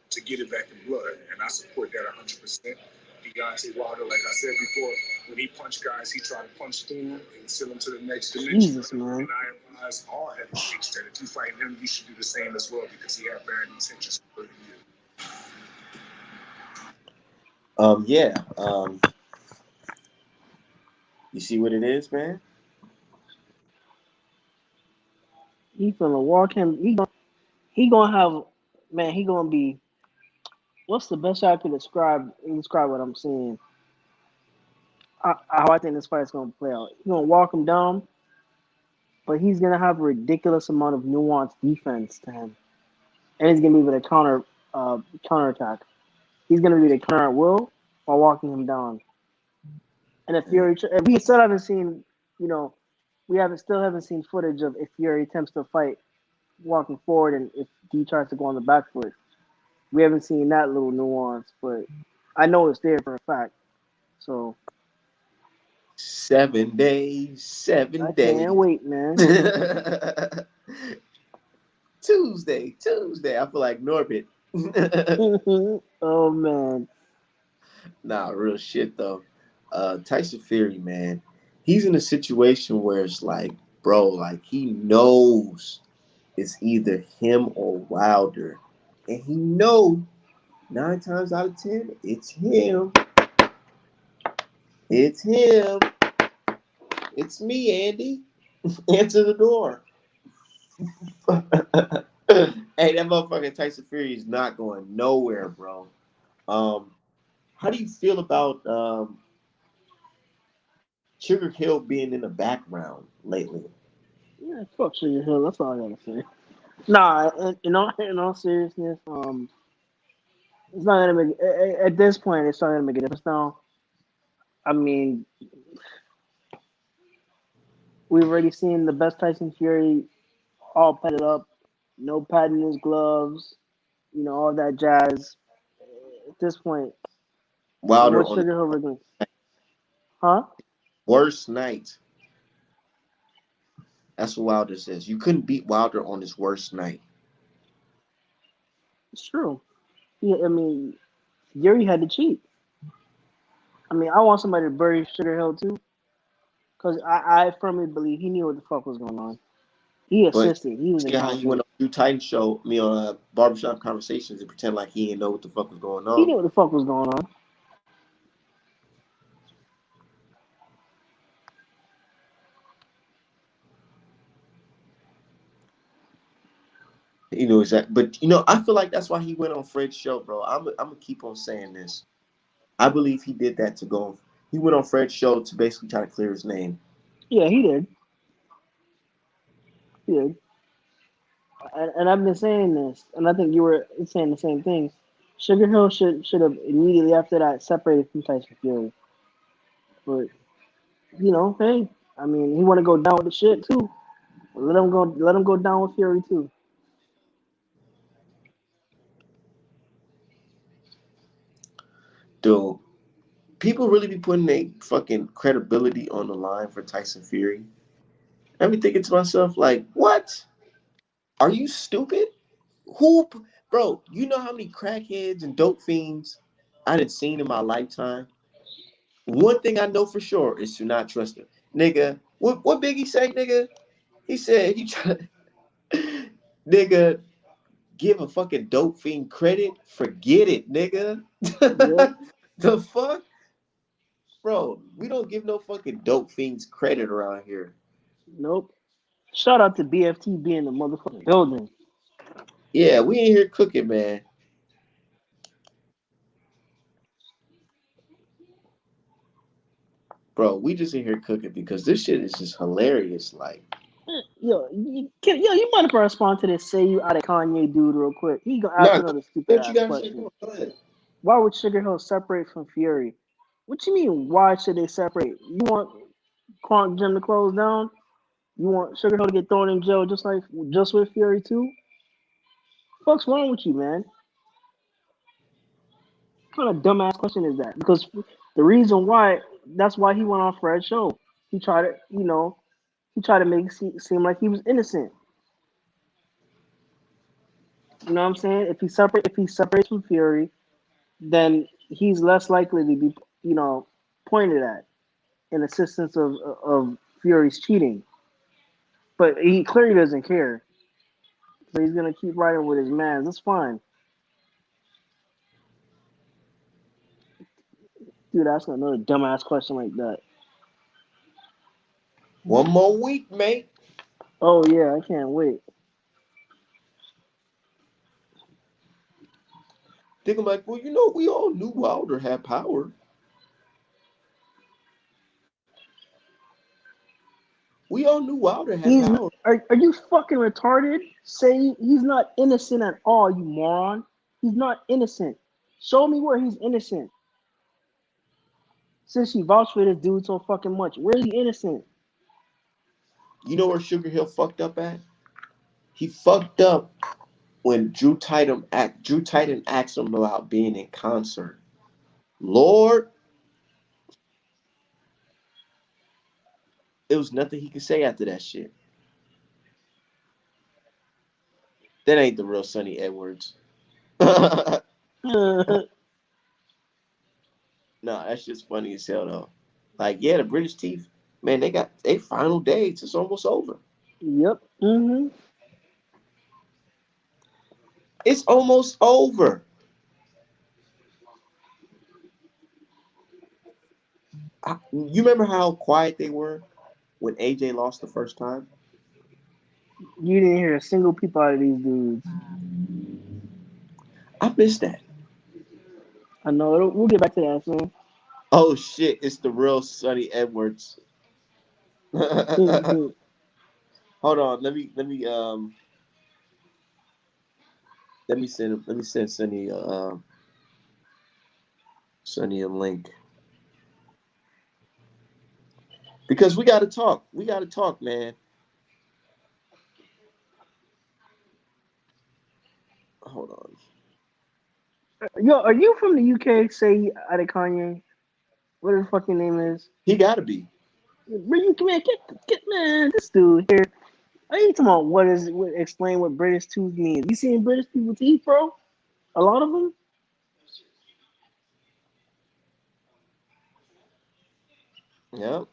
to get it back in blood, and I support that 100%. Deontay Wilder, like I said before, when he punched guys, he tried to punch through them and send them to the next dimension. Jesus, man. And I advise all heavyweights that if you fight him, you should do the same as well because he had bad intentions for you. Yeah. You see what it is, man? He finna walk him. He gonna have, man. He gonna be. What's the best way I can describe what I'm seeing? How I think this fight's gonna play out. He's gonna walk him down, but he's gonna have a ridiculous amount of nuanced defense to him, and he's gonna be able to counterattack. He's gonna be the counter at will while walking him down. And if Fury, if we still haven't seen, we haven't seen footage of if Fury attempts to fight walking forward and if he tries to go on the back foot. We haven't seen that little nuance, but I know it's there for a fact. So 7 days, 7 I days. can't wait, man. Tuesday. I feel like Norbit. Oh man. Nah, real shit though. Tyson Fury, man, he's in a situation where it's like, bro, like he knows it's either him or Wilder, and he know 9 times out of 10 it's him. It's him. It's me, Andy. Answer the door. Hey, that motherfucking Tyson Fury is not going nowhere, bro. How do you feel about Sugar Hill being in the background lately? Yeah, fuck Sugar Hill. That's all I gotta say. Nah, in all seriousness, it's not gonna make at this point. It's not gonna make a difference now. I mean, we've already seen the best Tyson Fury all padded up, no pad in his gloves, all that jazz. At this point, Wilder what's on Sugar Hill doing? Huh? worst night. That's what Wilder says. You couldn't beat Wilder on his worst night. It's true. Yeah, I mean, Fury had to cheat. I mean, I want somebody to bury Sugar Hill too, because I firmly believe he knew what the fuck was going on. He But assisted. He was see how he went accountable. on Drew Titan show, me on Barbershop Conversations, and pretend like he didn't know what the fuck was going He on. knew what the fuck was going on. You know exactly. But I feel like that's why he went on Fred's show, bro. I'm gonna keep on saying this. I believe he did that to go on. He went on Fred's show to basically try to clear his name. Yeah, he did. He did. And I've been saying this, and I think you were saying the same thing. Sugar Hill should have immediately after that separated from Tyson Fury. But hey, I mean, he want to go down with the shit too. Let him go. Let him go down with Fury too. Dude, people really be putting their fucking credibility on the line for Tyson Fury. I be thinking to myself, like, what? Are you stupid? Who, bro? You know how many crackheads and dope fiends I done seen in my lifetime? One thing I know for sure is to not trust him, nigga. What Biggie say, nigga? He said he try, nigga, give a fucking dope fiend credit. Forget it, nigga. Yep. The fuck, bro? We don't give no fucking dope fiends credit around here. Nope. Shout out to BFT being the motherfucking building. Yeah, we ain't here cooking, man. Bro, we just in here cooking because this shit is just hilarious. Like, Yo, you mind if I respond to this? Say you out of Kanye dude real quick. He gonna ask nah, another stupid what you ass gotta say? question. Go ahead. Why would Sugar Hill separate from Fury? What you mean? Why should they separate? You want Quantum Gym to close down? You want Sugar Hill to get thrown in jail just with Fury too? What's wrong with you, man? What kind of dumbass question is that? Because the reason why that's why he went on Fred's show. He tried to, he tried to make it seem like he was innocent. You know what I'm saying? If he separates from Fury, then he's less likely to be, pointed at in assistance of Fury's cheating. But he clearly doesn't care. So he's gonna keep riding with his man. That's fine. Dude, ask another dumbass question like that. One more week, mate. Oh yeah, I can't wait. Thinking like, well, you know, we all knew Wilder had power. We all knew Wilder had He's power. are you fucking retarded? Say he's not innocent at all, you moron. He's not innocent. Show me where he's innocent. Since you vouched for this dude so fucking much, where's he innocent? You know where Sugar Hill fucked up at? He fucked up when Drew Titan asked him about being in concert. Lord, it was nothing he could say after that shit. That ain't the real Sonny Edwards. No, that's just funny as hell though. Like, yeah, the British Teeth, man, they got their final dates. It's almost over. Yep. Mm-hmm. It's almost over. You remember how quiet they were when AJ lost the first time? You didn't hear a single peep out of these dudes. I missed that. I know. We'll get back to that soon. Oh shit, it's the real Sonny Edwards. Hold on, let me send Sonny a link. Because we gotta talk. We gotta talk, man. Hold on. Yo, are you from the UK? Say out of Kanye. What his fucking name is? He gotta be. Where you man? Get man. This dude here. I ain't talking about explain what British tooth means. You seen British people teeth, bro? A lot of them, Yeah.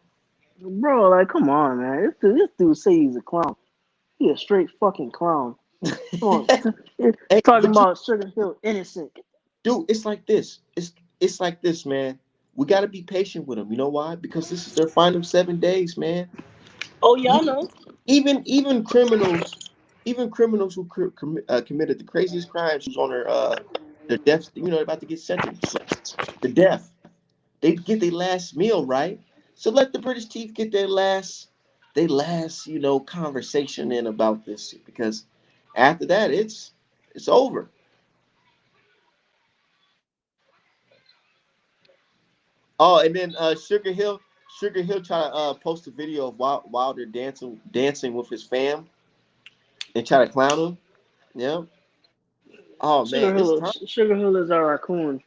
bro. Like, come on, man. This dude say he's a clown. He a straight fucking clown. Come on, Hey, talking but you about Sugar Hill innocent. dude, it's like this. It's like this, man. We gotta be patient with them. You know why? Because this is their final 7 days, man. Oh yeah, I E- know. even criminals who committed the craziest crimes, who's on their death, you know, about to get sentenced to death. They get their last meal, right? So let the British Teeth get their last, conversation in about this because after that, it's over. Oh, and then Sugar Hill try to post a video of Wilder dancing with his fam and try to clown him. Yeah. Oh man, Sugar it's Hill, time. Sugar Hill is our raccoon.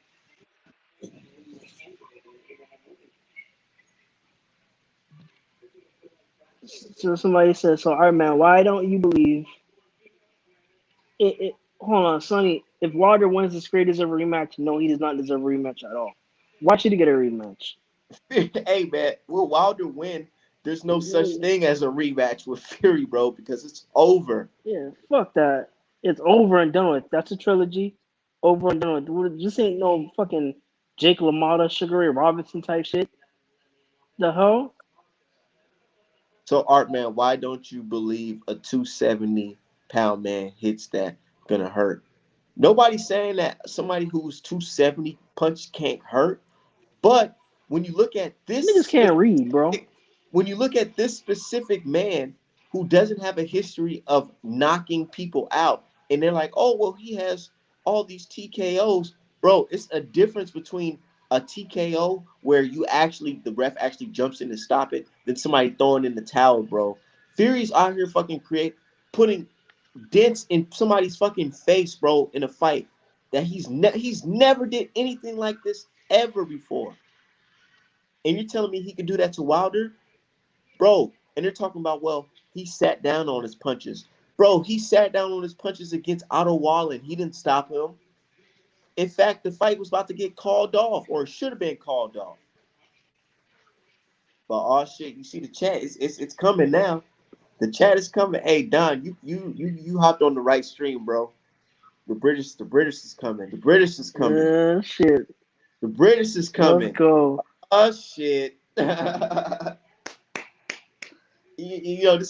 So somebody said, so all right, man, why don't you believe it? Hold on, Sonny. If Wilder wins this great deserve a rematch, no, he does not deserve a rematch at all. Why should he get a rematch? Hey man, will Wilder win? There's no such thing as a rematch with Fury, bro, because it's over. Yeah, fuck that. It's over and done with. That's a trilogy. Over and done with. This ain't no fucking Jake LaMotta, Sugar Ray Robinson type shit. The hell? So Art man, why don't you believe a 270-pound man hits that gonna hurt? Nobody's saying that somebody who's 270 punch can't hurt, but when you look at Niggas this can't read, bro. when you look at this specific man who doesn't have a history of knocking people out, and they're like, oh, well, he has all these TKOs, bro, it's a difference between a TKO where the ref actually jumps in to stop it than somebody throwing in the towel, bro. Fury's out here fucking putting dents in somebody's fucking face, bro, in a fight that he's never did anything like this ever before. And you're telling me he could do that to Wilder? Bro, and they're talking about, well, he sat down on his punches. Bro, he sat down on his punches against Otto Wallin. He didn't stop him. In fact, the fight was about to get called off, or it should have been called off. But oh shit, you see the chat? It's coming now. The chat is coming. Hey Don, you hopped on the right stream, bro. The British is coming. The British is coming. Shit. The British is Let's coming. go. Oh shit. This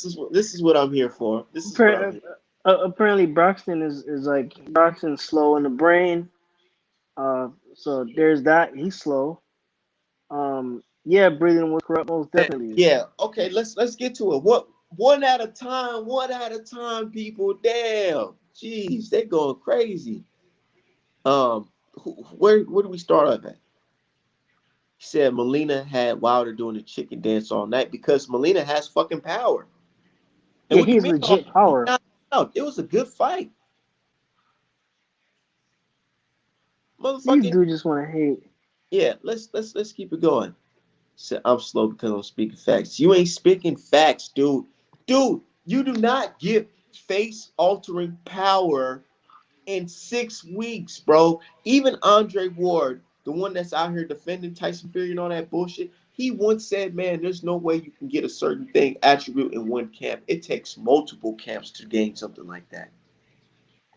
is what I'm here for. This is what I'm here. Apparently Braxton is like Braxton's slow in the brain. So there's that. He's slow. Yeah, breathing was corrupt, most definitely. Yeah. Okay. Let's get to it. What one at a time? One at a time, people. Damn. Jeez, they going crazy. Where do we start off at? He said Melina had Wilder doing the chicken dance all night because Melina has fucking power. And Yeah, what you he's mean? legit He power. knocked him out. It was a good fight, These motherfucking. dudes just want to hate. Yeah. Let's keep it going. So I'm slow because I'm speaking facts. You ain't speaking facts, dude. Dude, you do not get face altering power in 6 weeks, bro. Even Andre Ward, the one that's out here defending Tyson Fury and all that bullshit, he once said, man, there's no way you can get a certain thing attribute in one camp. It takes multiple camps to gain something like that.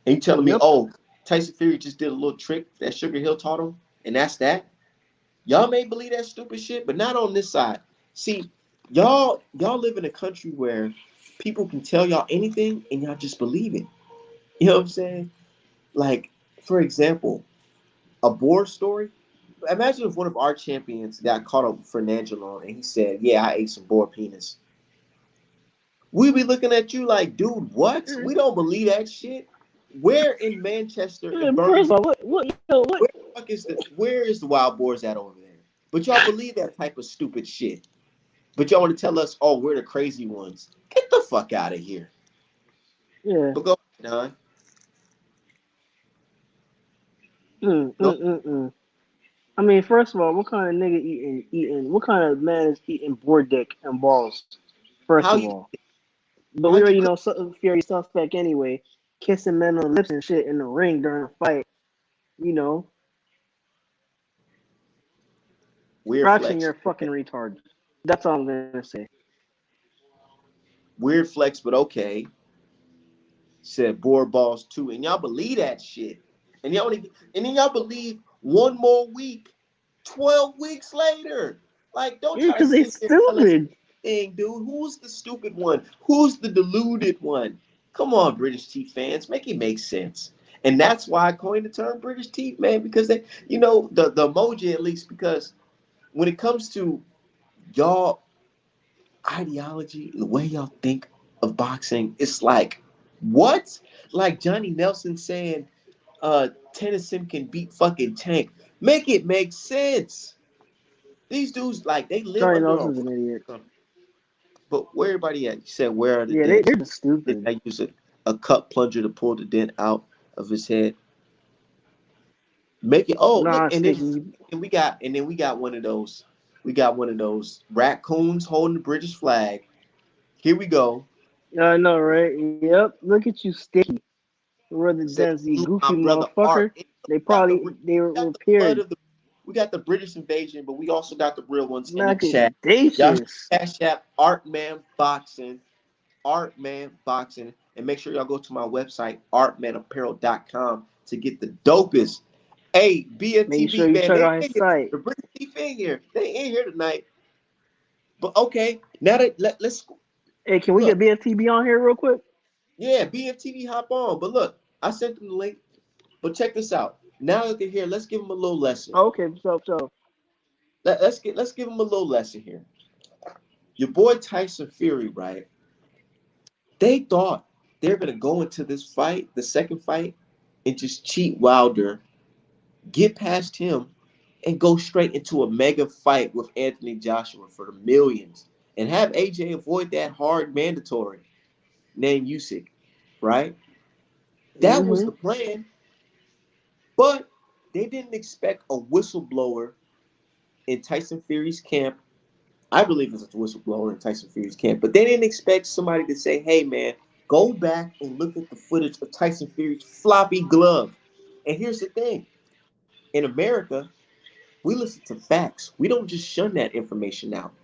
And you telling me, Yep. oh, Tyson Fury just did a little trick that Sugar Hill taught him, and that's that? Y'all may believe that stupid shit, but not on this side. See, y'all live in a country where people can tell y'all anything and y'all just believe it. You know what I'm saying? Like, for example, a boar story. Imagine if one of our champions got caught up with Fernangelo and he said, yeah, I ate some boar penis. We'd be looking at you like, dude, what? We don't believe that shit. Where in Manchester and First Birmingham, of all, what? where is the wild boars at over there? But y'all believe that type of stupid shit. But y'all want to tell us, oh, we're the crazy ones. Get the fuck out of here. Yeah. But go ahead, Don. Mm, Go. mm, mm, mm. I mean, first of all, what kind of nigga eating? What kind of man is eating boar dick and balls? First How of you all, but we how'd you already cook? know Fury suspect anyway. Kissing men on the lips and shit in the ring during a fight. You know, Weird Braxton, flex. you're a fucking retard. That's all I'm gonna say. Weird flex, but okay. Said boar balls too. And y'all believe that shit. And then y'all believe one more week, 12 weeks later. Like, don't Yeah, try to because they sit here and tell us stupid. anything, dude. Who's the stupid one? Who's the deluded one? Come on, British Teeth fans, make it make sense. And that's why I coined the term British Teeth, man, because they, the emoji at least, because when it comes to y'all ideology, the way y'all think of boxing, it's like, what? Like Johnny Nelson saying Tennyson can beat fucking Tank. Make it make sense. These dudes, like, they live Johnny under a Nelson's rock. an idiot. But where everybody at? You said, where are the Yeah, dents? they're just Did stupid. I use a cup plunger to pull the dent out of his head? Make it, oh, look, Nah, Sticky. and then we got one of those raccoons holding the British flag. Here we go. I know, right? Yep. Look at you, sticky. Brother Say Densey, salute my goofy brother Art. motherfucker. And They we got the probably they were we got the blood repaired. of the we got the British invasion, but we also got the real ones in the chat. Y'all Accusations. Cash App Artman Boxing, Artman Boxing, and make sure y'all go to my website artmanapparel.com to get the dopest. Hey, Make sure BFTV you man, check they out in his here. site. The British Teeth in here. They in here tonight. But okay, now that let's Hey, can we get look. BFTB on here real quick? Yeah, BFTV hop on. But look, I sent them the link. But check this out. Now that they're here, let's give them a little lesson. Okay, so Let's give them a little lesson here. Your boy Tyson Fury, right? They thought they're gonna go into this fight, the second fight, and just cheat Wilder, get past him, and go straight into a mega fight with Anthony Joshua for the millions, and have AJ avoid that hard mandatory named Usyk, right? That was mm-hmm. the plan, but they didn't expect a whistleblower in Tyson Fury's camp. I believe it's a whistleblower in Tyson Fury's camp, but they didn't expect somebody to say, hey, man, go back and look at the footage of Tyson Fury's floppy glove. And here's the thing. In America, we listen to facts. We don't just shun that information out.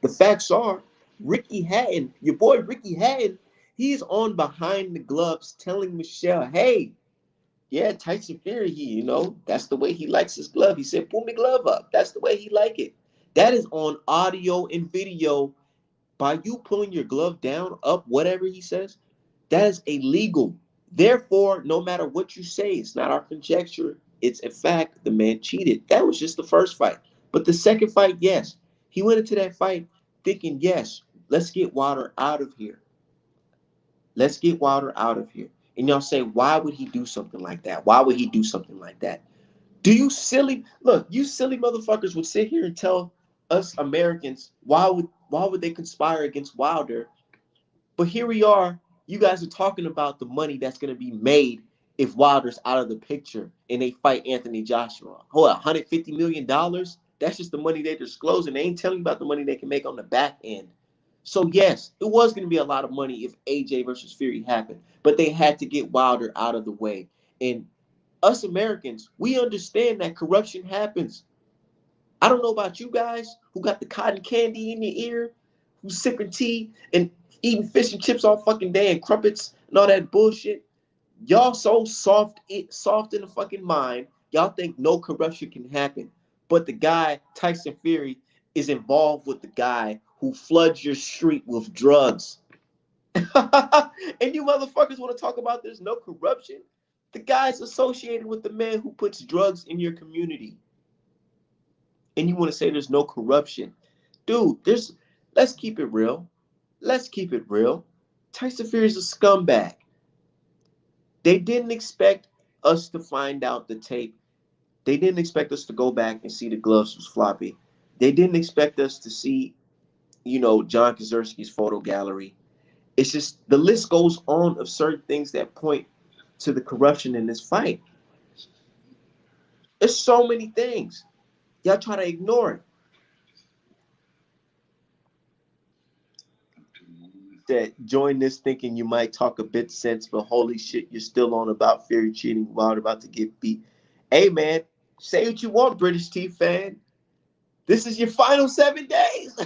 The facts are Ricky Hatton, your boy Ricky Hatton, he's on behind the gloves telling Michelle, hey, yeah, Tyson Fury, that's the way he likes his glove. He said, pull my glove up. That's the way he like it. That is on audio and video. By you pulling your glove down, up, whatever he says, that is illegal. Therefore, no matter what you say, it's not our conjecture. It's a fact. The man cheated. That was just the first fight. But the second fight, yes. He went into that fight thinking, yes, let's get Wilder out of here. Let's get Wilder out of here. And y'all say, why would he do something like that? Why would he do something like that? Do you silly look? You silly motherfuckers would sit here and tell us Americans why would they conspire against Wilder? But here we are. You guys are talking about the money that's going to be made if Wilder's out of the picture and they fight Anthony Joshua. Hold $150 million. That's just the money they're disclosing. They ain't telling you about the money they can make on the back end. So yes, it was going to be a lot of money if AJ versus Fury happened, but they had to get Wilder out of the way. And us Americans, we understand that corruption happens. I don't know about you guys who got the cotton candy in your ear, who's sipping tea and eating fish and chips all fucking day and crumpets and all that bullshit. Y'all so soft in the fucking mind. Y'all think no corruption can happen. But the guy, Tyson Fury, is involved with the guy who floods your street with drugs. And you motherfuckers want to talk about there's no corruption? The guy's associated with the man who puts drugs in your community. And you want to say there's no corruption. Dude, let's keep it real. Let's keep it real. Tyson Fury is a scumbag. They didn't expect us to find out the tape. They didn't expect us to go back and see the gloves was floppy. They didn't expect us to see, John Kazerski's photo gallery. It's just the list goes on of certain things that point to the corruption in this fight. There's so many things. Y'all try to ignore it. That join this thinking you might talk a bit sense, but holy shit, you're still on about Fury cheating, Wilder about to get beat. Hey man, say what you want, British T fan. This is your final 7 days.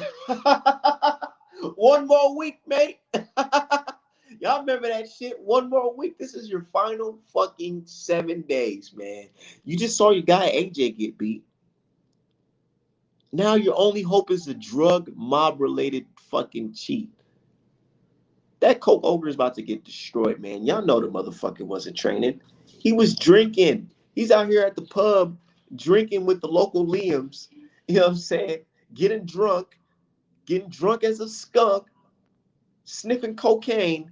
One more week, mate. Y'all remember that shit? One more week. This is your final fucking 7 days, man. You just saw your guy AJ get beat. Now your only hope is a drug mob related fucking cheat. That Coke ogre is about to get destroyed, man. Y'all know the motherfucker wasn't training. He was drinking. He's out here at the pub drinking with the local Liams. You know what I'm saying? Getting drunk as a skunk, sniffing cocaine,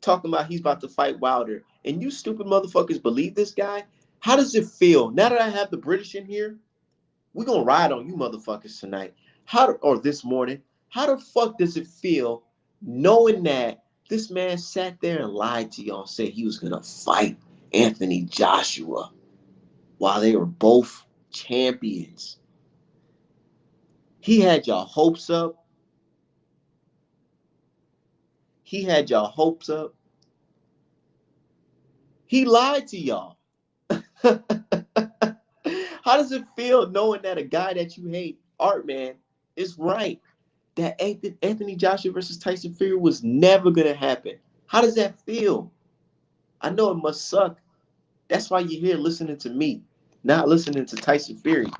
talking about he's about to fight Wilder. And you stupid motherfuckers believe this guy? How does it feel? Now that I have the British in here, we're going to ride on you motherfuckers tonight. Or this morning. How the fuck does it feel knowing that this man sat there and lied to y'all, said he was going to fight Anthony Joshua while they were both champions? He had y'all hopes up. He had y'all hopes up. He lied to y'all. How does it feel knowing that a guy that you hate, Art Man, is right? That Anthony Joshua versus Tyson Fury was never going to happen. How does that feel? I know it must suck. That's why you're here listening to me, not listening to Tyson Fury.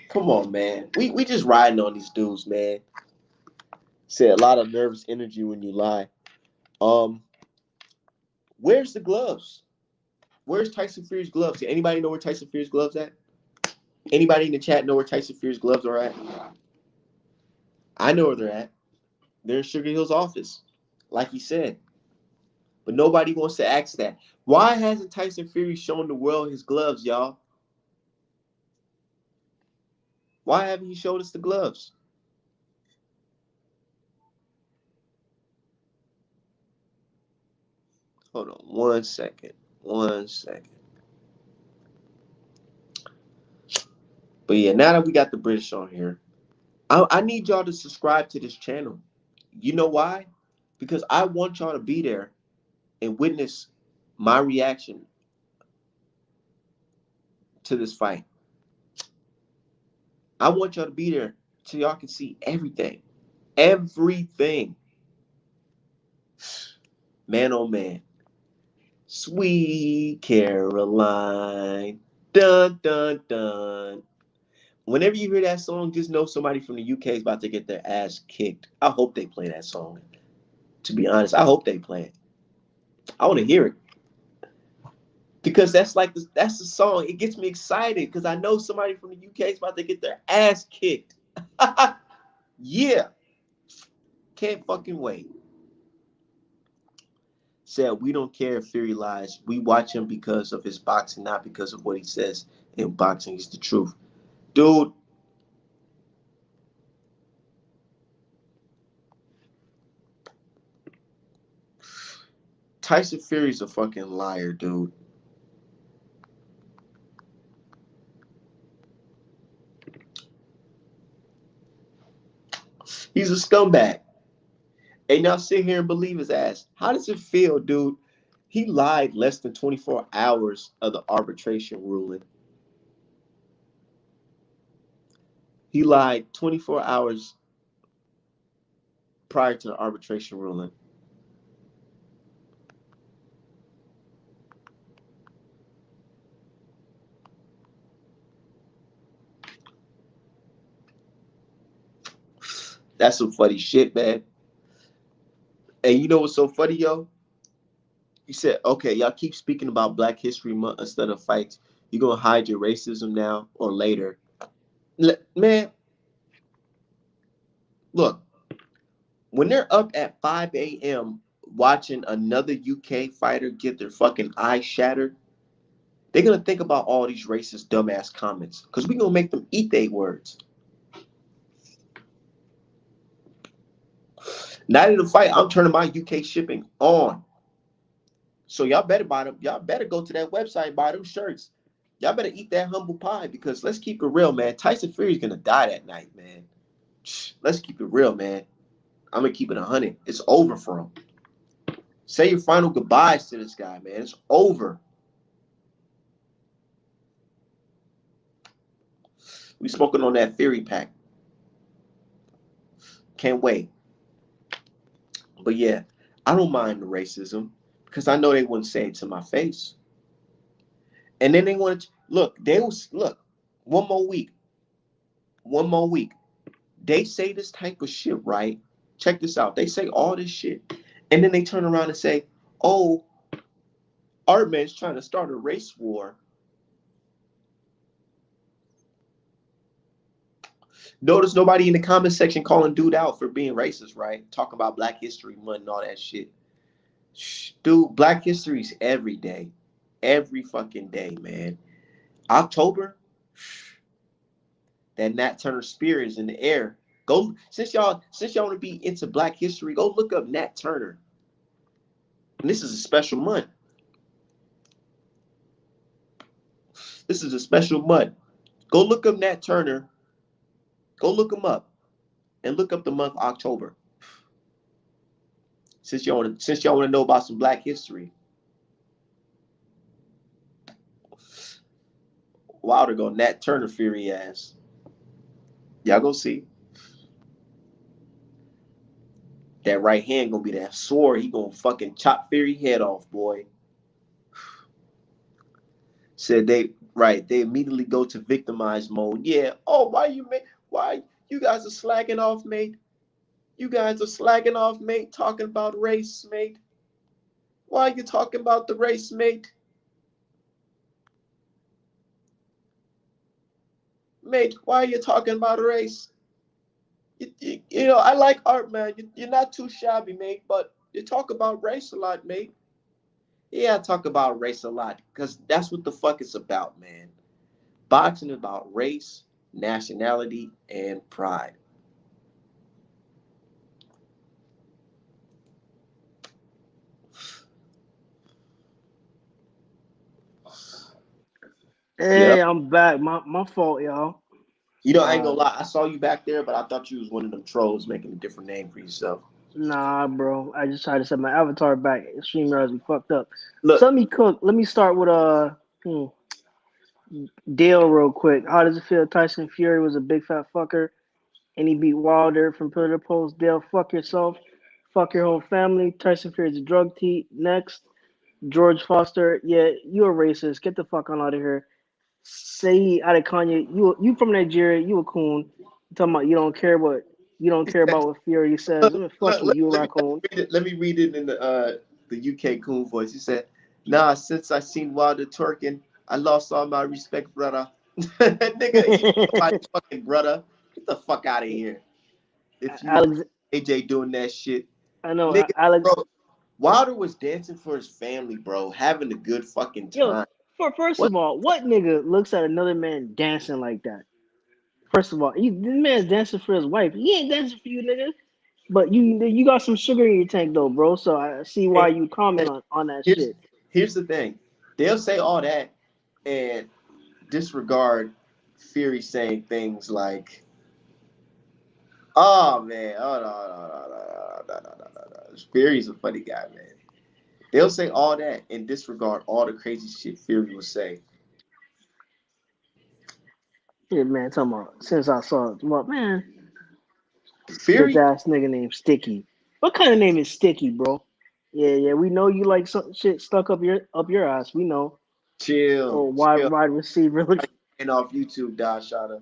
Come on, man. We just riding on these dudes, man. Say a lot of nervous energy when you lie. Where's the gloves? Where's Tyson Fury's gloves? Anybody know where Tyson Fury's gloves at? Anybody in the chat know where Tyson Fury's gloves are at? I know where they're at. They're in Sugar Hill's office, like he said. But nobody wants to ask that. Why hasn't Tyson Fury shown the world his gloves, y'all? Why haven't he showed us the gloves? Hold on 1 second. 1 second. But yeah, now that we got the British on here, I need y'all to subscribe to this channel. You know why? Because I want y'all to be there and witness my reaction to this fight. I want y'all to be there so y'all can see everything. Everything. Man, oh man. Sweet Caroline. Dun, dun, dun. Whenever you hear that song, just know somebody from the UK is about to get their ass kicked. I hope they play that song. To be honest, I hope they play it. I want to hear it. Because that's the song. It gets me excited because I know somebody from the UK is about to get their ass kicked. Yeah. Can't fucking wait. Said, we don't care if Fury lies. We watch him because of his boxing, not because of what he says in boxing. It's the truth. Dude. Tyson Fury's a fucking liar, dude. He's a scumbag. And y'all sit here and believe his ass. How does it feel, dude? He lied less than 24 hours of the arbitration ruling. He lied 24 hours prior to the arbitration ruling. That's some funny shit, man. And you know what's so funny, yo? He said, okay, y'all keep speaking about Black History Month instead of fights. You're going to hide your racism now or later. Man, look, when they're up at 5 a.m. watching another UK fighter get their fucking eyes shattered, they're going to think about all these racist, dumbass comments because we're going to make them eat their words. Night of the fight, I'm turning my UK shipping on. So y'all better buy them. Y'all better go to that website and buy them shirts. Y'all better eat that humble pie because let's keep it real, man. Tyson Fury's gonna die that night, man. Let's keep it real, man. I'm gonna keep it 100. It's over for him. Say your final goodbyes to this guy, man. It's over. We smoking on that Fury pack. Can't wait. But yeah, I don't mind the racism because I know they wouldn't say it to my face. And then they want to look. They will look. One more week. One more week. They say this type of shit, right? Check this out. They say all this shit. And then they turn around and say, oh, Artman's trying to start a race war. Notice nobody in the comment section calling dude out for being racist, right? Talking about Black History Month and all that shit. Dude, Black History's every day. Every fucking day, man. October, that Nat Turner spear is in the air. Go since y'all want to be into Black History, go look up Nat Turner. And this is a special month. This is a special month. Go look up Nat Turner. Go look him up. And look up the month October. Since y'all want to know about some Black history, Wilder go Nat Turner Fury ass. Y'all go see. That right hand gonna be that sword. He gonna fucking chop Fury head off, boy. Said they immediately go to victimize mode. Yeah. Oh, why you guys are slacking off, mate? You guys are slacking off, mate, talking about race, mate. Why are you talking about the race, mate? Mate, why are you talking about race? You know, I like art, man. You're not too shabby, mate, but you talk about race a lot, mate. Yeah, I talk about race a lot because that's what the fuck it's about, man. Boxing is about race, nationality, and pride. Hey, Yep. I'm back. My fault, y'all. You know, I ain't gonna lie. I saw you back there, but I thought you was one of them trolls making a different name for yourself. Nah, bro. I just tried to set my avatar back. StreamYards be fucked up. Look, So let me cook. Let me start with Dale real quick. How does it feel? Tyson Fury was a big fat fucker, and he beat Wilder from pillar to post. Dale, fuck yourself. Fuck your whole family. Tyson Fury's a drug teat. Next, George Foster. Yeah, you a racist. Get the fuck on out of here. Say Adekanya, you from Nigeria, you a coon. You talking about you don't care about what Fury says. look, Fuck you, you a let me raccoon. read it. Let me read it in the UK coon voice. He said, "Nah, since I seen Wilder twerking, I lost all my respect, brother." Nigga, you somebody fucking brother. Get the fuck out of here. If you Alex, AJ doing that shit, I know nigga, Alex. bro. Wilder was dancing for his family, bro, having a good fucking Yo, time. first What? of all, what nigga looks at another man dancing like that? First of all, this man's dancing for his wife. He ain't dancing for you, nigga. But you got some sugar in your tank though, bro. So I see And, why you comment and on that here's shit. here's the thing. They'll say all that and disregard Fury saying things like, "Oh man, oh no. Fury's a funny guy, man." They'll say all that and disregard all the crazy shit Fury will say. Yeah, man, talking about since I saw it. Well, man, bitch Fury, ass nigga named Sticky. What kind of name is Sticky, bro? Yeah, we know you like some shit stuck up your ass. We know. Oh, chill. wide receiver. And off YouTube, Don Shada.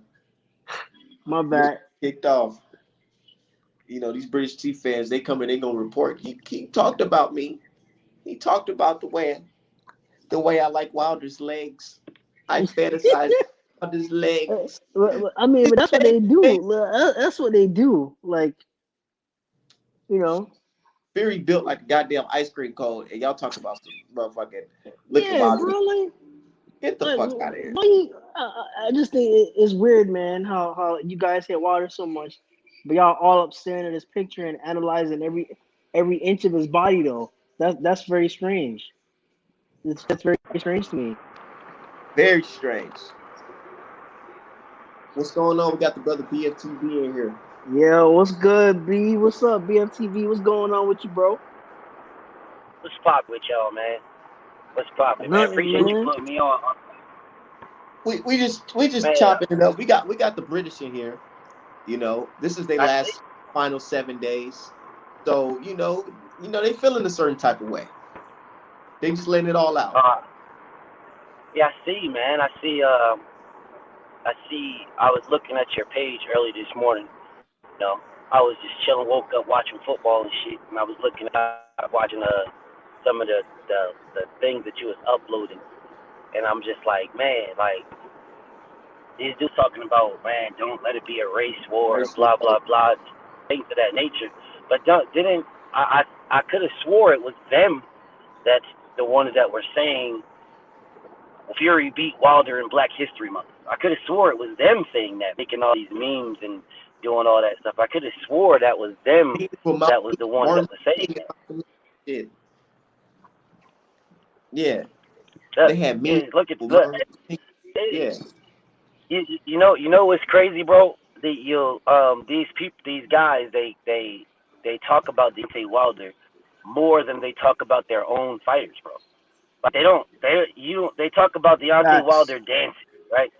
My You bad. kicked off. You know, these British T fans, they come in, they gonna report. He talked about me. He talked about the way I like Wilder's legs. I fantasize Wilder's legs. I mean, but that's what they Hey, do. That's what they do. Like, you know. Fury built like a goddamn ice cream cone, and y'all talk about some motherfucking looking Yeah, Wilder. bro. Get the Like fuck out of here. why you, I just think it's weird, man. How you guys hate Wilder so much, but y'all all up staring at his picture and analyzing every inch of his body, though. That's very strange. That's very strange to me. Very strange. What's going on? We got the brother BFTB in here. Yeah, what's good, B? What's up, BFTV? What's going on with you, bro? What's pop with y'all, man? What's poppin', man? Nothing, Appreciate you man. putting me on. We just Man, chopping it up. We got the British in here. You know, this is their I see. last final 7 days. So, they feeling a certain type of way. They just letting it all out. Uh, yeah, I see, man. I see. I was looking at your page early this morning. You know, I was just chilling, woke up watching football and shit, and I was looking at watching some of the things that you was uploading, and I'm just like, man, like these dudes talking about, man, don't let it be a race war and Race war. blah blah blah, things of that nature. But didn't I could have swore it was them that's the ones that were saying Fury beat Wilder in Black History Month. I could have swore it was them saying that, making all these memes and doing all that stuff. I could have swore that was them that was the ones that Martin were saying Luther that. King shit. Yeah, Look, they had me. look at look. Martin Luther King. Yeah, You know what's crazy, bro? These people, these guys, they talk about Deontay Wilder, more than they talk about their own fighters, bro. But they don't. They talk about Deontay Facts. Wilder dancing, right?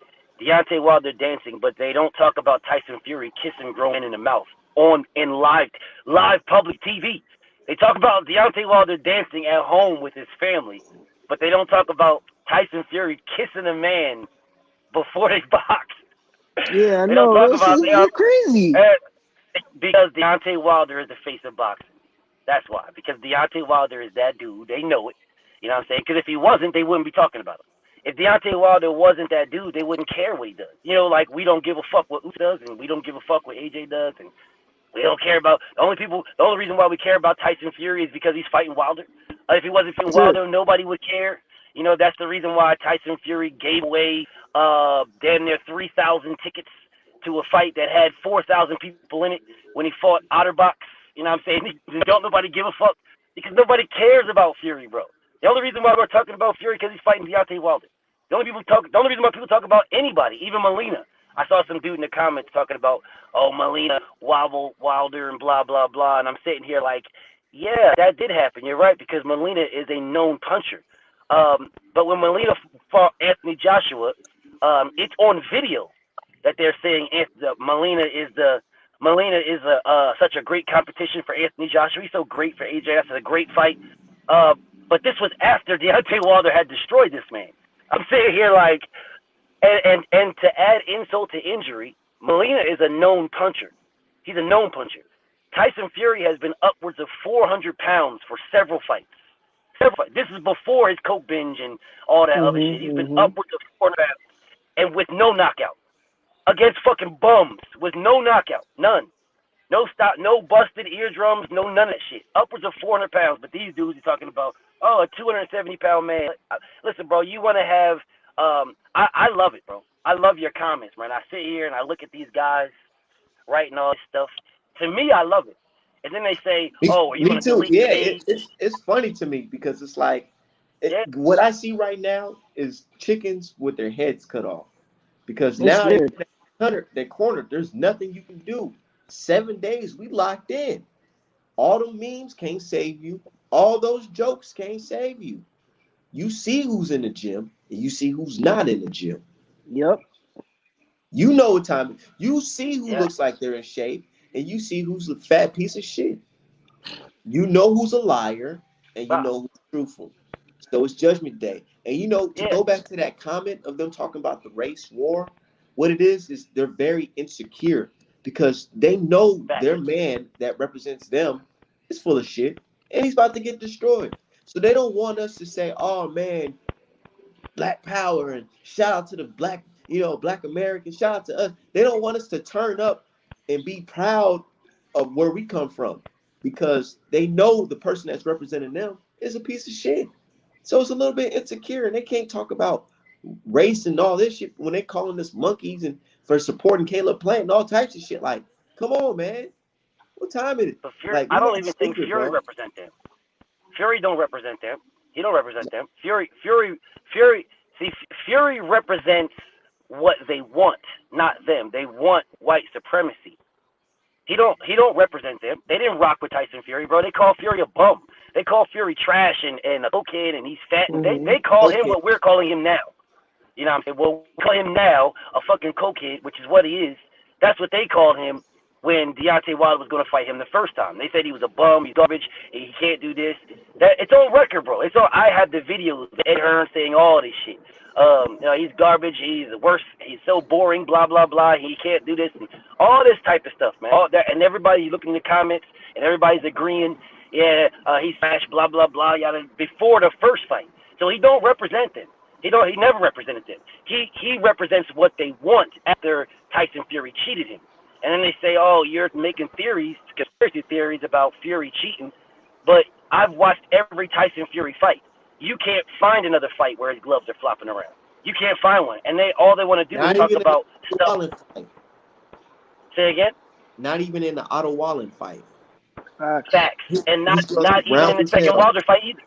Deontay Wilder dancing, but they don't talk about Tyson Fury kissing grown men in the mouth in live public TV. They talk about Deontay Wilder dancing at home with his family, but they don't talk about Tyson Fury kissing a man before they box. Yeah, I They don't know. talk This about is crazy. because Deontay Wilder is the face of boxing. That's why. Because Deontay Wilder is that dude. They know it. You know what I'm saying? Because if he wasn't, they wouldn't be talking about him. If Deontay Wilder wasn't that dude, they wouldn't care what he does. You know, like we don't give a fuck what Usyk does, and we don't give a fuck what AJ does, and we don't care about the only reason why we care about Tyson Fury is because he's fighting Wilder. If he wasn't fighting That's it. Wilder, nobody would care. You know, that's the reason why Tyson Fury gave away damn near 3,000 tickets to a fight that had 4,000 people in it when he fought Otterbox. You know what I'm saying? Don't nobody give a fuck because nobody cares about Fury, bro. The only reason why we're talking about Fury because he's fighting Deontay Wilder. The only reason why people talk about anybody, even Molina. I saw some dude in the comments talking about, oh, Molina, Wilder, and blah, blah, blah. And I'm sitting here like, yeah, that did happen. You're right, because Molina is a known puncher. But when Molina fought Anthony Joshua, it's on video that they're saying Molina is such a great competition for Anthony Joshua. He's so great for AJ. That's a great fight. But this was after Deontay Wilder had destroyed this man. I'm sitting here like, and to add insult to injury, Molina is a known puncher. He's a known puncher. Tyson Fury has been upwards of 400 pounds for several fights. This is before his coke binge and all that other shit. He's been upwards of 400 pounds and with no knockout. Against fucking bums with no knockout. None. No stop, no busted eardrums, no none of that shit. Upwards of 400 pounds. But these dudes are talking about, oh, a 270-pound man. Listen, bro, you want to have, I love it, bro. I love your comments, man. I sit here and I look at these guys writing all this stuff. To me, I love it. And then they say, oh, are you Me going to too. delete the Yeah, page? it's funny to me because it's like Yeah. what I see right now is chickens with their heads cut off because They now scared. they're cornered. There's nothing you can do. 7 days we locked in. All the memes can't save you. All those jokes can't save you. You see who's in the gym and you see who's not in the gym. Yep. You know what time. You see who Yeah. looks like they're in shape and you see who's a fat piece of shit. You know who's a liar and you know who's truthful. So it's Judgment Day. And you know, to Yeah. go back to that comment of them talking about the race war, what it is they're very insecure because they know Facts. their man that represents them is full of shit and he's about to get destroyed. So they don't want us to say, oh man, black power and shout out to the black, black Americans, shout out to us. They don't want us to turn up and be proud of where we come from because they know the person that's representing them is a piece of shit. So it's a little bit insecure and they can't talk about race and all this shit when they calling us monkeys and for supporting Caleb Plant and all types of shit. Like, come on, man. What time is it? But Fury, Like, I we don't not even think stupid, Fury bro. represents them. Fury don't represent them. He don't represent them. Fury. See, Fury represents what they want, not them. They want white supremacy. He don't represent them. They didn't rock with Tyson Fury, bro. They call Fury a bum. They call Fury trash and a cokehead and he's fat. And they call him Okay. what we're calling him now. You know what I'm saying? Well, we call him now a fucking cokehead, which is what he is. That's what they called him when Deontay Wilder was going to fight him the first time. They said he was a bum, he's garbage, he can't do this. It's on record, bro. I have the videos of Ed Hearn saying all this shit. He's garbage, he's the worst, he's so boring, blah, blah, blah, he can't do this, and all this type of stuff, man. All that, and everybody looking in the comments, and everybody's agreeing, yeah, he's trash, blah, blah, blah, yada, before the first fight. So he don't represent them. He never represented them. He represents what they want after Tyson Fury cheated him. And then they say, oh, you're making conspiracy theories about Fury cheating. But I've watched every Tyson Fury fight. You can't find another fight where his gloves are flopping around. You can't find one. And all they want to do is Not talk even in about the stuff. Wallen fight. Say again? Not even in the Otto Wallen fight. Facts. Facts. And These girls not even in round the as second hell. Wilder fight either.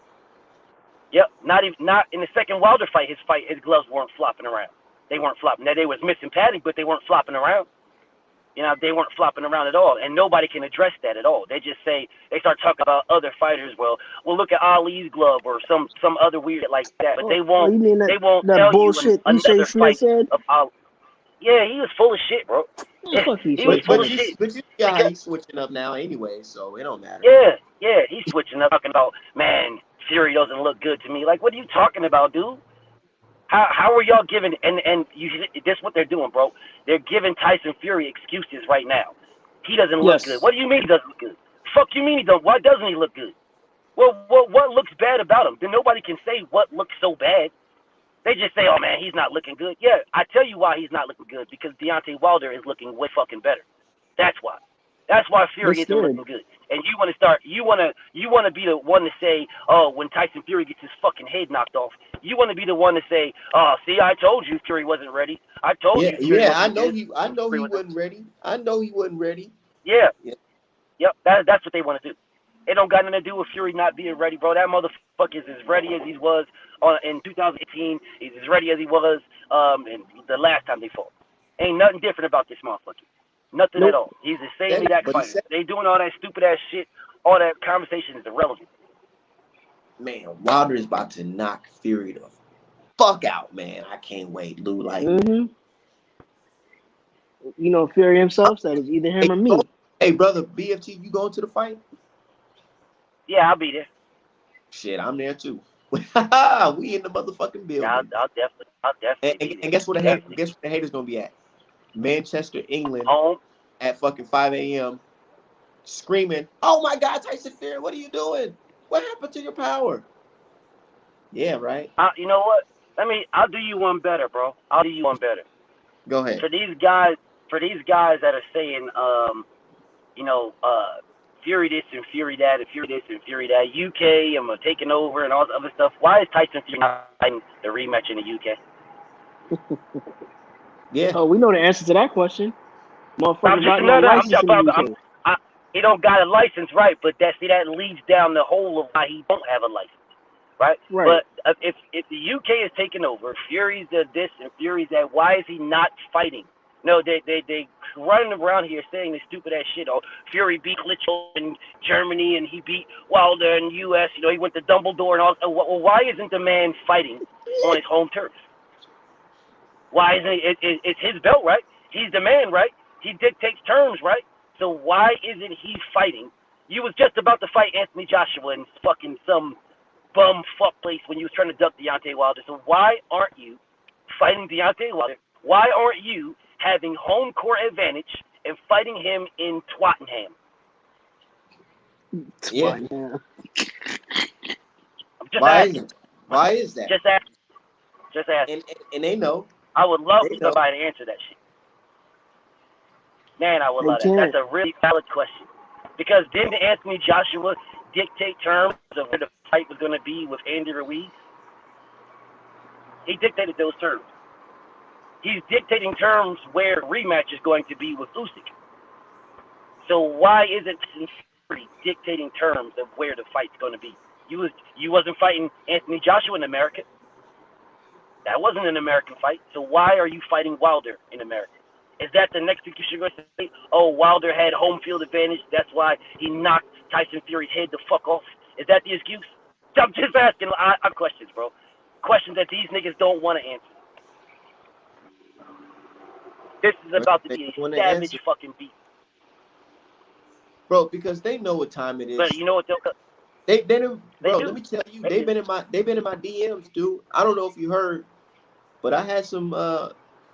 Yep, not in the second Wilder fight. His gloves weren't flopping around. They weren't flopping. Now they was missing padding, but they weren't flopping around. You know, they weren't flopping around at all, and nobody can address that at all. They just say they start talking about other fighters. Well, look at Ali's glove or some other weird shit like that. But they Oh, won't you mean that tell you bullshit E.J. another Smith fight said? of Ali. Yeah, he was full of shit, bro. Oh, fuck He was E.J. full of Smith. shit. you see how Because he's switching up now anyway, so it don't matter. yeah, he's switching up, talking about, man, Fury doesn't look good to me. Like, what are you talking about, dude? How are y'all giving and you this what they're doing, bro? They're giving Tyson Fury excuses right now. He doesn't look good. Yes. What do you mean he doesn't look good? Fuck you mean he don't? Why doesn't he look good? Well, what looks bad about him? Then nobody can say what looks so bad. They just say, oh man, he's not looking good. Yeah, I tell you why he's not looking good, because Deontay Wilder is looking way fucking better. That's why. That's why They're Fury isn't scared. looking good. And you want to be the one to say, oh, when Tyson Fury gets his fucking head knocked off, you want to be the one to say, oh, see, I told you Fury wasn't ready. I told you Fury Yeah, wasn't good. I know he wasn't ready. I know he wasn't ready. Yeah. Yeah. Yep, that's what they want to do. It don't got nothing to do with Fury not being ready, bro. That motherfucker is as ready as he was in 2018. He's as ready as he was and the last time they fought. Ain't nothing different about this motherfucker. Nothing at Nope. all. He's the same exact But he fighter. said, They doing all that stupid ass shit. All that conversation is irrelevant. man, Wilder is about to knock Fury the fuck out, man. I can't wait, Lou. Like, Mm-hmm. You know, Fury himself said it's either him or me. hey, brother, BFT, you going to the fight? Yeah, I'll be there. Shit, I'm there too. We in the motherfucking Yeah, building. I'll definitely be there. And guess where Definitely. the haters gonna be at? Manchester, England, Home. at fucking 5 a.m. screaming, "Oh my God, Tyson Fury, what are you doing? What happened to your power?" Yeah, right. You know what? I'll do you one better, bro. I'll do you one better. Go ahead. For these guys that are saying, you know, Fury this and Fury that and Fury this and Fury that, UK, I'm taking over and all this other stuff. Why is Tyson Fury not fighting the rematch in the UK? Yeah. Oh, we know the answer to that question. Motherfucker got no license in the UK. He don't got a license, right? But that leads down the whole of why he don't have a license, right? Right. But if the UK is taking over, Fury's the this and Fury's that, why is he not fighting? No, they running around here saying this stupid ass shit. Oh, Fury beat Klitschko in Germany and he beat Wilder in the U.S. You know, he went to Dumbledore and all. Well, why isn't the man fighting on his home turf? Why isn't it's his belt, right? He's the man, right? He dictates terms, right? So why isn't he fighting? You was just about to fight Anthony Joshua in fucking some bum fuck place when you was trying to duck Deontay Wilder. So why aren't you fighting Deontay Wilder? Why aren't you having home court advantage and fighting him in Twattenham? Yeah. I'm just asking. Why is that? Just ask. Just ask. And they know. I would love They for somebody to answer that shit. Man, I would love that. That's a really valid question. Because didn't Anthony Joshua dictate terms of where the fight was going to be with Andy Ruiz? He dictated those terms. He's dictating terms where rematch is going to be with Usyk. So why isn't Fury dictating terms of where the fight's going to be? You wasn't fighting Anthony Joshua in America. That wasn't an American fight. So why are you fighting Wilder in America? Is that the next thing you should go say? Oh, Wilder had home field advantage. That's why he knocked Tyson Fury's head the fuck off. Is that the excuse? I'm just asking. I'm questions, bro. Questions that these niggas don't want to answer. This is about to be a savage fucking beat. Bro, because they know what time it is. But you know what they bro, do. let me tell you, they've been in my DMs, dude. I don't know if you heard, but I had some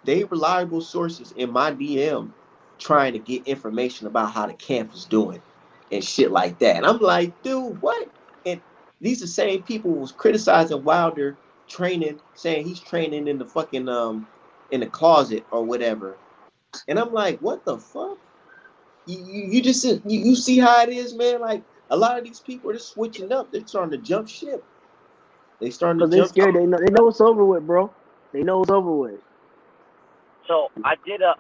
they reliable sources in my DM trying to get information about how the camp is doing and shit like that. And I'm like, dude, what? And these are the same people who was criticizing Wilder training, saying he's training in the fucking in the closet or whatever. And I'm like, what the fuck? You just you see how it is, man. Like a lot of these people are just switching up. They're starting to jump ship. They starting to jump. They're scared. They know it's over with, bro. They know it's over with. So I did a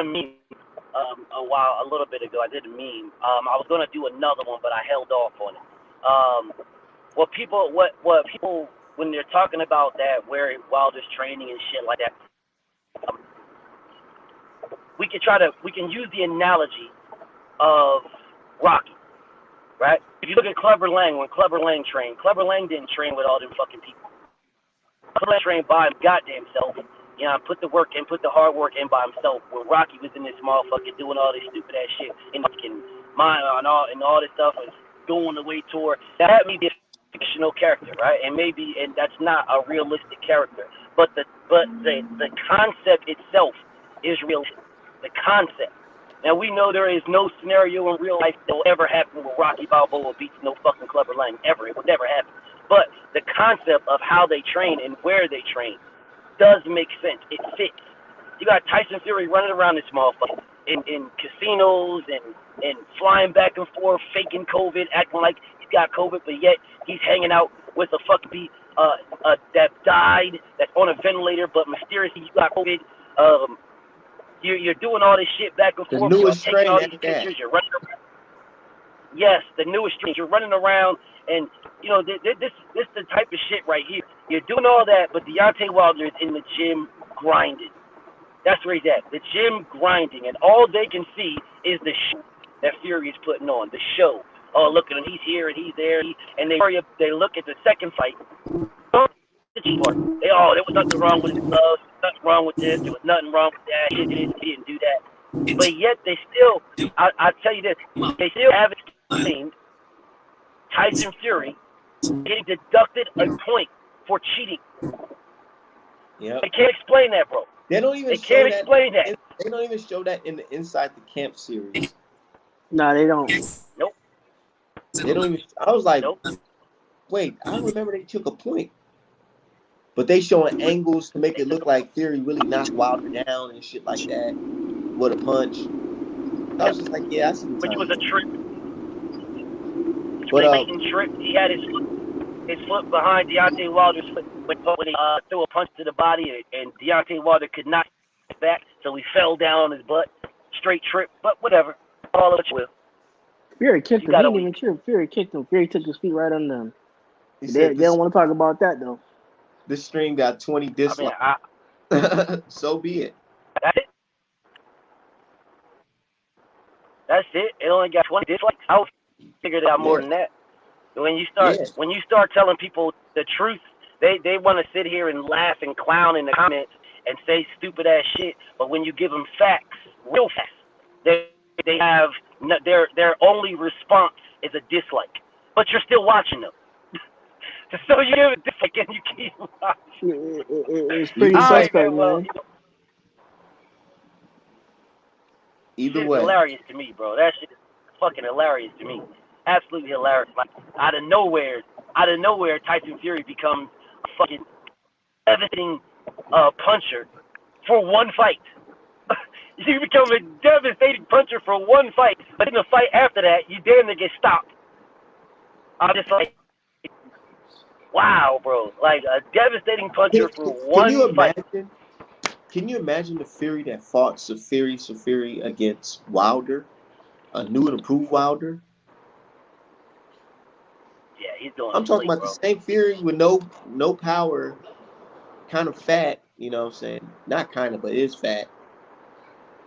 meme a little bit ago. I did a meme. I was gonna do another one, but I held off on it. What people when they're talking about that where Wilder's training and shit like that, we can use the analogy of Rocky, right? If you look at Clubber Lang, when Clubber Lang trained, Clubber Lang didn't train with all them fucking people. Clubber Lang trained by him goddamn self. You know, put the work in, put the hard work in by himself. When Rocky was in this motherfucker doing all this stupid ass shit and fucking mind and all this stuff and going away tour, that may be a fictional character, right? And that's not a realistic character. But the concept itself is realistic. The concept. Now we know there is no scenario in real life that will ever happen where Rocky Balboa beats no fucking Clubber Lang ever. It would never happen. But the concept of how they train and where they train does make sense. It fits. You got Tyson Fury running around this motherfucker in casinos and flying back and forth, faking COVID, acting like he's got COVID, but yet he's hanging out with a fucking that died, that's on a ventilator, but mysteriously you got COVID. You're doing all this shit back and The forth. newest You're taking all strain these at that. pictures. You're running around. Yes, the newest strain. You're running around, and you know this the type of shit right here. You're doing all that, but Deontay Wilder is in the gym grinding. That's where he's at. The gym grinding, and all they can see is the show that Fury is putting on. The show. Oh, look at him. He's here and he's there. And they look at the second fight. There was nothing wrong with his gloves. Nothing wrong with this. There was nothing wrong with that. He didn't do that. But yet they still, I tell you this, they still haven't seen Tyson Fury getting deducted a point for cheating. Yep. They can't explain that, bro. They don't even explain that. They don't even show that in the Inside the Camp series. No, they don't. Nope. They don't even. I was like, nope. Wait, I remember they took a point. But they showing angles to make it look like Fury really knocked Wilder down and shit like that with a punch. I was just like, yeah, I see what Which was a trick. But trick. He had his foot behind Deontay Wilder's foot when he threw a punch to the body, and Deontay Wilder could not get back, so he fell down on his butt. Straight trip, but whatever. All of it will. Fury kicked him. He didn't even trip. Fury kicked him. Fury took his feet right under him. They don't want to talk about that, though. This stream got 20 dislikes. So be it. That's it. That's it. It only got 20 dislikes. I figured out more than that. When you start telling people the truth, they want to sit here and laugh and clown in the comments and say stupid ass shit. But when you give them facts, real facts, they have their only response is a dislike. But you're still watching them. So you give a dislike and you keep watching. It's pretty suspect, man. Either way, hilarious to me, bro. That shit is fucking hilarious to me. Absolutely hilarious. Like out of nowhere, Tyson Fury becomes a fucking devastating puncher for one fight. You become a devastating puncher for one fight, but in the fight after that, you damn near get stopped. I'm just like, wow, bro. Like a devastating puncher for one fight. Can you imagine the Fury that fought Safiri against Wilder? A new and improved Wilder? Yeah, he's doing I'm talking about the same Fury with no power, kind of fat, you know what I'm saying? Not kind of, but is fat.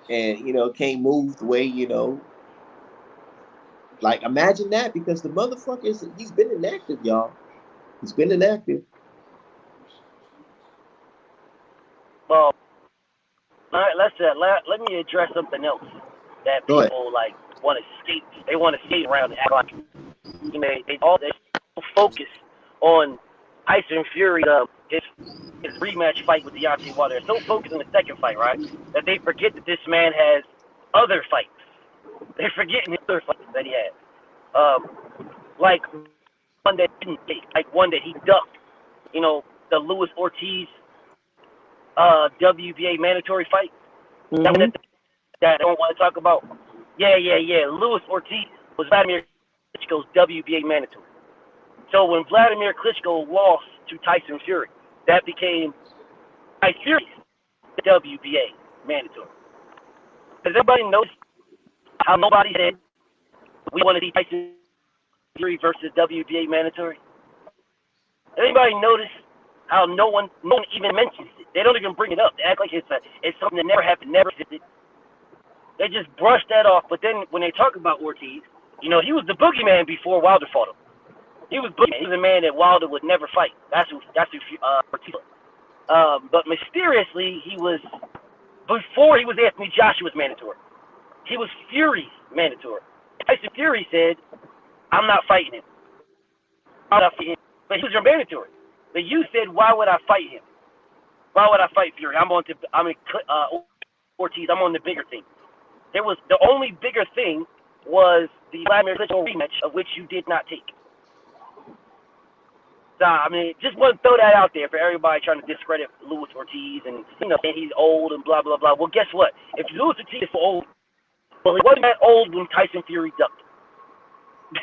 And, can't move the way, Like, imagine that, because the motherfucker he's been inactive, y'all. He's been inactive. Well, all right, let me address something else that people want to skate. They want to skate around and act like they focus on Tyson Fury, his rematch fight with Deontay Wilder. They're so focused on the second fight, right, that they forget that this man has other fights. They're forgetting the other fights that he had. Like one that he ducked. The Luis Ortiz WBA mandatory fight. Mm-hmm. That I don't want to talk about. Yeah. Luis Ortiz was Vladimir Klitschko's WBA mandatory. So when Vladimir Klitschko lost to Tyson Fury, that became Tyson Fury's WBA mandatory. Does everybody notice how nobody said we want to see Tyson Fury versus WBA mandatory? Anybody notice how no one even mentions it? They don't even bring it up. They act like it's something that never happened, never existed. They just brush that off. But then when they talk about Ortiz, you know, he was the boogeyman before Wilder fought him. He was boogeyman. He was a man that Wilder would never fight. That's who Ortiz was. But mysteriously, he was, before he was Anthony Joshua's mandatory. He was Fury's mandatory. Tyson Fury said, I'm not fighting him. I'm not fighting him. But he was your mandatory. But you said, why would I fight him? Why would I fight Fury? Ortiz. I'm on the bigger thing. There was the only bigger thing was the Vladimir Klitschko rematch, of which you did not take. So, I mean, just want to throw that out there for everybody trying to discredit Luis Ortiz and, you know, he's old and blah, blah, blah. Well, guess what? If Luis Ortiz is so old, well, he wasn't that old when Tyson Fury ducked.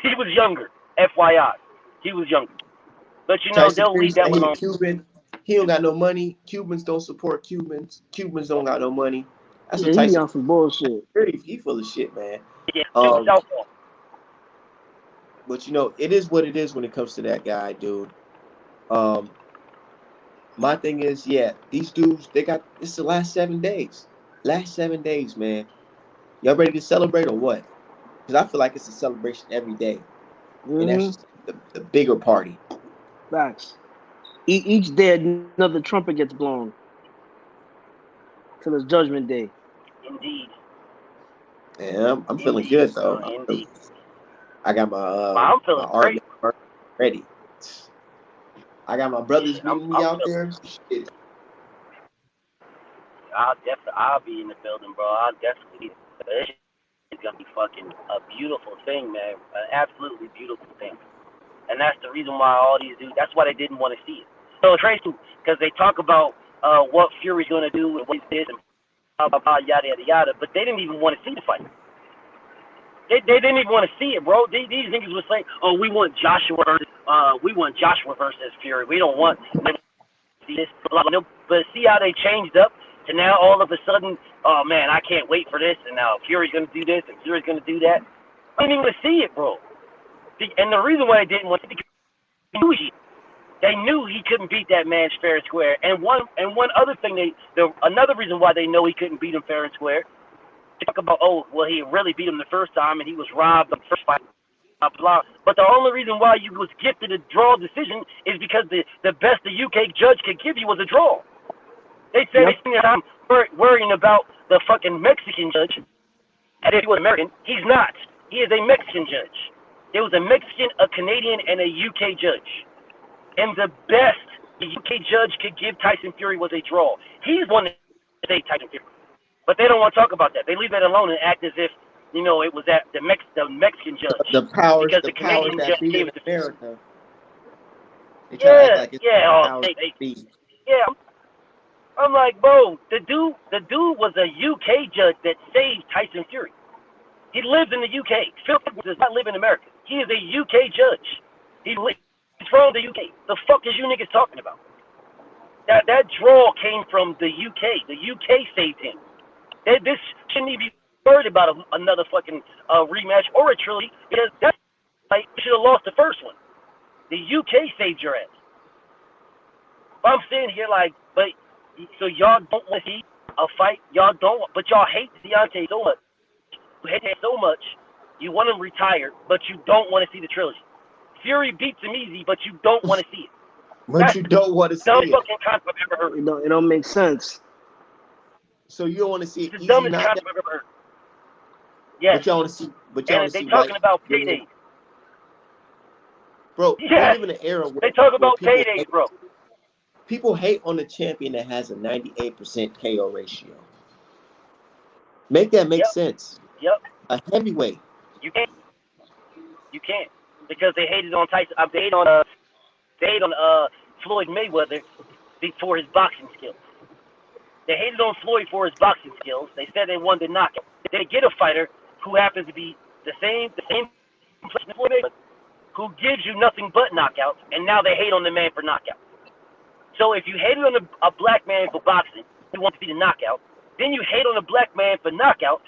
He was younger, FYI. He was younger. But, you know, Tyson they'll Fury leave that said one he on. Cuban. He don't got no money. Cubans don't support Cubans. Cubans don't got no money. That's Yeah, what he Tyson on some bullshit. Fury. He full of shit, man. Yeah, southpaw. But, you know, it is what it is when it comes to that guy, dude. My thing is, yeah, these dudes, it's the last 7 days. Last 7 days, man. Y'all ready to celebrate or what? Because I feel like it's a celebration every day. And that's just the bigger party. Facts. Each day another trumpet gets blown till it's Judgment Day. Indeed. Yeah, I'm feeling good, though. Indeed. I got my I'm feeling art great. ready. I got my brothers Yeah, meeting me out there. Shit. I'll be in the building, bro. I'll definitely be. It's gonna be fucking a beautiful thing, man. An absolutely beautiful thing. And that's the reason why all these dudes. That's why they didn't want to see it. So it's crazy because they talk about what Fury's gonna do and what he did and blah blah blah yada yada yada, but they didn't even want to see the fight. They didn't even want to see it, bro. These niggas was saying, "Oh, we want Joshua versus Fury. We don't want to see this." Blah, blah, blah. But see how they changed up to now all of a sudden, oh man, I can't wait for this, and now Fury's gonna do this and Fury's gonna do that. I didn't even see it, bro. And the reason why they didn't want to see it, they knew he couldn't beat that man fair and square. And one other thing, another reason why they know he couldn't beat him fair and square. They talk about, oh, well, he really beat him the first time, and he was robbed the first fight, blah, blah. But the only reason why you was gifted a draw decision is because the best the UK judge could give you was a draw. They said they spent their time worrying about the fucking Mexican judge, and if he was American, he's not. He is a Mexican judge. There was a Mexican, a Canadian, and a UK judge. And the best the UK judge could give Tyson Fury was a draw. He's one that say Tyson Fury. But they don't want to talk about that. They leave that alone and act as if, you know, it was the Mexican judge. The powers because the that Canadian judge be gave in it to America. They try to act like it's powers that be. Yeah. I'm like, bro, the dude was a UK judge that saved Tyson Fury. He lives in the UK. Phil does not live in America. He is a UK judge. He's from the UK. The fuck is you niggas talking about? That draw came from the UK. The UK saved him. This shouldn't even be worried about another fucking rematch or a trilogy because that fight should have lost the first one. The UK saved your ass. But I'm sitting here like, but so y'all don't want to see a fight. Y'all don't, but y'all hate Deontay so much. You hate him so much. You want him retired, but you don't want to see the trilogy. Fury beats him easy, but you don't want to see it. But you don't want to see it. Fucking concept I've ever heard. It don't make sense. So you don't want to see it It's the easy dumbest knockout? concept I've ever heard. Yes. But y'all want to see. But y'all want to see. They talking about paydays. Bro, yeah. we live in an era where they talk about paydays, bro. People hate on the champion that has a 98% KO ratio. Make that make sense. Yep. A heavyweight. You can't. Because they hated on Tyson. They hate on Floyd Mayweather for his boxing skills. They hated on Floyd for his boxing skills. They said they wanted to knock him. They get a fighter who happens to be the same Floyd Mayweather, who gives you nothing but knockouts, and now they hate on the man for knockout. So if you hated on a black man for boxing, you want to see the knockout. Then you hate on a black man for knockout,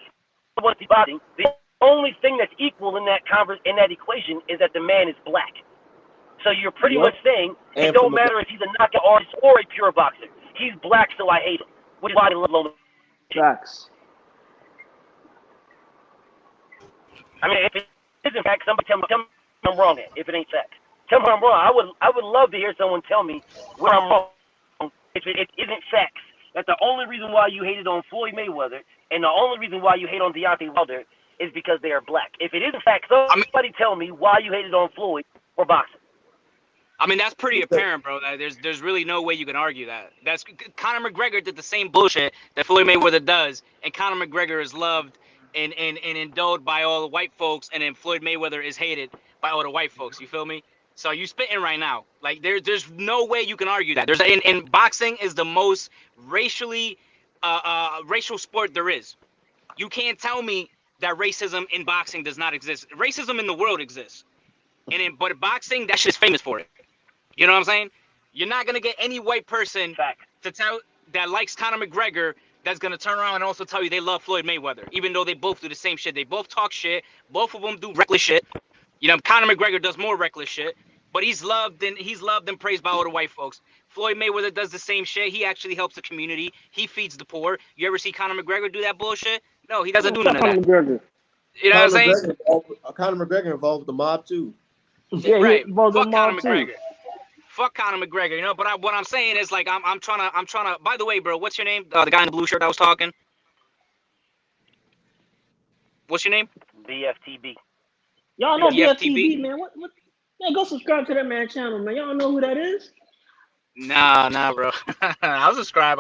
you want to see boxing. The only thing that's equal in that equation is that the man is black. So you're pretty much saying it don't matter if he's a knockout artist or a pure boxer. He's black, so I hate him. Which is why they love him. Facts. I mean, if it is in fact, somebody tell me I'm wrong. If it ain't fact, tell me I'm wrong. I would love to hear someone tell me where I'm wrong. If it isn't facts, that the only reason why you hated on Floyd Mayweather and the only reason why you hate on Deontay Wilder is because they are black. If it isn't fact, somebody tell me why you hated on Floyd or boxing. I mean, that's pretty apparent, bro. There's really no way you can argue that. That's Conor McGregor did the same bullshit that Floyd Mayweather does, and Conor McGregor is loved and indulged by all the white folks, and then Floyd Mayweather is hated by all the white folks. You feel me? So you spitting right now. Like there's no way you can argue that. And boxing is the most racially racial sport there is. You can't tell me that racism in boxing does not exist. Racism in the world exists, but boxing, that shit's famous for it. You know what I'm saying? You're not gonna get any white person to tell that likes Conor McGregor that's gonna turn around and also tell you they love Floyd Mayweather, even though they both do the same shit. They both talk shit. Both of them do reckless shit. You know, Conor McGregor does more reckless shit, but he's loved and praised by all the white folks. Floyd Mayweather does the same shit. He actually helps the community. He feeds the poor. You ever see Conor McGregor do that bullshit? No, he doesn't do none of that. McGregor. You know what I'm saying? Conor McGregor involved with the mob too. Yeah, right. Fuck Conor McGregor. Fuck Conor McGregor, you know. But what I'm saying is, like, I'm trying to. By the way, bro, what's your name? The guy in the blue shirt that was talking. What's your name? BFTB. Y'all know BFTB, man. What? Yeah, go subscribe to that man's channel, man. Y'all know who that is? Nah, bro. I'll subscribe.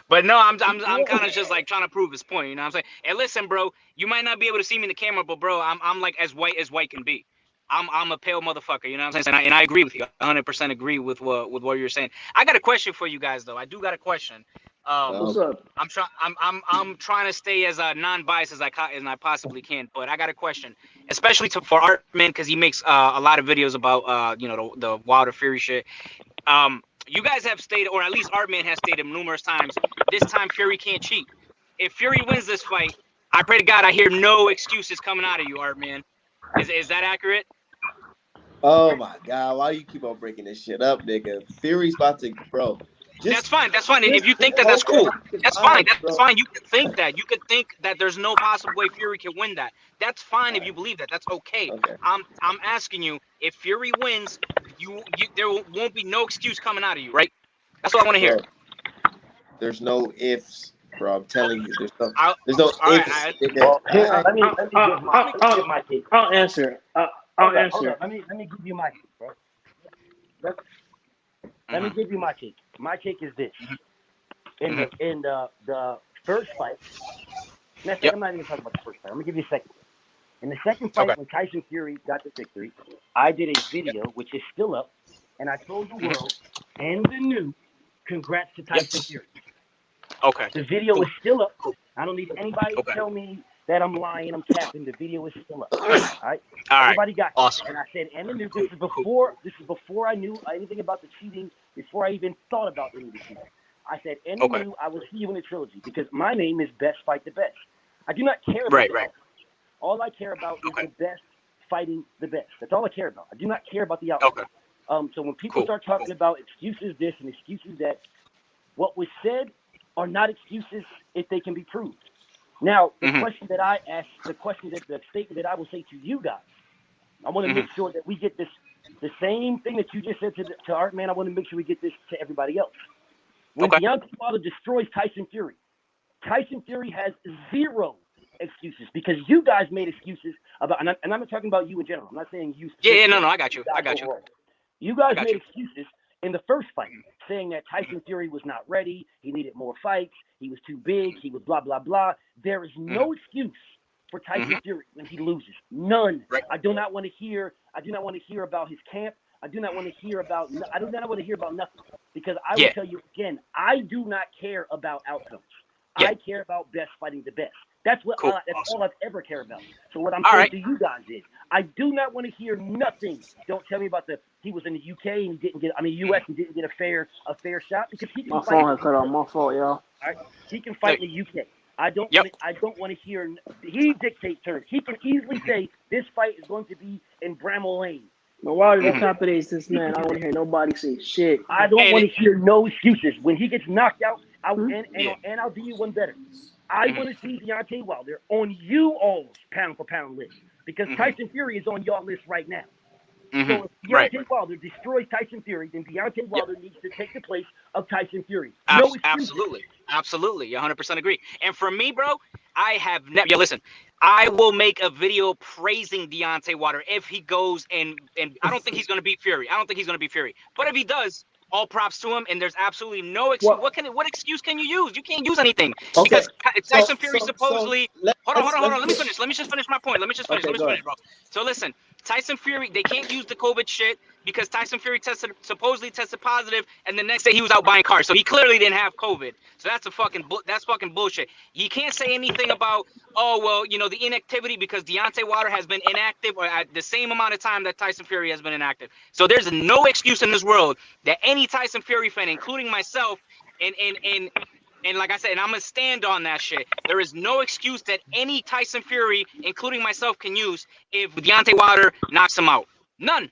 But no, I'm kind of just like trying to prove his point. You know what I'm saying? And listen, bro, you might not be able to see me in the camera, but bro, I'm like as white can be. I'm a pale motherfucker, you know what I'm saying? And I agree with you. 100% agree with what you're saying. I got a question for you guys though. I do got a question. What's up? I'm trying to stay as non-biased as I possibly can, but I got a question, especially for Artman, because he makes a lot of videos about the Wilder Fury shit. You guys have stated, or at least Artman has stated numerous times, this time Fury can't cheat. If Fury wins this fight, I pray to God I hear no excuses coming out of you, Artman. Is that accurate? Oh my God! Why you keep on breaking this shit up, nigga? Fury's about to, bro. That's fine. If you think that, that's cool. That's fine. That's fine. You could think that. You could think that there's no possible way Fury can win that. That's fine if you believe that. That's okay. I'm asking you, if Fury wins, there won't be no excuse coming out of you, right? That's what I want to hear. There's no ifs, bro. I'm telling you, there's no ifs. I'll answer. I'll answer. Let me give you my take, bro. Let me give you my take. My take is this: in the first fight, I'm not even talking about the first fight. I'm gonna give you a second. In the second fight, when Tyson Fury got the victory, I did a video which is still up, and I told the world and the new, congrats to Tyson Fury. Okay. The video is still up. I don't need anybody to tell me that I'm lying, I'm capping. The video is still up. All right. Everybody got awesome. And I said, and the new. This is before I knew anything about the cheating. Before I even thought about any of the cheating. I said, and the new. I will see you in the trilogy because my name is Best Fight the Best. I do not care about the outcome. All I care about is the best fighting the best. That's all I care about. I do not care about the outcome. So when people start talking about excuses this and excuses that, what was said are not excuses if they can be proved. Now, the question that I asked, the statement that I will say to you guys, I want to make sure that we get this, the same thing that you just said to Artman, I want to make sure we get this to everybody else. When Deontay Wilder destroys Tyson Fury has zero excuses because you guys made excuses about, and I'm not talking about you in general. I'm not saying you. No, I got you. You guys made excuses in the first fight, saying that Tyson Fury was not ready, he needed more fights, he was too big, he was blah, blah, blah. There is no excuse for Tyson Fury when he loses. None. I do not want to hear about his camp. I do not want to hear about nothing. Because I will tell you again, I do not care about outcomes. I care about best fighting the best. That's all I've ever cared about. So what I'm saying to you guys is, I do not want to hear nothing. Don't tell me about he was in the UK and he didn't get, US and didn't get a fair shot because he can my fight. phone had cut off. My fault, y'all. All right, he can fight in the UK. I don't want to hear. He dictates terms. He can easily say this fight is going to be in Bramall Lane. But why did the top of this man? I don't want to hear nobody say shit. I don't want to hear no excuses. When he gets knocked out, I'll do you one better. I want to see Deontay Wilder on you all's pound for pound list because Tyson Fury is on your list right now. So if Deontay Wilder destroys Tyson Fury, then Deontay Wilder needs to take the place of Tyson Fury. No excuses. Absolutely. 100% agree. And for me, bro, I have never. Yo, listen, I will make a video praising Deontay Wilder if he goes and I don't think he's going to beat Fury. But if he does, all props to him. And there's absolutely no excuse. What excuse can you use? You can't use anything because Tyson Fury supposedly. Hold on. Let me finish. Let me just finish my point. Let me just finish, bro. So listen, Tyson Fury, they can't use the COVID shit because Tyson Fury supposedly tested positive, and the next day he was out buying cars, so he clearly didn't have COVID. So that's fucking bullshit. You can't say anything about the inactivity because Deontay Wilder has been inactive or at the same amount of time that Tyson Fury has been inactive. So there's no excuse in this world that any Tyson Fury fan, including myself, and like I said, and I'm going to stand on that shit. There is no excuse that any Tyson Fury, including myself, can use if Deontay Wilder knocks him out. None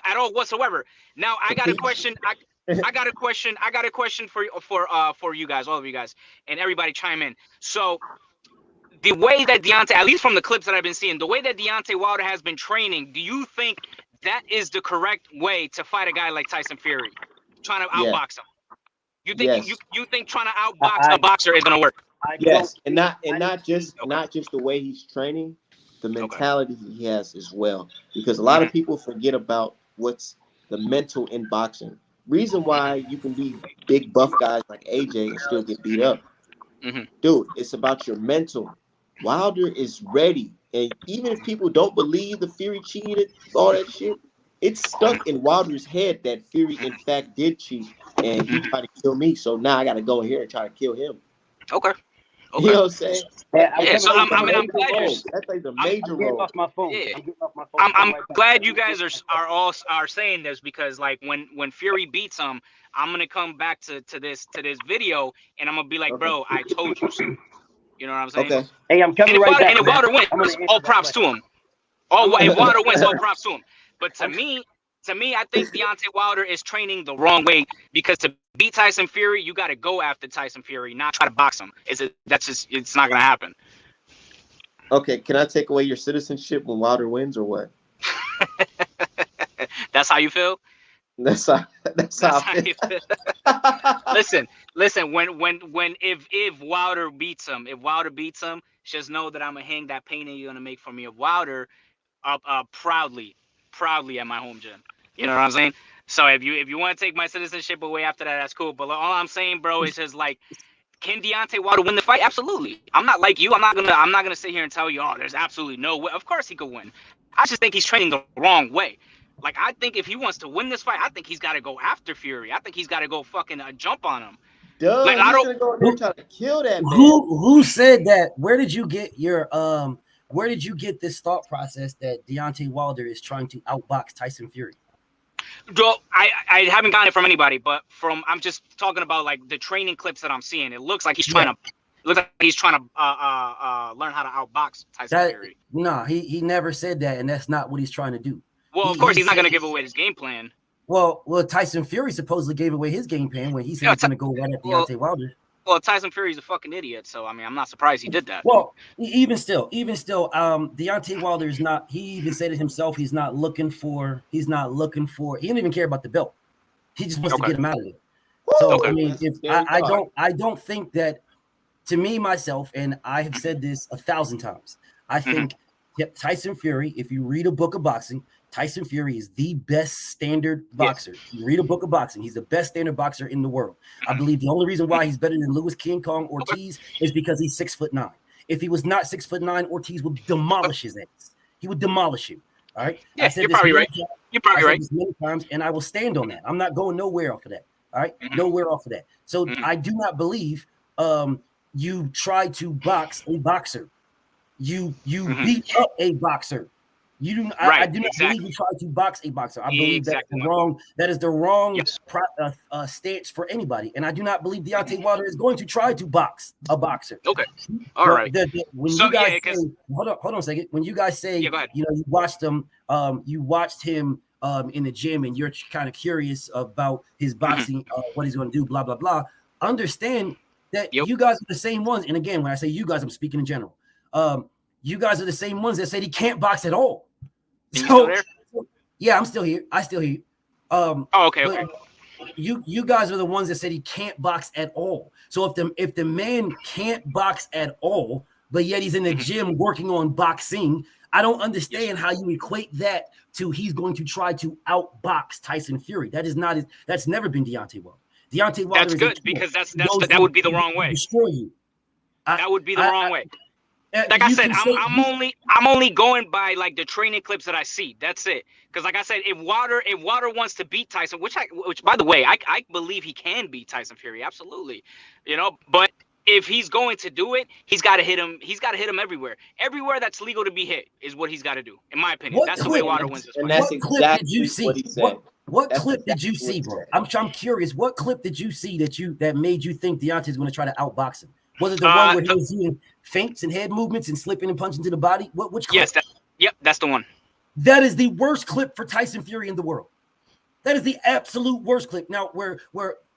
at all whatsoever. Now, I got a question. I got a question for you guys, all of you guys, and everybody chime in. So the way that Deontay, at least from the clips that I've been seeing, the way that Deontay Wilder has been training, do you think that is the correct way to fight a guy like Tyson Fury, trying to outbox him? You think you think trying to outbox a boxer is gonna work? Yes, and not just the way he's training, the mentality he has as well. Because a lot of people forget about what's the mental in boxing. Reason why you can be big buff guys like AJ and still get beat up, dude. It's about your mental. Wilder is ready, and even if people don't believe the Fury cheated, all that shit, it's stuck in Wilder's head that Fury in fact did cheat. And he tried to kill me, so now I got to go in here and try to kill him. Okay. You know what I'm saying? So I'm glad that plays a major role. Off my phone. Yeah. I'm glad you guys are saying this because like when Fury beats him, I'm gonna come back to this video and I'm gonna be like, bro, I told you so. You know what I'm saying? Okay. Hey, I'm coming right back. And if Wilder wins, all props to him. If Wilder wins, all props to him. But to me, I think Deontay Wilder is training the wrong way because to beat Tyson Fury, you got to go after Tyson Fury, not try to box him. It's not going to happen. Okay, can I take away your citizenship when Wilder wins or what? That's how you feel? That's how I feel. Listen, if Wilder beats him, just know that I'm going to hang that painting you're going to make for me of Wilder proudly at my home gym. You know what I'm saying? So if you want to take my citizenship away after that, that's cool. But all I'm saying, bro, is just like, can Deontay Wilder win the fight? Absolutely. I'm not like you. I'm not gonna sit here and tell you, oh, there's absolutely no way. Of course he could win. I just think he's training the wrong way. Like I think if he wants to win this fight, I think he's got to go after Fury. I think he's got to go fucking jump on him. Duh, like, I don't go in there trying to kill that man. Who said that? Where did you get your Where did you get this thought process that Deontay Wilder is trying to outbox Tyson Fury? Well, I haven't gotten it from anybody, but I'm just talking about like the training clips that I'm seeing. It looks like he's trying to learn how to outbox Tyson Fury. No, he never said that, and that's not what he's trying to do. Well, of course he's not going to give away his game plan. Well, Tyson Fury supposedly gave away his game plan when he said he's going to go right at Deontay Wilder. Well, Tyson Fury's a fucking idiot, so I mean, I'm not surprised he did that. Well, even still, Deontay Wilder is not. He even said it himself. He's not looking for. He don't even care about the belt. He just wants to get him out of there. So I mean, I don't think that. To me, myself, and I have said this 1,000 times. I think Tyson Fury. If you read a book of boxing, Tyson Fury is the best standard boxer. You read a book of boxing, he's the best standard boxer in the world. I believe the only reason why he's better than Louis King Kong Ortiz is because he's 6'9". If he was not 6'9", Ortiz would demolish his ass. He would demolish him. All right. Yeah, you're probably right. You're probably right. Many times, and I will stand on that. I'm not going nowhere off of that. All right, nowhere off of that. So I do not believe you try to box a boxer. You beat up a boxer. You do. I do not believe you try to box a boxer. I believe that's wrong. That is the wrong stance for anybody. And I do not believe Deontay Wilder is going to try to box a boxer. Okay. All right. When you guys say, hold on a second. When you guys say, you watched him, in the gym, and you're kind of curious about his boxing, what he's going to do, blah blah blah. Understand, that you guys are the same ones. And again, when I say you guys, I'm speaking in general. You guys are the same ones that said he can't box at all. So, you still there? Yeah, I'm still here. I still hear you. Okay. You guys are the ones that said he can't box at all. So if the man can't box at all, but yet he's in the gym working on boxing, I don't understand how you equate that to he's going to try to outbox Tyson Fury. That's never been Deontay Wilder. Deontay Wilder. That's good because that would be the wrong way. Destroy you. That would be the wrong way. Like I said, I'm only going by like the training clips that I see. That's it. Because like I said, if Wilder wants to beat Tyson, which by the way, I believe he can beat Tyson Fury, absolutely. But if he's going to do it, he's got to hit him. He's got to hit him everywhere. Everywhere that's legal to be hit is what he's got to do, in my opinion. That's the way Wilder wins this fight. And that's exactly what he said. What clip did you see, bro? I'm curious. What clip did you see that made you think Deontay's going to try to outbox him? Was it the one where he was doing feints and head movements and slipping and punching to the body? Which clip? Yes, that's the one. That is the worst clip for Tyson Fury in the world. That is the absolute worst clip. Now,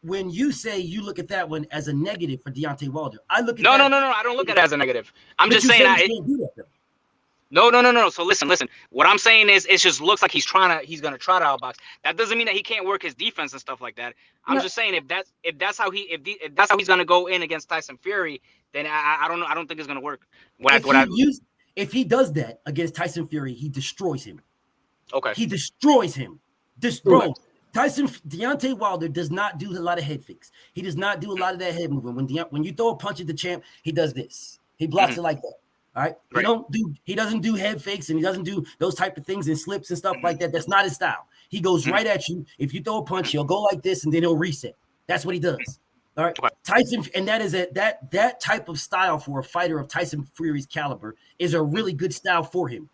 when you say you look at that one as a negative for Deontay Wilder, I look at no. I don't look at it as a negative. I'm just saying No. So listen. What I'm saying is, it just looks like he's gonna try to outbox. That doesn't mean that he can't work his defense and stuff like that. I'm just saying if that's how he's gonna go in against Tyson Fury, then I don't know. I don't think it's gonna work. If he does that against Tyson Fury, he destroys him. Okay. He destroys him. Bro, Deontay Wilder does not do a lot of head fakes. He does not do a lot of that head movement. When you throw a punch at the champ, he does this. He blocks it like that. All right. He doesn't do head fakes and he doesn't do those type of things and slips and stuff like that. That's not his style. He goes right at you. If you throw a punch, he'll go like this and then he'll reset. That's what he does. All right. Tyson, and that is that type of style for a fighter of Tyson Fury's caliber is a really good style for him.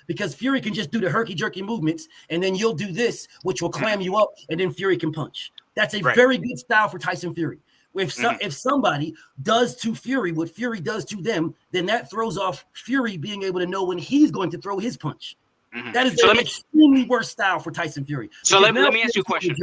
Because Fury can just do the herky jerky movements and then you'll do this, which will clam you up, and then Fury can punch. That's a very good style for Tyson Fury. If somebody does to Fury what Fury does to them, then that throws off Fury being able to know when he's going to throw his punch. That is an extremely worse style for Tyson Fury. So let me ask you a question.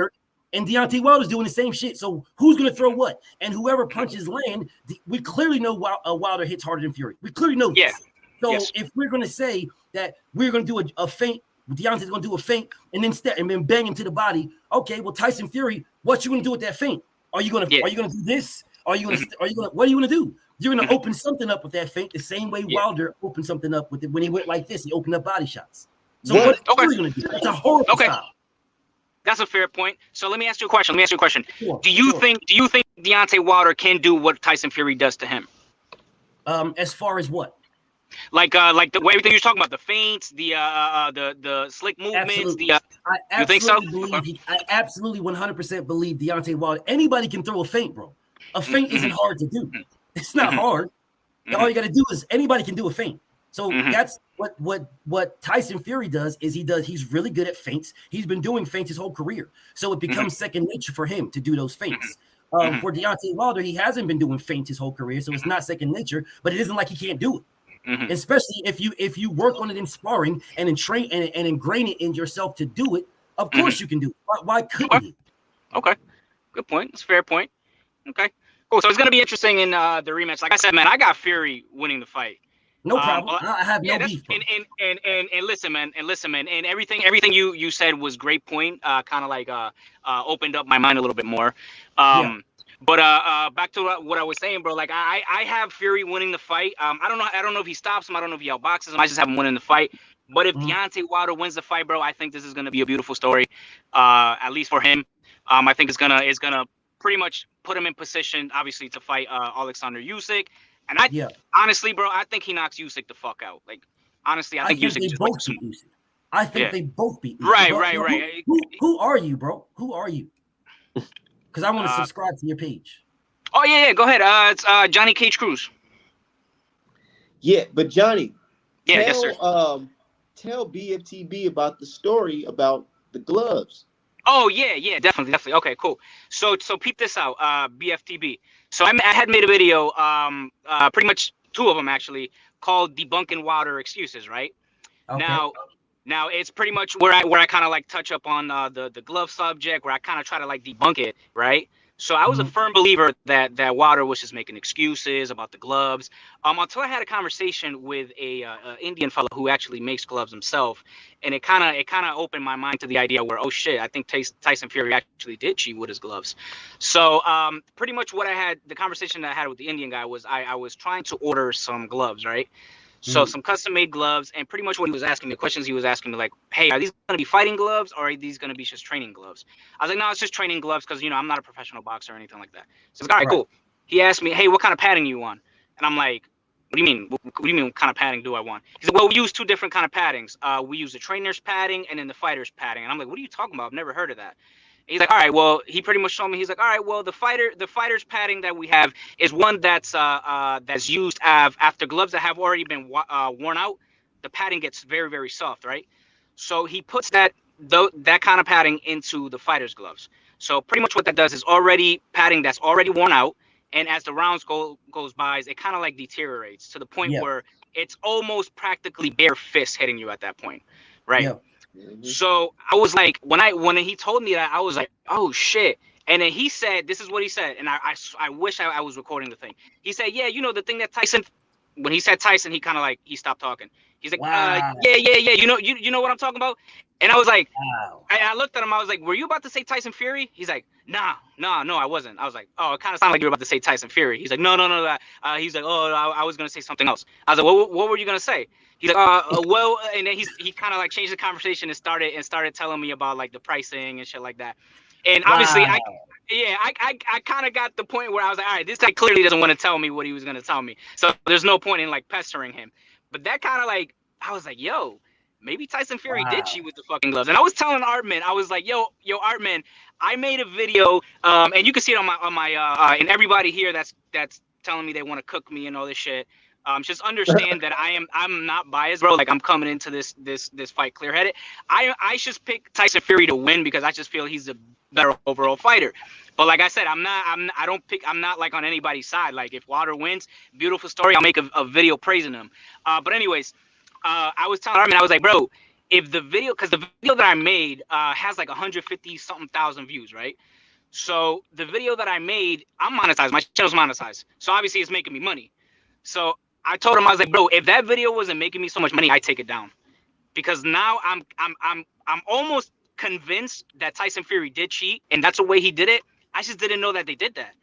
And Deontay Wilder's doing the same shit. So who's going to throw what? And whoever punches land, we clearly know Wilder hits harder than Fury. We clearly know this. So if we're going to say that we're going to do a feint, Deontay's going to do a feint and then bang him to the body. Okay, well, Tyson Fury, what you going to do with that feint? Are you going to do this? What are you going to do? You're going to open something up with that feint the same way Wilder opened something up with it when he went like this. He opened up body shots. So what are you going to do? That's a horrible style. That's a fair point. So let me ask you a question. Sure, do you think Deontay Wilder can do what Tyson Fury does to him? As far as what? Like the way everything you're talking about, the feints, the slick movements. You think so? I absolutely 100% believe Deontay Wilder. Anybody can throw a feint, bro. A feint isn't hard to do. It's not hard. All you got to do is anybody can do a feint. So that's what Tyson Fury does. He's really good at feints. He's been doing feints his whole career. So it becomes second nature for him to do those feints. For Deontay Wilder, he hasn't been doing feints his whole career, so it's not second nature. But it isn't like he can't do it. Especially if you work on it in sparring and in train and ingrain it in yourself to do it, of course you can do it. Why couldn't he? Okay, good point. That's a fair point. Okay, cool. So it's gonna be interesting in the rematch. Like I said, man, I got Fury winning the fight. No problem. I have no beef. And listen, man, and everything you said was great point. Kind of like opened up my mind a little bit more. But back to what I was saying, bro. Like I have Fury winning the fight. I don't know if he stops him. I don't know if he outboxes him. I just have him winning the fight. But if Deontay Wilder wins the fight, bro, I think this is gonna be a beautiful story. At least for him. I think it's gonna pretty much put him in position, obviously, to fight Alexander Usyk. And honestly, bro, I think he knocks Usyk the fuck out. Like honestly, I think Usyk just both beat Usyk. I think they both beat Usyk. Right. Who are you, bro? Who are you? Because I want to subscribe to your page. Oh yeah, go ahead. It's Johnny Cage Cruz. Yeah, but Johnny, yes, sir. Tell BFTB about the story about the gloves. Oh yeah, definitely. Okay, cool. So peep this out, BFTB. So I had made a video, pretty much two of them actually, called "Debunking Wilder Excuses." Right. Okay. Now it's pretty much where I kind of like touch up on the glove subject, where I kind of try to like debunk it, right? So I was a firm believer that Wilder was just making excuses about the gloves. Until I had a conversation with a Indian fellow who actually makes gloves himself, and it kind of opened my mind to the idea where, oh shit, I think Tyson Fury actually did cheat with his gloves. So pretty much the conversation that I had with the Indian guy was I was trying to order some gloves, right? So some custom made gloves, and pretty much what he was asking me, the questions he was asking me, like, hey, are these going to be fighting gloves or are these going to be just training gloves? I was like, no, it's just training gloves because, I'm not a professional boxer or anything like that. So he's like, all right, cool. He asked me, hey, what kind of padding you want? And I'm like, what do you mean? What do you mean what kind of padding do I want? He said, well, we use two different kind of paddings. We use the trainer's padding and then the fighter's padding. And I'm like, what are you talking about? I've never heard of that. He's like, all right, well, he pretty much showed me. He's like, all right, well, the fighter's padding that we have is one that's used after gloves that have already been worn out. The padding gets very, very soft, right? So he puts that kind of padding into the fighter's gloves. So pretty much what that does is already padding that's already worn out, and as the rounds goes by, it kind of like deteriorates to the point where it's almost practically bare fist hitting you at that point, right? Yeah. So I was like, when he told me that, I was like, oh shit. And then he said, this is what he said, and I wish I was recording the thing. He said, yeah, the thing that Tyson, when he said Tyson, he kind of like, he stopped talking. He's like, yeah, you know what I'm talking about? And I was like, I looked at him, I was like, were you about to say Tyson Fury? He's like, no, I wasn't. I was like, oh, it kind of sounded like you were about to say Tyson Fury. He's like, no. He's like, oh, I was going to say something else. I was like, what were you going to say? He's like, well, and then he kind of like changed the conversation and started telling me about like the pricing and shit like that. And obviously, I kind of got the point where I was like, all right, this guy clearly doesn't want to tell me what he was going to tell me. So there's no point in like pestering him. But that kind of like, I was like, yo, maybe Tyson Fury did cheat with the fucking gloves. And I was telling Artman, I was like, yo, Artman, I made a video, and you can see it on my and everybody here that's telling me they want to cook me and all this shit. Just understand that I'm not biased, bro. Like I'm coming into this fight clear-headed. I just pick Tyson Fury to win because I just feel he's a better overall fighter. But like I said, I'm not like on anybody's side. Like if Wilder wins, beautiful story. I'll make a video praising him. But anyways, I was telling Armin, I was like, bro, if the video, because the video that I made has like 150 something thousand views, right? So the video that I made, I'm monetized. My channel's monetized. So obviously it's making me money. So I told him, I was like, bro, if that video wasn't making me so much money, I'd take it down. Because now I'm almost convinced that Tyson Fury did cheat, and that's the way he did it. I just didn't know that they did that.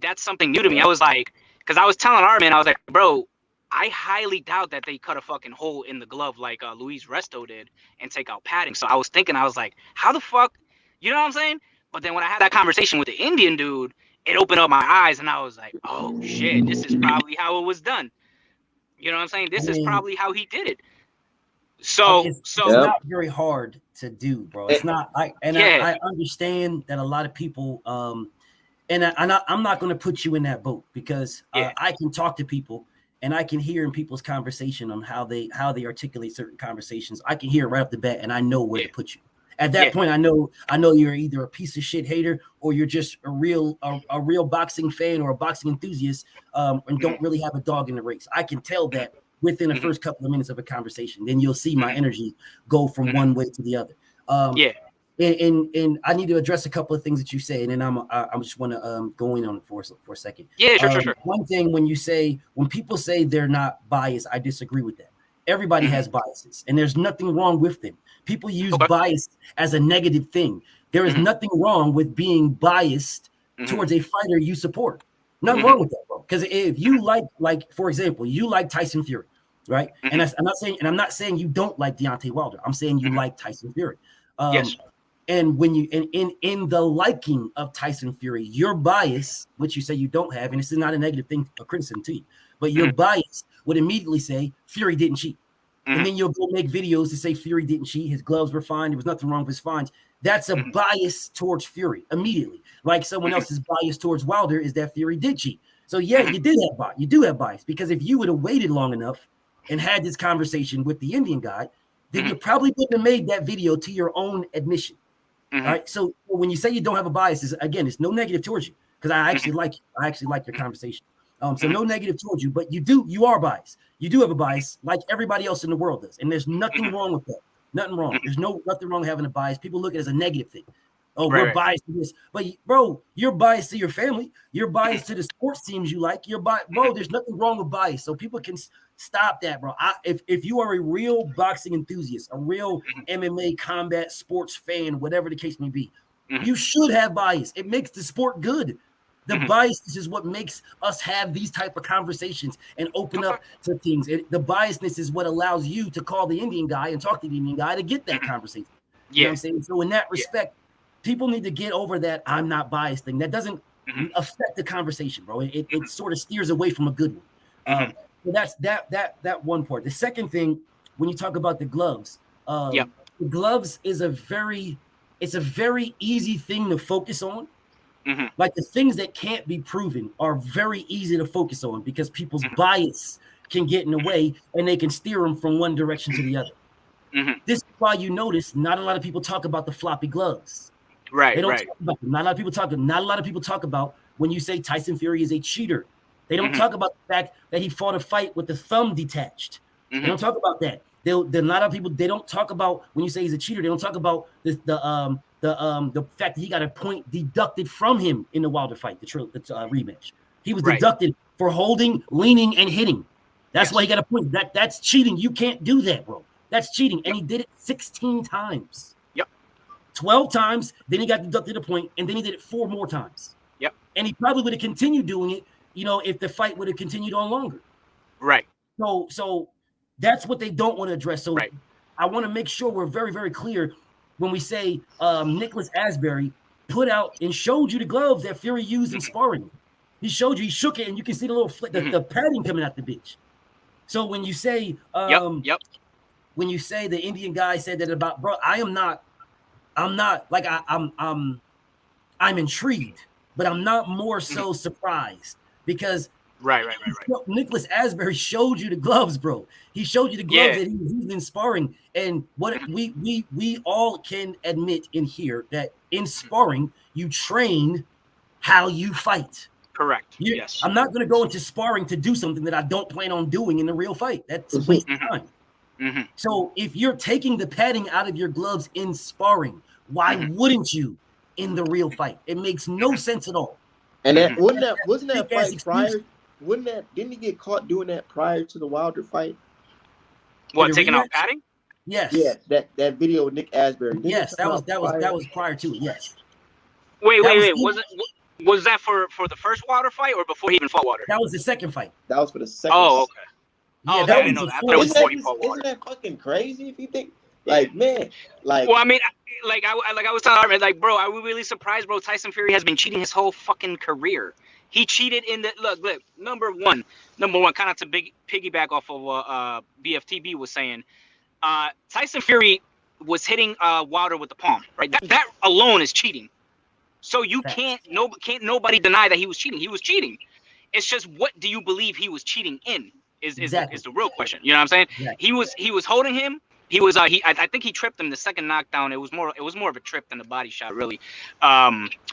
That's something new to me. I was like, because I was telling Armin, I was like, bro, I highly doubt that they cut a fucking hole in the glove like Luis Resto did and take out padding. So I was thinking, I was like, how the fuck, you know what I'm saying? But then when I had that conversation with the Indian dude, it opened up my eyes, and I was like, oh shit, this is probably how it was done. You know what I'm saying? This is probably how he did it. So it's not very hard to do, bro. It's not. I understand that a lot of people, and I'm not going to put you in that boat because I can talk to people and I can hear in people's conversation on how they articulate certain conversations. I can hear right off the bat, and I know where to put you. At that point, I know you're either a piece of shit hater or you're just a real boxing fan or a boxing enthusiast, and don't really have a dog in the race. I can tell that within the first couple of minutes of a conversation. Then you'll see my energy go from one way to the other. And I need to address a couple of things that you say, and then I just want to go in on it for a second. Yeah, sure. One thing, when people say they're not biased, I disagree with that. Everybody has biases, and there's nothing wrong with them. People use bias as a negative thing. There is nothing wrong with being biased towards a fighter you support. Nothing wrong with that, bro. Because if you like, for example, you like Tyson Fury, right? And I'm not saying you don't like Deontay Wilder. I'm saying you like Tyson Fury. Yes. And when you in the liking of Tyson Fury, your bias, which you say you don't have, and this is not a negative thing, a criticism to you, but your bias would immediately say Fury didn't cheat. And then you'll go make videos to say Fury didn't cheat, his gloves were fine, there was nothing wrong with his fines. That's a bias towards Fury immediately. Like someone else's bias towards Wilder is that Fury did cheat. So yeah, you do have bias, because if you would have waited long enough and had this conversation with the Indian guy, then you probably wouldn't have made that video to your own admission. All right. So when you say you don't have a bias, it's no negative towards you, because I actually like you. I actually like your conversation. So no negative towards you, but you are biased. You do have a bias like everybody else in the world does. And there's nothing wrong with that. Nothing wrong. There's nothing wrong with having a bias. People look at it as a negative thing. Oh, we're biased to this, but bro, you're biased to your family. You're biased to the sports teams you like. You're biased, bro. There's nothing wrong with bias, so people can stop that, bro. If you are a real boxing enthusiast, a real MMA combat sports fan, whatever the case may be, you should have bias. It makes the sport good. The biasness is what makes us have these type of conversations and open up to things. The biasness is what allows you to call the Indian guy and talk to the Indian guy to get that conversation. You know what I'm saying? So in that respect, people need to get over that I'm not biased thing. That doesn't affect the conversation, bro. It sort of steers away from a good one. So that's that one part. The second thing, when you talk about the gloves, the gloves is a very easy thing to focus on. Like the things that can't be proven are very easy to focus on because people's bias can get in the way and they can steer them from one direction to the other. This is why you notice not a lot of people talk about the floppy gloves. Right. They don't talk about them. Not a lot of people talk about when you say Tyson Fury is a cheater. They don't talk about the fact that he fought a fight with the thumb detached. They don't talk about that. A lot of people, they don't talk about when you say he's a cheater. They don't talk about the fact that he got a point deducted from him in the Wilder fight, the rematch. He was deducted for holding, leaning, and hitting. That's why he got a point. That's cheating. You can't do that, bro. That's cheating. And he did it 16 times. 12 times, then he got deducted a point, and then he did it 4 more times. And he probably would have continued doing it, if the fight would have continued on longer. So that's what they don't want to address. So I want to make sure we're very, very clear when we say Nicholas Asbury put out and showed you the gloves that Fury used in sparring. He showed you, he shook it, and you can see the little the padding coming out the bitch. So when you say when you say the Indian guy said that about, bro, I'm intrigued, but I'm not more so surprised because Nicholas Asbury showed you the gloves, bro. He showed you the gloves that he was using in sparring. And what we all can admit in here that in sparring, you train how you fight. Correct. Yes. I'm not going to go into sparring to do something that I don't plan on doing in the real fight. That's a waste of time. So if you're taking the padding out of your gloves in sparring, why wouldn't you in the real fight? It makes no sense at all. And that wasn't that fight prior? Didn't he get caught doing that prior to the Wilder fight? What, taking out padding? Yes. Yeah, that video with Nick Asbury. Yes, that was prior to it. Yes. Wait. Was that for the first Wilder fight or before he even fought Wilder? That was the second fight. That was for the second. Oh, okay. Yeah, I didn't know that. I thought it was before he fought Wilder. Isn't that fucking crazy if you think? Like, man, like. Well, I mean, I was telling Armin, like, bro, are we really surprised, bro? Tyson Fury has been cheating his whole fucking career. He cheated in the look. Number one, kind of to piggyback off of what BFTB was saying. Tyson Fury was hitting Wilder with the palm, right? That alone is cheating. So you can't nobody deny that he was cheating. He was cheating. It's just, what do you believe he was cheating in? Is the real question. You know what I'm saying? Exactly. He was holding him. He was I think he tripped him the second knockdown. It was more of a trip than a body shot, really.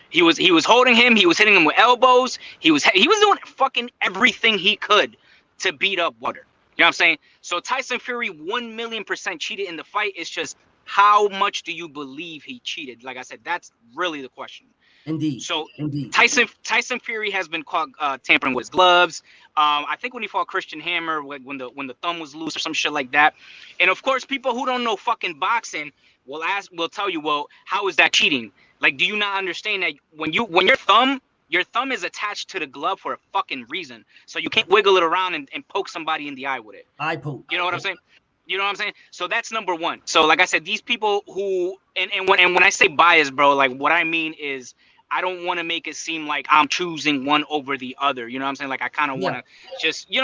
He was holding him. He was hitting him with elbows. He was doing fucking everything he could to beat up Wilder. You know what I'm saying? So Tyson Fury 1,000,000% cheated in the fight. It's just, how much do you believe he cheated? Like I said, that's really the question. Indeed. So Tyson Fury has been caught tampering with his gloves. I think when he fought Christian Hammer, when the thumb was loose or some shit like that. And of course, people who don't know fucking boxing will tell you, well, how is that cheating? Like, do you not understand that when your thumb is attached to the glove for a fucking reason, so you can't wiggle it around and poke somebody in the eye with it. Eye poke. You know what I'm saying? You know what I'm saying? So that's number one. So like I said, these people who and when I say bias, bro, like what I mean is, I don't want to make it seem like I'm choosing one over the other. You know what I'm saying? Like, I kind of want to just, you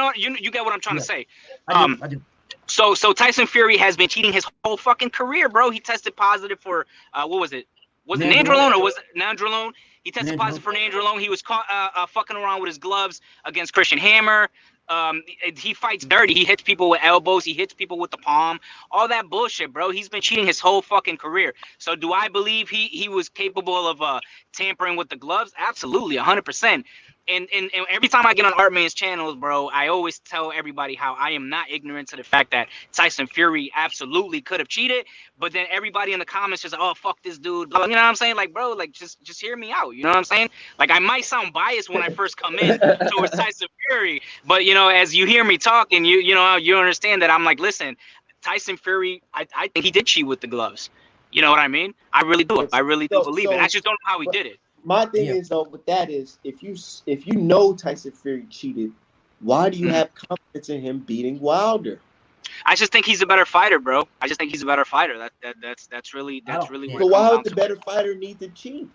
get what I'm trying to say. I do. So Tyson Fury has been cheating his whole fucking career, bro. He tested positive for what was it? Was it nandrolone or was it nandrolone? He tested positive for nandrolone. He was caught fucking around with his gloves against Christian Hammer. He fights dirty. He hits people with elbows. He hits people with the palm. All that bullshit, bro. He's been cheating his whole fucking career. So do I believe he was capable of tampering with the gloves? Absolutely, 100%. And every time I get on Artman's channels, bro, I always tell everybody how I am not ignorant to the fact that Tyson Fury absolutely could have cheated, but then everybody in the comments just, oh, fuck this dude. You know what I'm saying? Like, bro, like, just hear me out. You know what I'm saying? Like, I might sound biased when I first come in towards Tyson Fury, but, you know, as you hear me talk and you understand that I'm like, listen, Tyson Fury, I think he did cheat with the gloves. You know what I mean? I really do. I really do believe it. I just don't know how he did it. My thing is though, with that is if you know Tyson Fury cheated, why do you have confidence in him beating Wilder? I just think he's a better fighter, bro. I just think he's a better fighter. That's really. So why would the better fider need to cheat?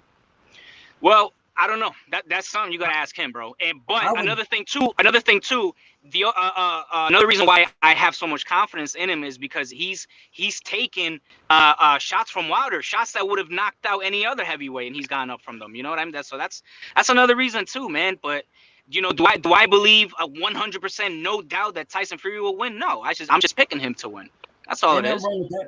Well, I don't know. That's something you gotta ask him, bro. But another thing too. The another reason why I have so much confidence in him is because he's taken shots from Wilder, shots that would have knocked out any other heavyweight, and he's gotten up from them. You know what I mean? That's another reason too, man. But you know, do I believe 100% no doubt that Tyson Fury will win? No, I'm just picking him to win. That's all it is.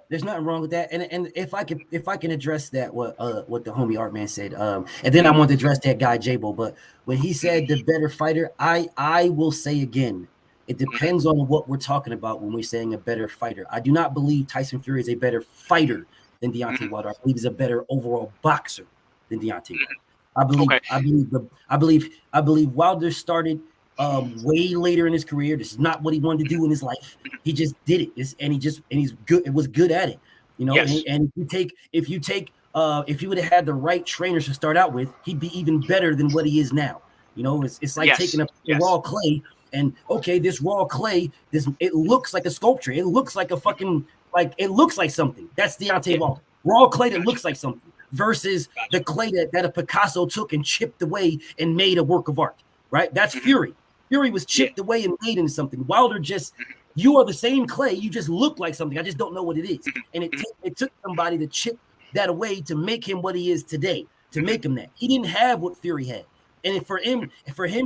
There's nothing wrong with that. And if I can address that what the homie Artman said, and then I want to address that guy Jabo, but when he said the better fighter, I will say again, it depends on what we're talking about when we're saying a better fighter. I do not believe Tyson Fury is a better fighter than Deontay Wilder. I believe he's a better overall boxer than Deontay Wilder. I believe Wilder started way later in his career. This is not what he wanted to do in his life. He just did it, and he's good. It was good at it, you know. Yes. And if you would have had the right trainers to start out with, he'd be even better than what he is now. You know, it's like taking a raw clay, and okay, this raw clay, it looks like a sculpture. It looks like a fucking it looks like something. That's Deontay Wilder. Raw clay that looks like something versus the clay that a Picasso took and chipped away and made a work of art. Right? That's Fury. Fury was chipped away and made into something. Wilder you are the same clay. You just look like something. I just don't know what it is. And it took somebody to chip that away to make him what he is today, to make him that. He didn't have what Fury had. And for him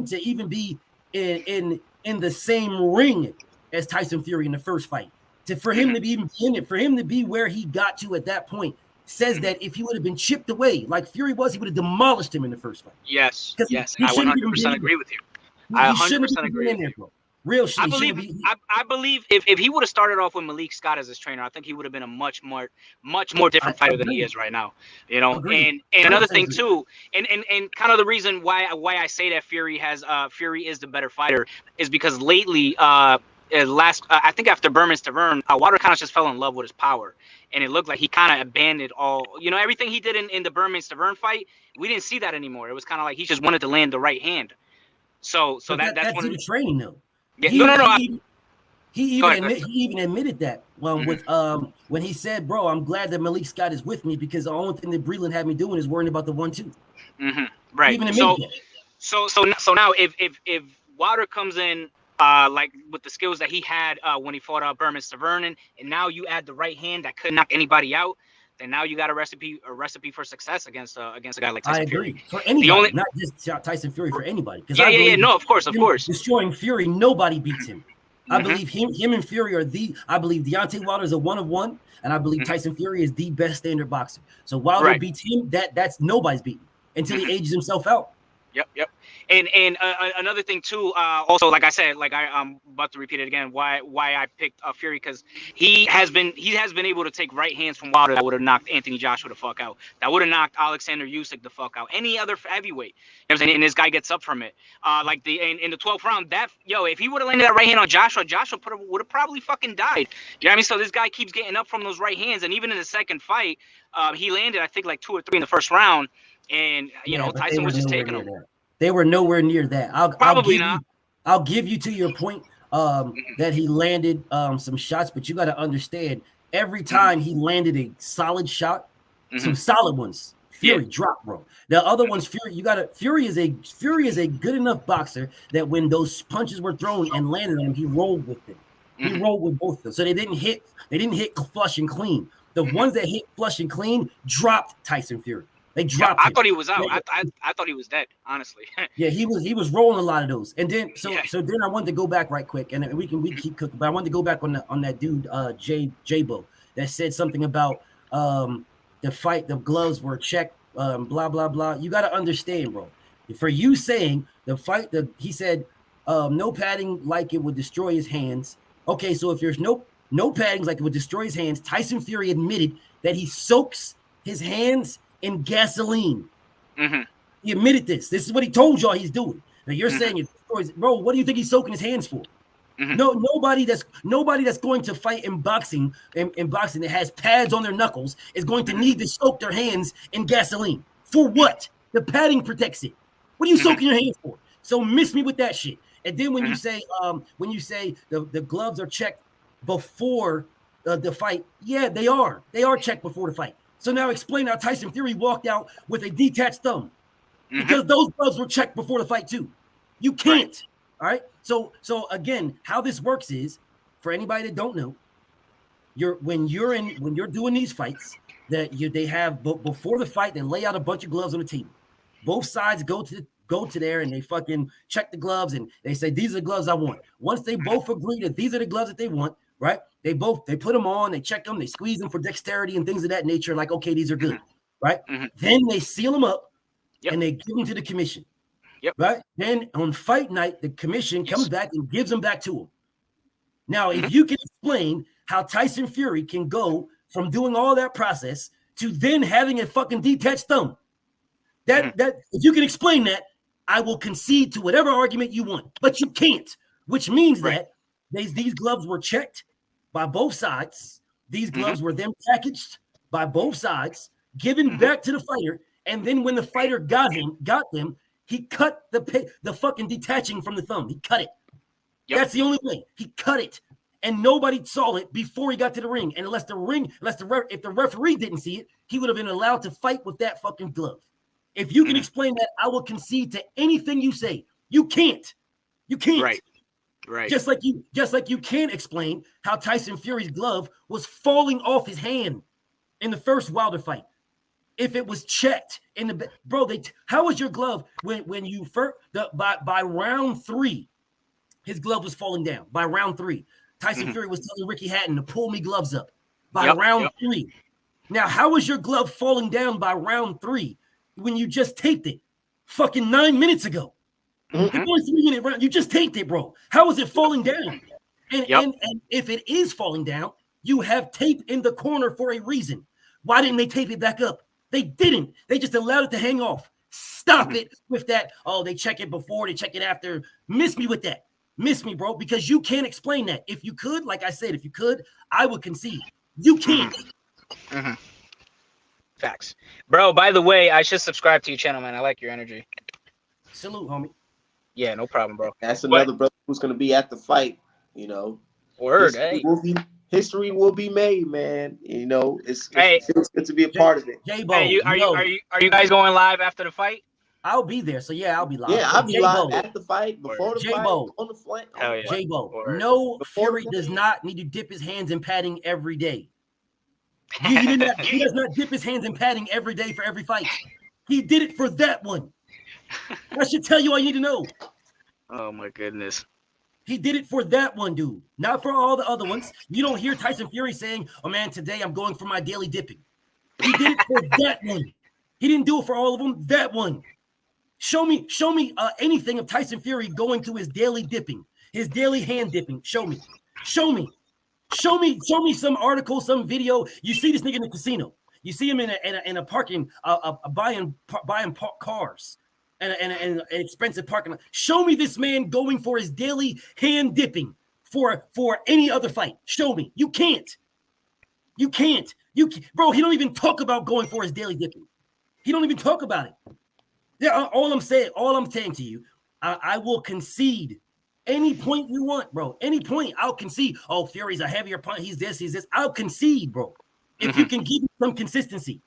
to even be in the same ring as Tyson Fury in the first fight, for him to be even in it, for him to be where he got to at that point, says that if he would have been chipped away like Fury was, he would have demolished him in the first fight. Yes. I 100% agree with you. I 100% agree with you. Bro. Real shit. I believe if he would have started off with Malik Scott as his trainer, I think he would have been a much more different fighter than he is right now. You know, and another thing too, and kind of the reason why I say that Fury is the better fighter is because lately, I think after Berman's Tavern, Wilder kind of just fell in love with his power, and it looked like he kind of abandoned everything he did in the Berman's Tavern fight. We didn't see that anymore. It was kind of like he just wanted to land the right hand. So that's due to training though. Yeah, he even admitted that when he said, "Bro, I'm glad that Malik Scott is with me because the only thing that Breland had me doing is worrying about the 1-2." Right. So now if Wilder comes in like with the skills that he had when he fought Berman Severnon, and now you add the right hand that could knock anybody out, then now you got a recipe for success against a guy like Tyson Fury. For anybody, not just Tyson Fury, for anybody. No, of course. Destroying Fury, nobody beats him. I believe him and Fury I believe Deontay Wilder is a 1-of-1, and I believe Tyson Fury is the best standard boxer. So Wilder beats him, that's nobody's beating until he ages himself out. Yep. And another thing too, also, like I said, I'm about to repeat it again, why I picked Fury, because he has been able to take right hands from Wilder that would have knocked Anthony Joshua the fuck out, that would have knocked Alexander Usyk the fuck out, any other heavyweight. You know what I'm saying? And this guy gets up from it. In the 12th round, if he would have landed that right hand on Joshua would have probably fucking died. You know what I mean? So this guy keeps getting up from those right hands, and even in the second fight, he landed I think like 2 or 3 in the first round. And Tyson was just taking him. They were nowhere near that. I'll give you to your point that he landed some shots, but you got to understand every time he landed a solid shot, some solid ones, Fury dropped, bro. The other ones, Fury is a good enough boxer that when those punches were thrown and landed on him, he rolled with them. He rolled with both of them. So they didn't hit flush and clean. The ones that hit flush and clean dropped Tyson Fury. They dropped. I thought he was out. I thought he was dead, honestly. Yeah, he was rolling a lot of those. And then so then I wanted to go back right quick, and we keep cooking. But I wanted to go back on that dude Jabo that said something about the fight. The gloves were checked. Blah blah blah. You got to understand, bro. For you saying the fight, he said no padding like it would destroy his hands. Okay, so if there's no padding like it would destroy his hands, Tyson Fury admitted that he soaks his hands in gasoline. Mm-hmm. He admitted this. This is what he told y'all he's doing. Now you're saying it destroys, bro. What do you think he's soaking his hands for? No, nobody that's going to fight in boxing that has pads on their knuckles is going to need to soak their hands in gasoline. For what? The padding protects it. What are you soaking your hands for? So miss me with that shit. And then when you say the gloves are checked before the fight, yeah, they are checked before the fight. So now explain how Tyson Fury walked out with a detached thumb because those gloves were checked before the fight too. You can't. Right. All right. So again, how this works is, for anybody that don't know, when you're doing these fights that they have before the fight, they lay out a bunch of gloves on the table. Both sides go to there and they fucking check the gloves and they say, these are the gloves I want. Once they both agree that these are the gloves that they want, right? They put them on, they check them, they squeeze them for dexterity and things of that nature. Like, okay, these are good, right? Then they seal them up and they give them to the commission. Right. Then on fight night, the commission comes back and gives them back to him. Now, if you can explain how Tyson Fury can go from doing all that process to then having a fucking detached thumb, that if you can explain that, I will concede to whatever argument you want. But you can't, which means that these gloves were checked by both sides. These gloves were then packaged by both sides, given back to the fighter, and then when the fighter got them. He cut the fucking detaching from the thumb. He cut it. That's the only way. He cut it. And nobody saw it before he got to the ring. And if the referee didn't see it, he would have been allowed to fight with that fucking glove. If you can explain that, I will concede to anything you say. You can't. You can't. Right. Just like you can't explain how Tyson Fury's glove was falling off his hand in the first Wilder fight. If it was checked in the how was your glove when you first by round 3, his glove was falling down by round 3. Tyson Fury was telling Ricky Hatton to pull me gloves up by round 3. Now, how was your glove falling down by round 3 when you just taped it fucking 9 minutes ago? The 3-minute round, you just taped it, bro. How is it falling down? And if it is falling down, you have tape in the corner for a reason. Why didn't they tape it back up? They didn't. They just allowed it to hang off. Stop it with that. Oh, they check it before, they check it after. Miss me with that. Miss me, bro, because you can't explain that. If you could, like I said, I would concede. You can't. Facts. Bro, by the way, I should subscribe to your channel, man. I like your energy. Salute, homie. Yeah, no problem, bro. That's another brother who's going to be at the fight, you know. Word, History will be made, man. You know, it's good to be a part of it. J-Bo, hey, are you guys going live after the fight? I'll be there, so yeah, I'll be live. Yeah, I'll be live at the fight, before the fight, on the flank. J-Bo, no, Fury does not need to dip his hands in padding every day. He does not dip his hands in padding every day for every fight. He did it for that one. That should tell you all you need to know. Oh my goodness. He did it for that one, dude. Not for all the other ones. You don't hear Tyson Fury saying, oh, man, today I'm going for my daily dipping. He did it for that one. He didn't do it for all of them. That one. Show me anything of Tyson Fury going to his daily dipping, his daily hand dipping. Show me some article, some video. You see this nigga in the casino. You see him in a parking, buying cars. And an expensive parking lot. Show me this man going for his daily hand dipping for any other fight. Show me. You can't. Bro, he don't even talk about going for his daily dipping. He don't even talk about it. Yeah, all I'm saying to you, I will concede any point you want, bro. Any point, I'll concede. Oh, Fury's a heavier punch. He's this. I'll concede, bro. If you can give me some consistency.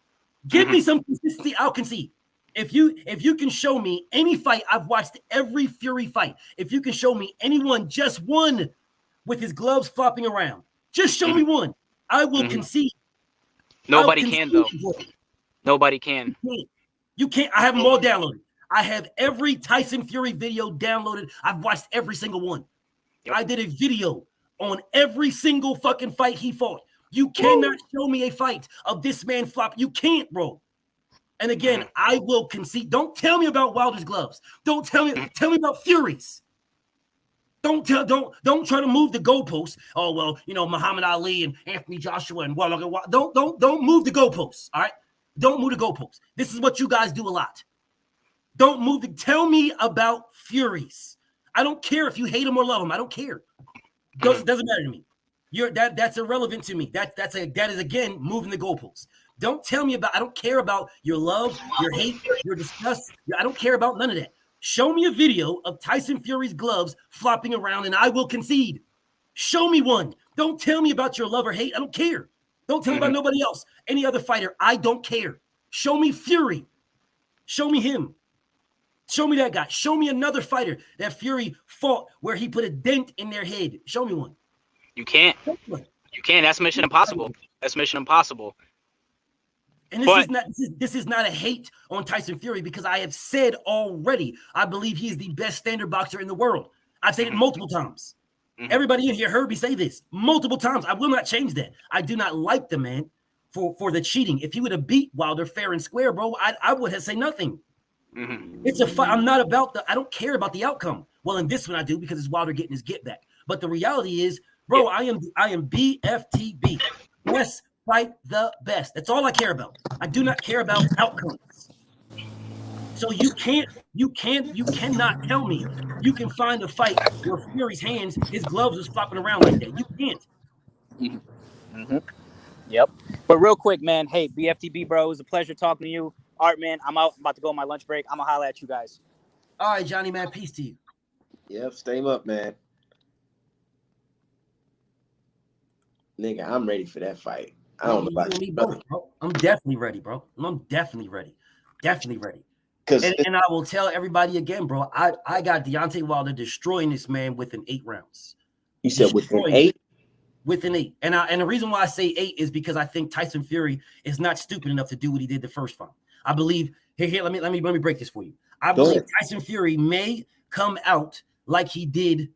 Give me some consistency, I'll concede. If you can show me any fight, I've watched every Fury fight. If you can show me anyone, just one, with his gloves flopping around, just show me one. I will concede. Nobody can, though. Nobody can. You can't. I have them all downloaded. I have every Tyson Fury video downloaded. I've watched every single one. I did a video on every single fucking fight he fought. You cannot show me a fight of this man flop. You can't, bro. And again, I will concede. Don't tell me about Wilder's gloves. Don't tell me about Fury's. Don't try to move the goalposts. Oh, well, Muhammad Ali and Anthony Joshua and don't move the goalposts. All right. Don't move the goalposts. This is what you guys do a lot. Tell me about Fury's. I don't care if you hate him or love him. I don't care. Doesn't matter to me. That's irrelevant to me. That is again moving the goalposts. Don't tell me about. I don't care about your love, your hate, your disgust. I don't care about none of that. Show me a video of Tyson Fury's gloves flopping around, and I will concede. Show me one. Don't tell me about your love or hate. I don't care. Don't tell me about nobody else. Any other fighter. I don't care. Show me Fury. Show me him. Show me that guy. Show me another fighter that Fury fought where he put a dent in their head. Show me one. You can't. You can't. That's Mission Impossible. That's Mission Impossible. And this is not a hate on Tyson Fury, because I have said already, I believe he is the best standard boxer in the world. I've said it multiple times. Everybody in here heard me say this multiple times. I will not change that. I do not like the man for the cheating. If he would have beat Wilder fair and square, bro, I would have said nothing. It's a fight. I'm not about I don't care about the outcome. Well, in this one I do, because it's Wilder getting his get back. But the reality is, bro, I am BFTB. Best fight the best. That's all I care about. I do not care about outcomes. So you cannot tell me you can find a fight where Fury's hands, his gloves is flopping around like that. You can't. Yep. But real quick, man. Hey, BFTB, bro, it was a pleasure talking to you. Art, man, I'm out. I'm about to go on my lunch break. I'm gonna holler at you guys. All right, Johnny, man. Peace to you. Yep, stay up, man. Nigga, I'm ready for that fight. I don't know about you, bro. I'm definitely ready, bro. I'm definitely ready. Definitely ready. And I will tell everybody again, bro. I got Deontay Wilder destroying this man within 8 rounds. You said within 8? Within 8. And the reason why I say 8 is because I think Tyson Fury is not stupid enough to do what he did the first fight. I believe let me break this for you. I believe Tyson Fury may come out like he did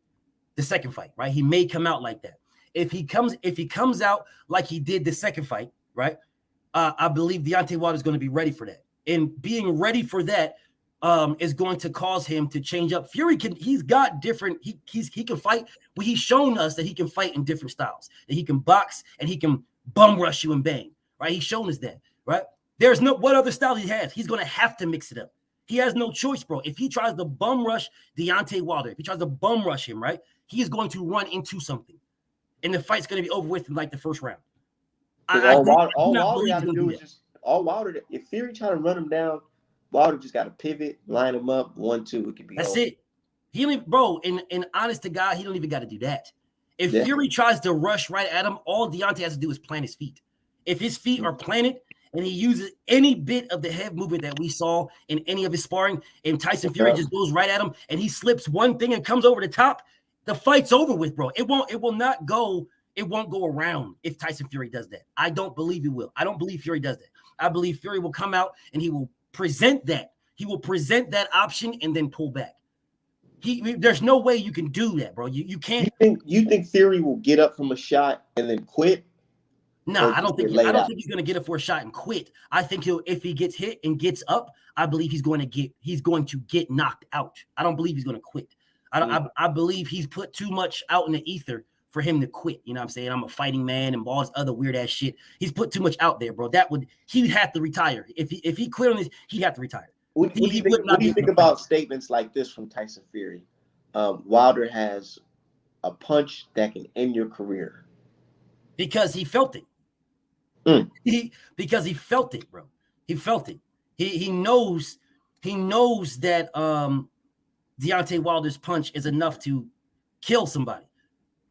the second fight, right? He may come out like that. If he comes out like he did the second fight, right? I believe Deontay Wilder is going to be ready for that. And being ready for that is going to cause him to change up. Fury he's got different, he can fight. Well, he's shown us that he can fight in different styles, that he can box and he can bum rush you and bang, right? He's shown us that, right? There's what other style he has. He's going to have to mix it up. He has no choice, bro. If he tries to bum rush Deontay Wilder, if he tries to bum rush him, right, he is going to run into something. And the fight's going to be over with in like the first round. All Wilder got to do is just if Fury trying to run him down, Wilder just got to pivot, line him up, 1-2. It could be. That's it. He only, bro. In honest to God, he don't even got to do that. If Fury tries to rush right at him, all Deontay has to do is plant his feet. If his feet are planted and he uses any bit of the head movement that we saw in any of his sparring, and Tyson Fury just goes right at him and he slips one thing and comes over the top, the fight's over with, bro. It won't go around if Tyson Fury does that. I don't believe he will. I don't believe Fury does that. I believe Fury will come out and he will present that. He will present that option and then pull back. There's no way you can do that, bro. You can't. You think Fury will get up from a shot and then quit? No, I don't think he's going to get up for a shot and quit. I think if he gets hit and gets up, I believe he's going to get knocked out. I don't believe he's going to quit. I believe he's put too much out in the ether for him to quit. You know what I'm saying? I'm a fighting man and all this other weird ass shit. He's put too much out there, bro. He'd have to retire. If he quit on this, he'd have to retire. What do you think about statements like this from Tyson Fury? Wilder has a punch that can end your career. Because he felt it. Because he felt it, bro. He felt it. He knows that Deontay Wilder's punch is enough to kill somebody,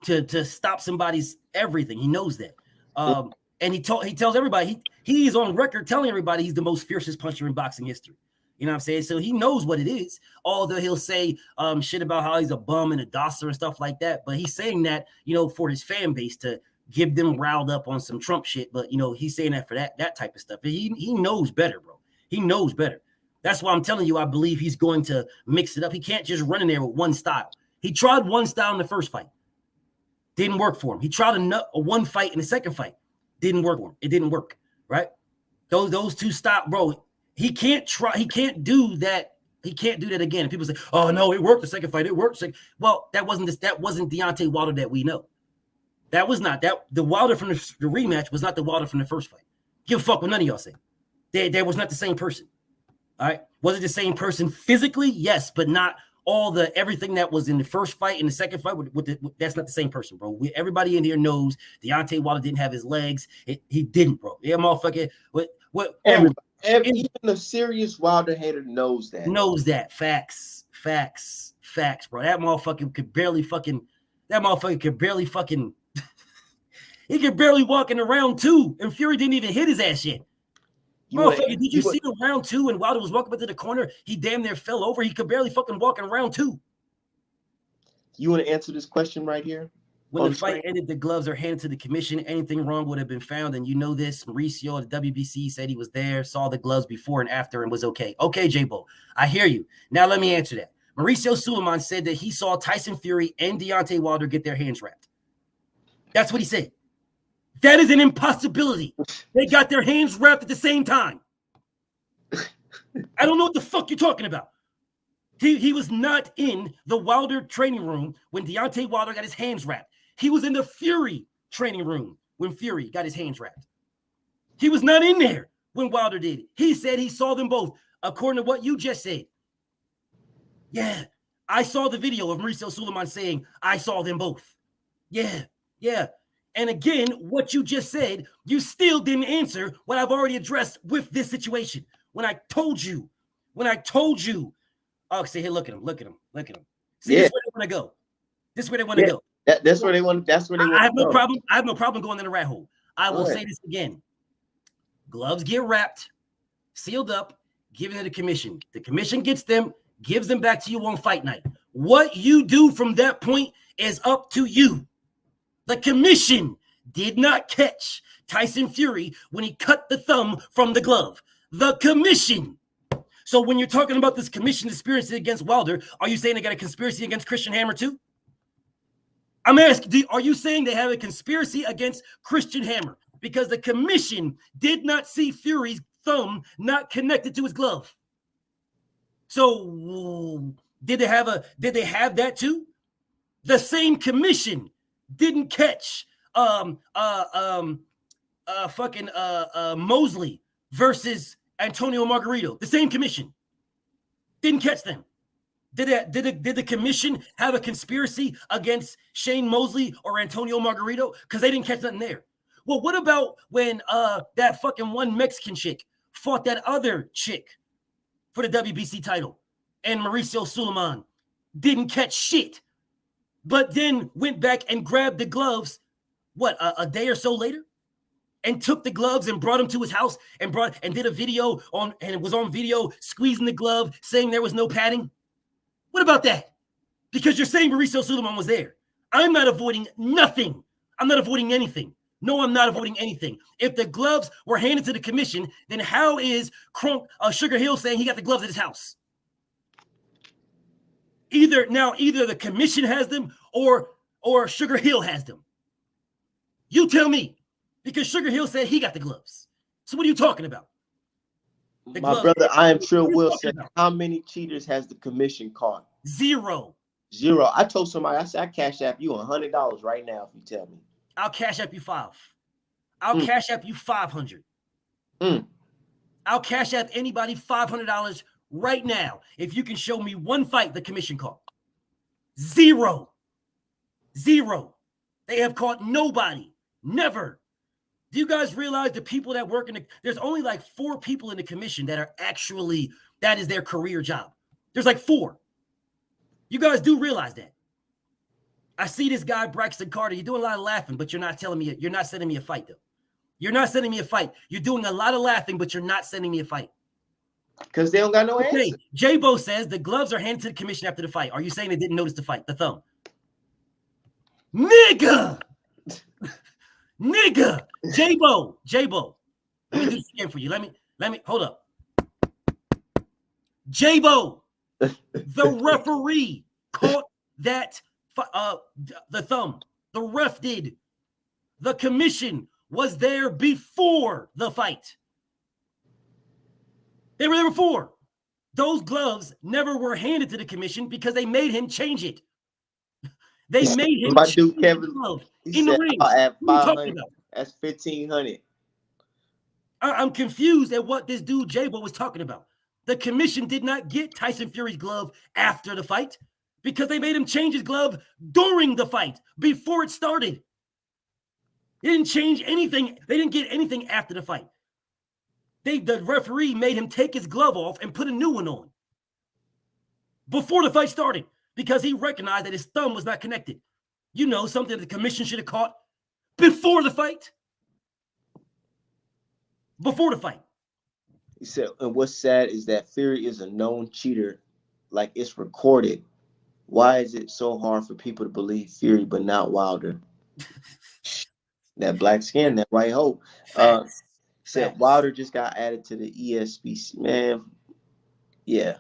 to stop somebody's everything. He knows that. And he tells everybody, he is on record telling everybody he's the most fiercest puncher in boxing history. You know what I'm saying? So he knows what it is. Although he'll say shit about how he's a bum and a dosser and stuff like that. But he's saying that, for his fan base to give them riled up on some Trump shit. But, he's saying that for that type of stuff. He knows better, bro. He knows better. That's why I'm telling you, I believe he's going to mix it up. He can't just run in there with one style. He tried one style in the first fight. Didn't work for him. He tried a one fight in the second fight. Didn't work for him. It didn't work, right? Those two style, bro. He can't do that. He can't do that again. And people say, "Oh no, it worked the second fight. It worked." Well, that wasn't Deontay Wilder that we know. That was not that. The Wilder from the rematch was not the Wilder from the first fight. Give a fuck what none of y'all say. There was not the same person. All right, was it the same person physically? Yes, but not all everything that was in the first fight and the second fight. That's not the same person, bro. Everybody in here knows Deontay Wilder didn't have his legs. He didn't, bro. Yeah, motherfucker. Even the serious Wilder hater knows that. Knows that. Facts, bro. That motherfucker could barely fucking. He could barely walk in the round 2, and Fury didn't even hit his ass yet. Motherfucker, did you see the round 2 and Wilder was walking up to the corner? He damn near fell over. He could barely fucking walk in round 2. You want to answer this question right here? When the fight ended, the gloves are handed to the commission. Anything wrong would have been found, and you know this. Mauricio at the WBC said he was there, saw the gloves before and after, and was okay. Okay, J-Bo, I hear you. Now let me answer that. Mauricio Suleiman said that he saw Tyson Fury and Deontay Wilder get their hands wrapped. That's what he said. That is an impossibility. They got their hands wrapped at the same time. I don't know what the fuck you're talking about. He was not in the Wilder training room when Deontay Wilder got his hands wrapped. He was in the Fury training room when Fury got his hands wrapped. He was not in there when Wilder did it. He said he saw them both, according to what you just said. Yeah, I saw the video of Mauricio Suleiman saying, I saw them both. Yeah. And again, what you just said, you still didn't answer what I've already addressed with this situation. When I told you, oh, see here, look at him. See, this is where they want to go. That's where they want. I have no problem. I have no problem going in the rat hole. I will say this again. Gloves get wrapped, sealed up, given to the commission. The commission gets them, gives them back to you on fight night. What you do from that point is up to you. The commission did not catch Tyson Fury when he cut the thumb from the glove. The commission. So when you're talking about this commission conspiracy against Wilder, are you saying they got a conspiracy against Christian Hammer too? I'm asking, are you saying they have a conspiracy against Christian Hammer? Because the commission did not see Fury's thumb not connected to his glove. So did they have that too? The same commission didn't catch Mosley versus Antonio Margarito. The same commission didn't catch them. Did the commission have a conspiracy against Shane Mosley or Antonio Margarito? Because they didn't catch nothing there. Well, what about when that fucking one Mexican chick fought that other chick for the WBC title and Mauricio Suleiman didn't catch shit, but then went back and grabbed the gloves, a day or so later, and took the gloves and brought them to his house and did a video and it was on video squeezing the glove, saying there was no padding? What about that? Because you're saying Mauricio Suleiman was there. I'm not avoiding nothing. I'm not avoiding anything. No, I'm not avoiding anything. If the gloves were handed to the commission, then how is Sugar Hill saying he got the gloves at his house? Either the commission has them or Sugar Hill has them. You tell me, because Sugar Hill said he got the gloves. So what are you talking about? My brother, I am sure Will said, how many cheaters has the commission caught? Zero. I told somebody, I said, I cash app you $100 right now if you tell me. I'll cash app you $5. I'll cash app you $500. I'll cash app anybody $500 right now if you can show me one fight the commission caught. Zero. They have caught nobody. Never. Do you guys realize the people that work there's only like 4 people in the commission that are actually, that is their career job. There's like 4. You guys do realize that. I see this guy, Braxton Carter. You're doing a lot of laughing, but you're not telling me, you're not sending me a fight, though. You're not sending me a fight. You're doing a lot of laughing, but you're not sending me a fight. Because they don't got no answer. J-Bo says the gloves are handed to the commission after the fight. Are you saying they didn't notice the fight, the thumb? Nigga! J-Bo. Let me do this again for you. Let me, hold up. J-Bo, the referee caught that, the thumb. The ref did. The commission was there before the fight. They were there before. Those gloves never were handed to the commission because they made him change it. They made him My change dude the Kevin, glove he in the said, ring. I'll add What are you talking 500. about? That's 1,500. I'm confused at what this dude J-Bo was talking about. The commission did not get Tyson Fury's glove after the fight because they made him change his glove during the fight, before it started. They didn't change anything. They didn't get anything after the fight. The referee made him take his glove off and put a new one on before the fight started because he recognized that his thumb was not connected. You know, something the commission should have caught before the fight. Before the fight. He said, and what's sad is that Fury is a known cheater. Like, it's recorded. Why is it so hard for people to believe Fury but not Wilder? That black skin, that white hope. Said Wilder just got added to the ESPC. Man, yeah.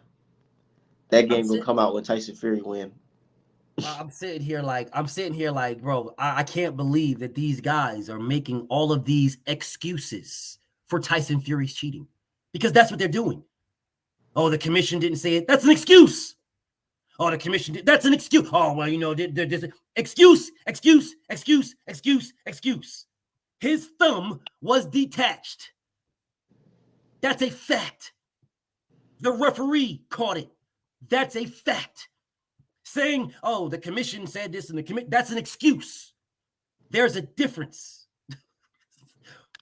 That game gonna come out when Tyson Fury win. I'm sitting here like, bro, I can't believe that these guys are making all of these excuses for Tyson Fury's cheating, because that's what they're doing. Oh, the commission didn't say it. That's an excuse. Oh, the commission did. That's an excuse. Oh, well, you know, they're just excuse. His thumb was detached. That's a fact. The referee caught it. That's a fact. Saying, oh, the commission said this and the commission, that's an excuse. There's a difference.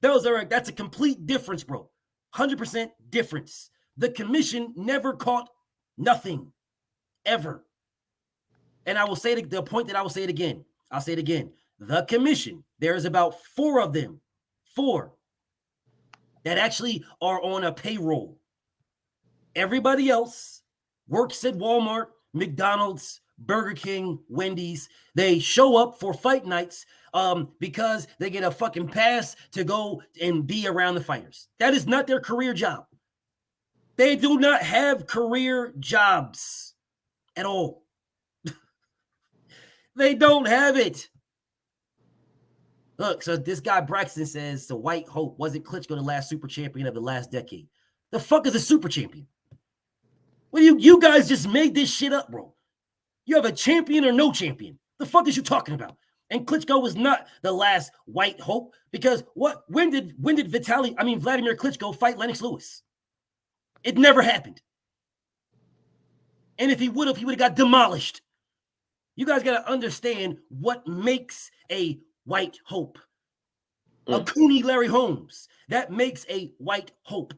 That's a complete difference, bro. 100% difference. The commission never caught nothing, ever. And I will say the point that I will say it again. I'll say it again. The commission, there's about 4 of them, 4 that actually are on a payroll. Everybody else works at Walmart, McDonald's, Burger King, Wendy's. They show up for fight nights because they get a fucking pass to go and be around the fighters. That is not their career job. They do not have career jobs at all. They don't have it. Look, so this guy Braxton says the White Hope, wasn't Klitschko the last super champion of the last decade? The fuck is a super champion? Well, you guys just made this shit up, bro. You have a champion or no champion. The fuck is you talking about? And Klitschko was not the last White Hope, because when did Vladimir Klitschko fight Lennox Lewis? It never happened. And if he would have got demolished. You guys got to understand what makes a White Hope. A Cooney Larry Holmes. That makes a White Hope.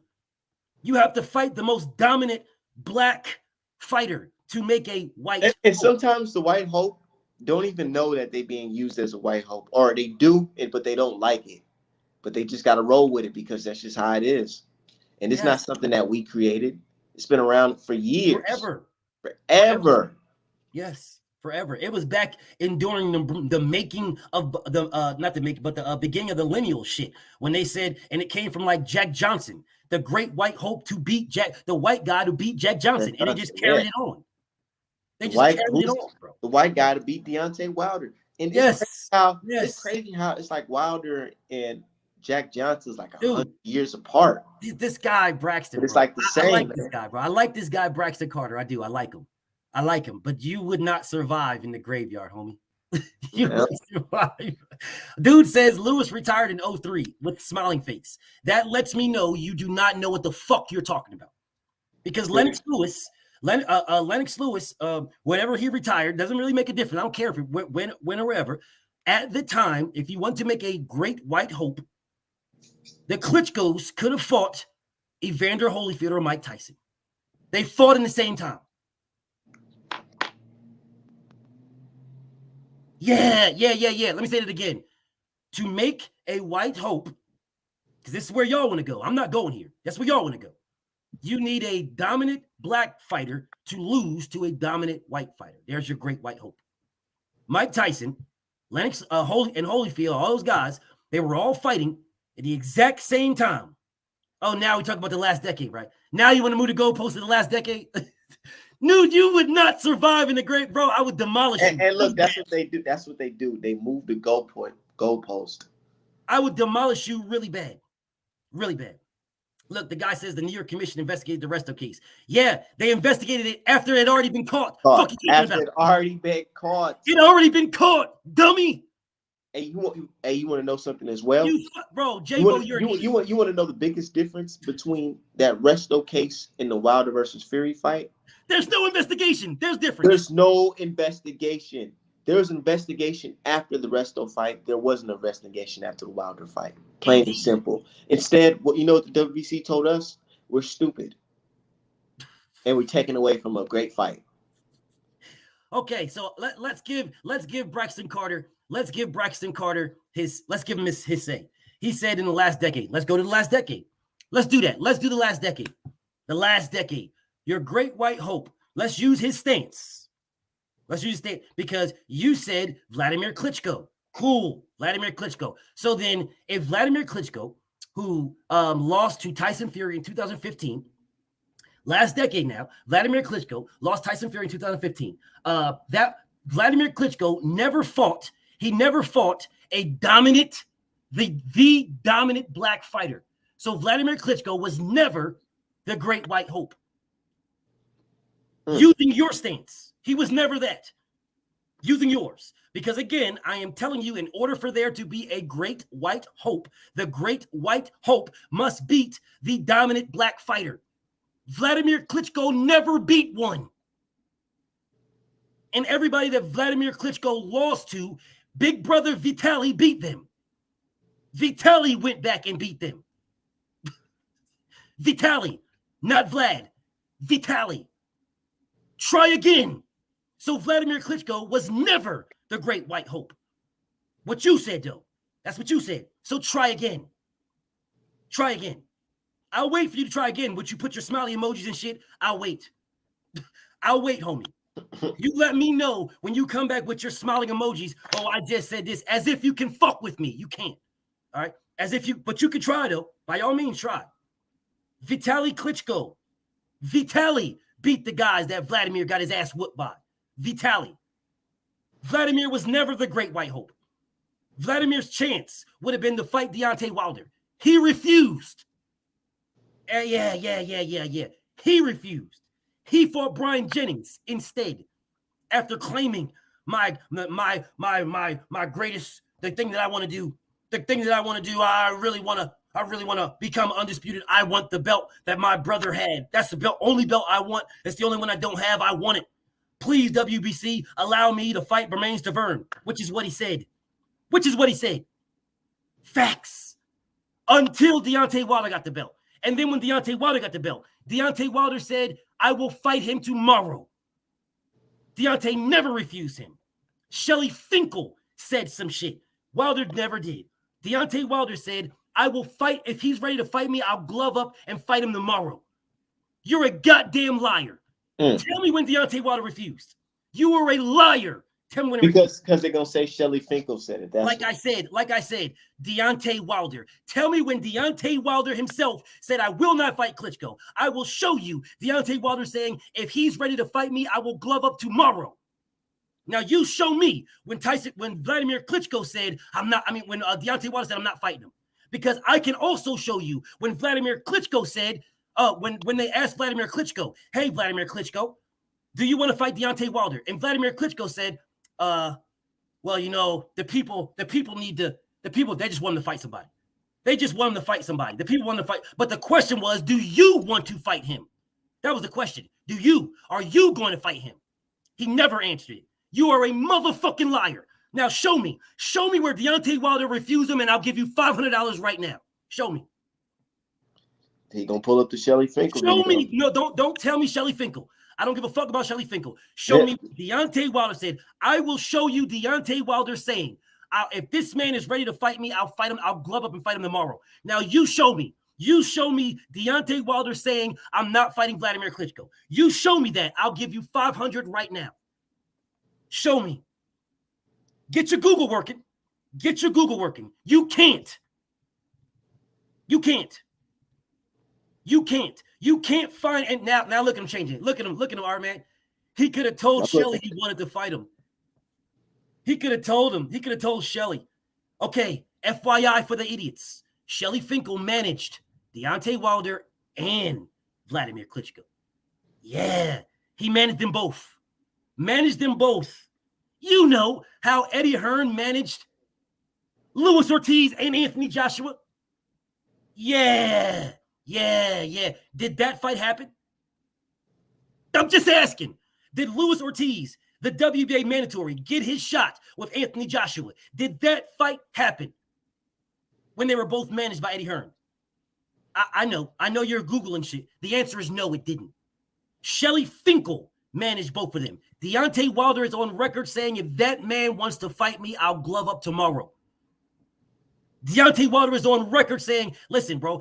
You have to fight the most dominant black fighter to make a White Hope. And sometimes the White Hope don't even know that they're being used as a White Hope. Or they do, but they don't like it. But they just got to roll with it because that's just how it is. And it's not something that we created. It's been around for years. Forever. Yes. Forever. It was back during the making of the beginning of the lineal shit, when they said, and it came from like Jack Johnson, the great White Hope to beat the white guy to beat Jack Johnson, and they just carried it on. They just carried it on, bro. The white guy to beat Deontay Wilder. And it's crazy how it's like Wilder and Jack Johnson's like 100 years apart. This guy Braxton, it's like the same. I like this guy, bro. I like this guy Braxton Carter. I do. I like him, but you would not survive in the graveyard, homie. You wouldn't survive. Dude says Lewis retired in 03 with smiling face. That lets me know you do not know what the fuck you're talking about. Because Lennox Lewis, whenever he retired, doesn't really make a difference. I don't care if when or wherever. At the time, if you want to make a great White Hope, the Klitschkos could have fought Evander Holyfield or Mike Tyson. They fought in the same time. Yeah. Let me say it again. To make a White Hope, because this is where y'all want to go. I'm not going here. That's where y'all want to go. You need a dominant black fighter to lose to a dominant white fighter. There's your great White Hope. Mike Tyson, Lennox, Holyfield, all those guys, they were all fighting at the exact same time. Oh, now we talk about the last decade, right? Now you want to move the goalpost to the last decade? Dude, you would not survive in the great, bro. I would demolish you. And look, that's what they do. They move the goalpost. I would demolish you really bad. Really bad. Look, the guy says the New York Commission investigated the Resto case. Yeah, they investigated it after it had already been caught. Fuck you talking about? After it already been caught. It already been caught, dummy. Hey, you want to know something as well? Bro, J-Bo, you want to know the biggest difference between that Resto case and the Wilder versus Fury fight? There's no investigation. There's difference. There's no investigation. There was an investigation after the Resto fight. There wasn't an investigation after the Wilder fight. Plain and simple. Instead, what the WBC told us? We're stupid, and we're taken away from a great fight. Okay, so let's give Braxton Carter. Let's give Braxton Carter his say. He said in the last decade. Let's go to the last decade. Let's do that. Let's do the last decade. The last decade. Your great white hope. Let's use his stance. Let's use his stance because you said Vladimir Klitschko. Cool, Vladimir Klitschko. So then, if Vladimir Klitschko, who lost to Tyson Fury in 2015, last decade now, Vladimir Klitschko lost Tyson Fury in 2015. That Vladimir Klitschko never fought. He never fought a dominant, the dominant black fighter. So Vladimir Klitschko was never the great white hope. Using your stance, he was never that. Using yours. Because again, I am telling you, in order for there to be a great white hope, the great white hope must beat the dominant black fighter. Vladimir Klitschko never beat one. And everybody that Vladimir Klitschko lost to, big brother Vitaly beat them. Vitaly went back and beat them. Vitaly, not Vlad. Vitaly. Try again. So Vladimir Klitschko was never the great white hope. What you said, though. That's what you said. So try again. Try again. I'll wait for you to try again. Would you put your smiley emojis and shit? I'll wait. I'll wait, homie. You let me know when you come back with your smiling emojis. Oh, I just said this. As if you can fuck with me. You can't. All right? As if you, but you can try, though. By all means, try. Vitaly Klitschko. Vitaly beat the guys that Vladimir got his ass whooped by. Vitaly. Vladimir was never the great white hope. Vladimir's chance would have been to fight Deontay Wilder. He refused. Yeah. He refused. He fought Brian Jennings instead after claiming my greatest, the thing that I want to do. The thing that I want to do, I really want to become undisputed. I want the belt that my brother had. That's the belt, only belt I want. It's the only one I don't have. I want it. Please, WBC, allow me to fight Bermane Stiverne, which is what he said. Facts. Until Deontay Wilder got the belt. And then when Deontay Wilder got the belt, Deontay Wilder said, I will fight him tomorrow. Deontay never refused him. Shelly Finkel said some shit. Wilder never did. Deontay Wilder said, I will fight. If he's ready to fight me, I'll glove up and fight him tomorrow. You're a goddamn liar. Tell me when Deontay Wilder refused. You were a liar. Tell me when it refused. Because they're gonna say Shelly Finkel said it. Like I said, Deontay Wilder. Tell me when Deontay Wilder himself said, I will not fight Klitschko. I will show you Deontay Wilder saying, if he's ready to fight me, I will glove up tomorrow. Now you show me when Vladimir Klitschko said, when Deontay Wilder said, I'm not fighting him. Because I can also show you when Vladimir Klitschko said, when they asked Vladimir Klitschko, hey, Vladimir Klitschko, do you want to fight Deontay Wilder? And Vladimir Klitschko said, well, you know, the people, they just want him to fight somebody. They just want him to fight somebody. The people want to fight. But the question was, do you want to fight him? That was the question. Are you going to fight him? He never answered it. You are a motherfucking liar. Now show me where Deontay Wilder refused him, and I'll give you $500 right now. Show me. He gonna pull up to Shelly Finkel. Show me. No, don't tell me Shelly Finkel. I don't give a fuck about Shelly Finkel. Show me Deontay Wilder said, I will show you Deontay Wilder saying, if this man is ready to fight me, I'll fight him. I'll glove up and fight him tomorrow. Now you show me. You show me Deontay Wilder saying, I'm not fighting Vladimir Klitschko. You show me that. I'll give you $500 right now. Show me. Get your Google working. You can't. You can't find, and now look at him changing. Look at him, Art Man. He could have told Shelly he wanted to fight him. He could have told Shelly. Okay, FYI for the idiots. Shelly Finkel managed Deontay Wilder and Vladimir Klitschko. Yeah, he managed them both. Managed them both. You know how Eddie Hearn managed Luis Ortiz and Anthony Joshua? Yeah. Did that fight happen? I'm just asking. Did Luis Ortiz, the WBA mandatory, get his shot with Anthony Joshua? Did that fight happen when they were both managed by Eddie Hearn? I know you're Googling shit. The answer is no, it didn't. Shelly Finkel managed both of them. Deontay Wilder is on record saying, if that man wants to fight me, I'll glove up tomorrow. Deontay Wilder is on record saying, listen, bro,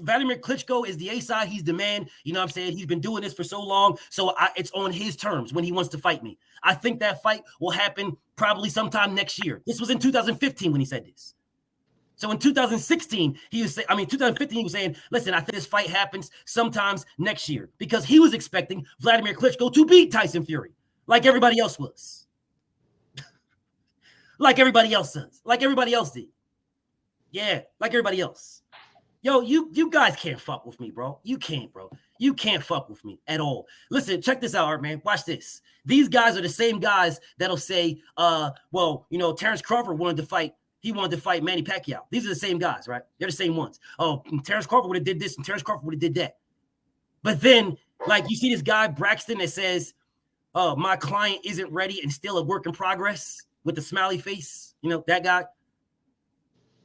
Vladimir Klitschko is the A-side. He's the man. You know what I'm saying? He's been doing this for so long. So it's on his terms when he wants to fight me. I think that fight will happen probably sometime next year. This was in 2015 when he said this. So in 2016, 2015, he was saying, listen, I think this fight happens sometimes next year, because he was expecting Vladimir Klitschko to beat Tyson Fury like everybody else was. Like everybody else does. Like everybody else did. Yeah, like everybody else. Yo, you guys can't fuck with me, bro. You can't, bro. You can't fuck with me at all. Listen, check this out, Art, man. Watch this. These guys are the same guys that'll say, Terrence Crawford wanted to fight Manny Pacquiao. These are the same guys, right? They're the same ones. Oh, Terrence Crawford would have did this and Terrence Crawford would have did that. But then, like, you see this guy, Braxton, that says, oh, my client isn't ready and still a work in progress with the smiley face. You know, that guy.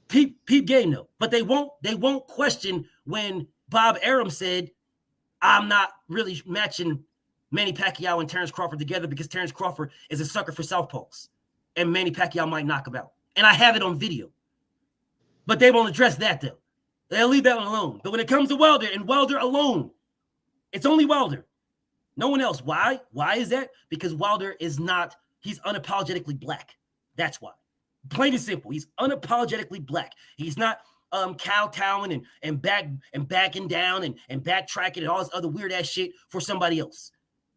Peep game, though. But they won't question when Bob Arum said, I'm not really matching Manny Pacquiao and Terrence Crawford together because Terrence Crawford is a sucker for southpaws and Manny Pacquiao might knock him out. And I have it on video. But they won't address that, though. They'll leave that one alone. But when it comes to Wilder and Wilder alone, it's only Wilder. No one else. Why? Why is that? Because Wilder is not, he's unapologetically black. That's why. Plain and simple. He's unapologetically black. He's not kowtowing and backing down and backtracking and all this other weird ass shit for somebody else.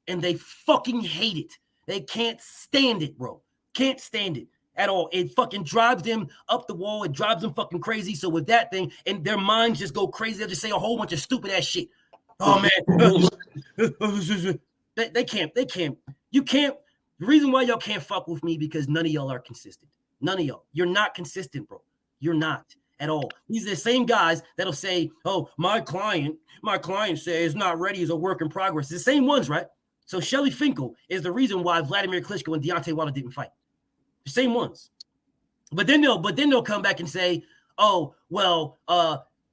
And they fucking hate it. They can't stand it, bro. Can't stand it at all. It fucking drives them up the wall. It drives them fucking crazy. So with that thing, and their minds just go crazy. They'll just say a whole bunch of stupid ass shit. Oh man. They can't. You can't. The reason why y'all can't fuck with me because none of y'all are consistent. None of y'all. You're not consistent, bro. You're not at all. These are the same guys that'll say, oh, my client says not ready is a work in progress. It's the same ones, right? So Shelly Finkel is the reason why Vladimir Klitschko and Deontay Wilder didn't fight. The same ones. But then they'll come back and say, oh, well,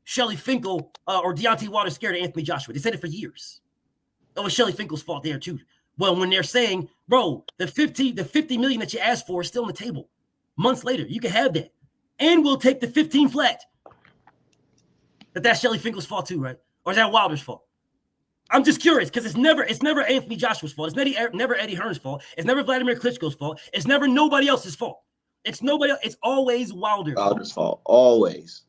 Shelly Finkel or Deontay Wilder scared of Anthony Joshua. They said it for years. It was Shelly Finkel's fault there too. Well, when they're saying, bro, the 50 million that you asked for is still on the table. Months later, you can have that. And we'll take the 15 flat. But that's Shelly Finkel's fault too, right? Or is that Wilder's fault? I'm just curious because it's never Anthony Joshua's fault. It's never Eddie Hearn's fault. It's never Vladimir Klitschko's fault. It's never nobody else's fault. It's nobody else. It's always Wilder's fault. Always.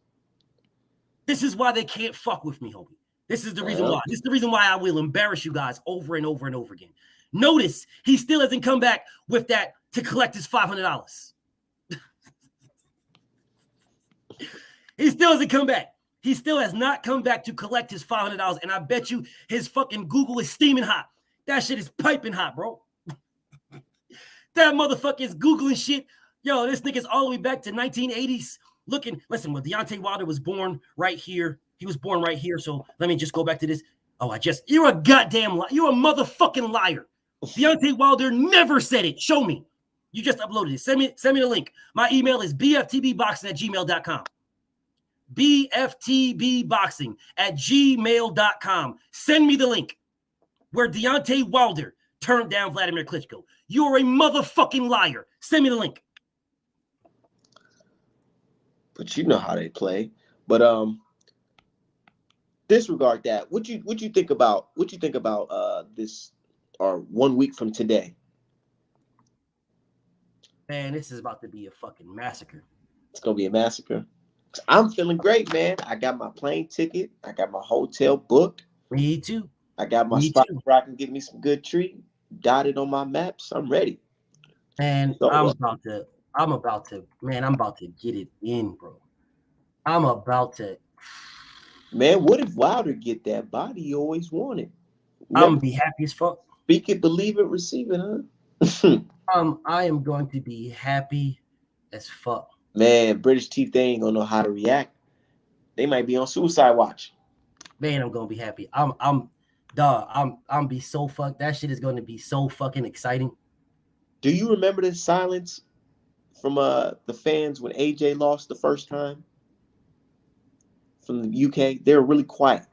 This is why they can't fuck with me, homie. This is the reason why. This is the reason why I will embarrass you guys over and over and over again. Notice he still hasn't come back with that to collect his $500. He still hasn't come back. He still has not come back to collect his $500. And I bet you his fucking Google is steaming hot. That shit is piping hot, bro. That motherfucker is Googling shit. Yo, this nigga's all the way back to 1980s. Listen, when Deontay Wilder was born right here, he was born right here. So let me just go back to this. You're a goddamn liar. You're a motherfucking liar. Deontay Wilder never said it. Show me. You just uploaded it. Send me the link. My email is bftbboxing@gmail.com. bftbboxing@gmail.com. Send me the link where Deontay Wilder turned down Vladimir Klitschko. You're a motherfucking liar. Send me the link. But you know how they play. But disregard that. What you think about this or 1 week from today? Man, this is about to be a fucking massacre. It's gonna be a massacre. I'm feeling great, man. I got my plane ticket. I got my hotel booked. Me too. I got my spot where I can get me some good treat dotted on my maps. I'm ready. Man, So, I'm about to get it in, bro. I'm about to. Man, what if Wilder get that body he always wanted? I'm gonna be happy as fuck. Speak it, believe it, receive it, huh? I am going to be happy as fuck. Man, British teeth, they ain't gonna know how to react. They might be on suicide watch. Man, I'm gonna be happy. I'm be so fucked. That shit is gonna be so fucking exciting. Do you remember the silence from the fans when AJ lost the first time from the UK? They were really quiet.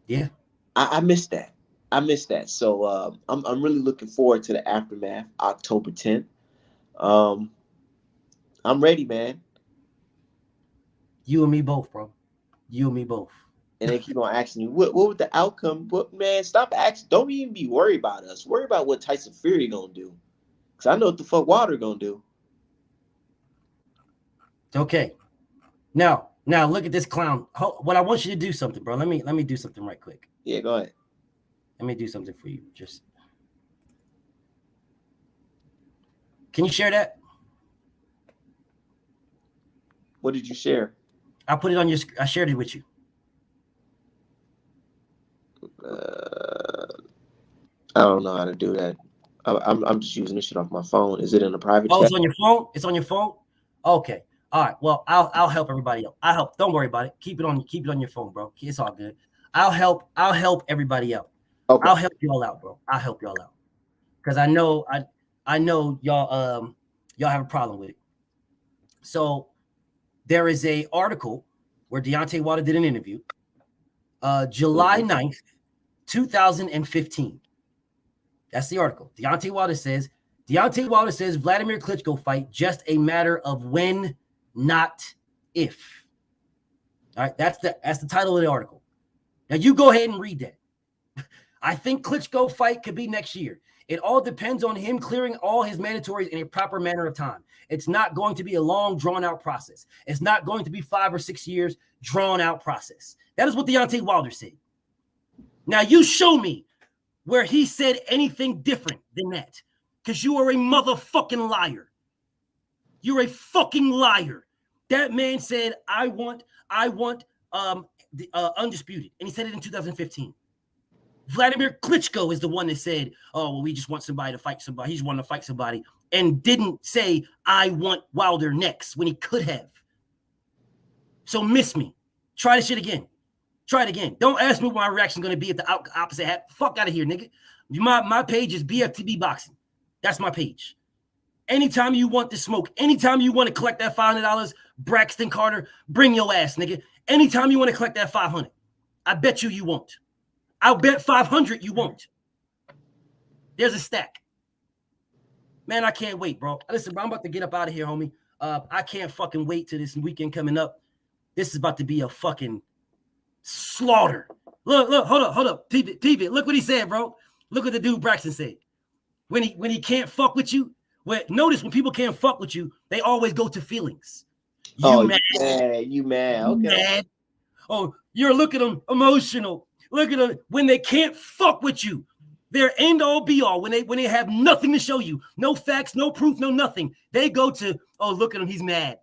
Yeah, I missed that. I missed that. So I'm really looking forward to the aftermath, October 10th. I'm ready, man. You and me both, bro. You and me both. And they keep on asking you, what would the outcome? What, man, stop asking. Don't even be worried about us. Worry about what Tyson Fury gonna do. Because I know what the fuck Wilder gonna do. Okay. Now look at this clown. What I want you to do something, bro. Let me do something right quick. Yeah, go ahead. Let me do something for you. Just can you share that? What did you share? I put it on your. I shared it with you. I don't know how to do that. I'm just using this shit off my phone. Is it in a private chat? It's on your phone. It's on your phone. Okay. All right. Well, I'll help everybody else. I'll help. Don't worry about it. Keep it on your phone, bro. It's all good. I'll help everybody out. Okay. I'll help you all out, bro. I'll help y'all out. Because I know y'all have a problem with it. So there is a article where Deontay Wilder did an interview. July 9th, 2015. That's the article. Deontay Wilder says Vladimir Klitschko fight just a matter of when, not if. All right, that's the title of the article. Now you go ahead and read that. I think Klitschko fight could be next year. It all depends on him clearing all his mandatories in a proper manner of time. It's not going to be a long, drawn-out process. It's not going to be 5 or 6 years drawn-out process. That is what Deontay Wilder said. Now you show me where he said anything different than that, because you are a motherfucking liar. You're a fucking liar. That man said, I want the undisputed, and he said it in 2015. Vladimir Klitschko is the one that said, oh, well, we just want somebody to fight somebody. He just wanted to fight somebody, and didn't say, I want Wilder next, when he could have. So miss me. Try this shit again. Try it again. Don't ask me what my reaction is going to be at the opposite half. Fuck out of here, nigga. My page is BFTB Boxing. That's my page. Anytime you want to smoke, anytime you want to collect that $500, Braxton Carter, bring your ass, nigga. Anytime you want to collect that $500, I bet you won't. I'll bet 500 you won't. There's a stack. Man, I can't wait, bro. Listen, bro, I'm about to get up out of here, homie. I can't fucking wait till this weekend coming up. This is about to be a fucking slaughter. Look, hold up. Peep it. Look what he said, bro. Look what the dude Braxton said. When he can't fuck with you, notice when people can't fuck with you, they always go to feelings. You mad? You mad. Okay. Mad. Oh, you're looking at them emotional. Look at them when they can't fuck with you. They're end all be all when they have nothing to show you. No facts, no proof, no nothing. They go to, oh, look at him. He's mad.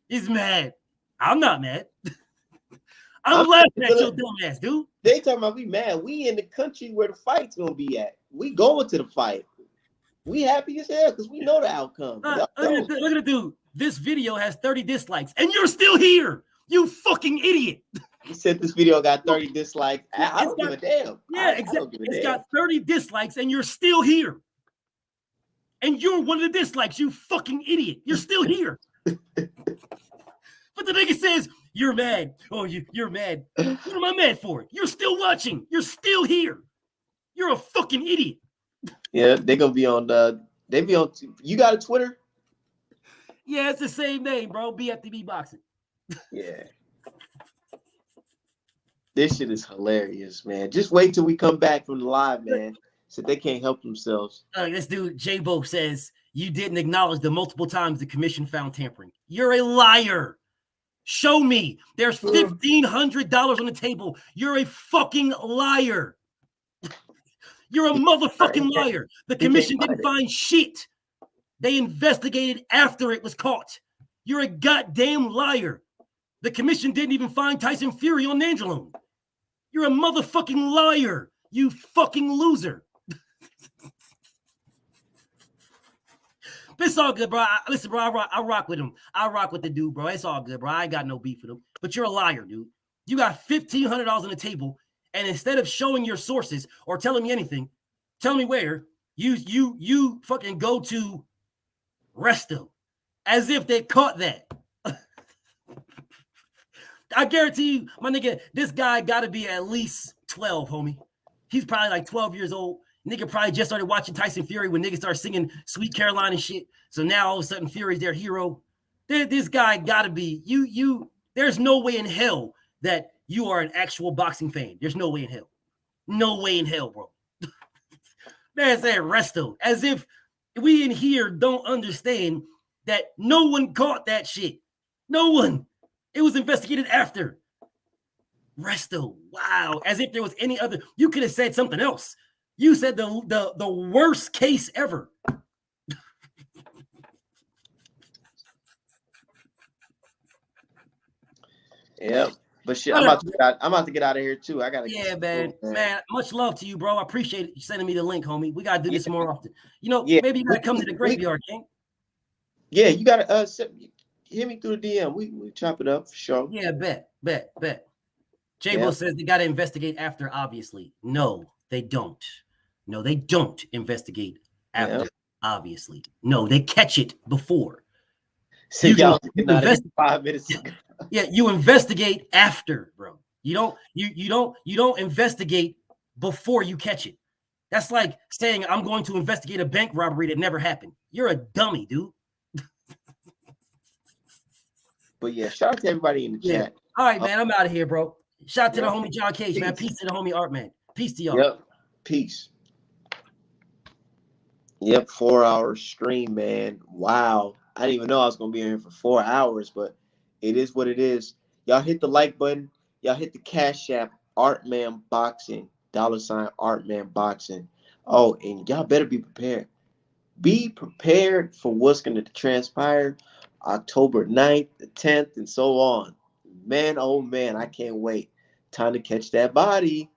He's mad. I'm not mad. I'm laughing at your dumb ass, dude. They talking about we mad. We in the country where the fight's gonna be at. We going to the fight. We happy as hell because we know the outcome. Look at the dude. This video has 30 dislikes, and you're still here. You fucking idiot. He said this video got 30 dislikes. I don't give a damn. Yeah, exactly. It's got 30 dislikes, and you're still here. And you're one of the dislikes, you fucking idiot. You're still here. But the nigga says, you're mad. Oh, you're mad. What am I mad for? You're still watching. You're still here. You're a fucking idiot. Yeah, they're going to be on you got a Twitter? Yeah, it's the same name, bro. BFTB Boxing. Yeah. This shit is hilarious, man. Just wait till we come back from the live, man. So they can't help themselves. This dude, J-Bo, says, you didn't acknowledge the multiple times the commission found tampering. You're a liar. Show me. There's $1,500 on the table. You're a fucking liar. You're a motherfucking liar. The commission didn't find shit. They investigated after it was caught. You're a goddamn liar. The commission didn't even find Tyson Fury on Nandrolone. You're a motherfucking liar. You fucking loser. It's all good, bro. Listen, bro, I rock with him. I rock with the dude, bro. It's all good, bro. I ain't got no beef with him. But you're a liar, dude. You got $1,500 on the table, and instead of showing your sources or telling me anything, tell me where you fucking go to Resto, as if they caught that. I guarantee you, my nigga, this guy got to be at least 12, homie. He's probably like 12 years old. Nigga probably just started watching Tyson Fury when niggas started singing Sweet Caroline and shit. So now all of a sudden Fury's their hero. This guy got to be, there's no way in hell that you are an actual boxing fan. There's no way in hell. No way in hell, bro. Man said Resto. As if we in here don't understand that no one caught that shit. No one. It was investigated after. Resto. Wow. As if there was any other. You could have said something else. You said the worst case ever. Yeah, but shit, I'm about to get out of here too. I gotta. Yeah, man. Much love to you, bro. I appreciate you sending me the link, homie. We gotta do this more often. You know, maybe you gotta come to the graveyard, King. Yeah, you gotta hit me through the DM. We chop it up for sure. Yeah, bet. J-Bo says they gotta investigate after. Obviously, no, they don't. No, they don't investigate after. Obviously, no, they catch it before. So y'all investigate 5 minutes ago. Yeah, you investigate after, bro. You don't investigate before you catch it. That's like saying I'm going to investigate a bank robbery that never happened. You're a dummy, dude. But yeah, shout out to everybody in the chat. All right, man. I'm out of here, bro. Shout out to the homie John Cage, man. Peace to the homie Art, man. Peace to y'all. Yep. Peace. Yep, 4-hour stream, man. Wow. I didn't even know I was gonna be in here for 4 hours, but it is what it is. Y'all hit the like button. Y'all hit the Cash App, Artman Boxing, $ Artman Boxing. Oh, and y'all better be prepared. Be prepared for what's gonna transpire October 9th, the 10th, and so on. Man, oh man, I can't wait. Time to catch that body.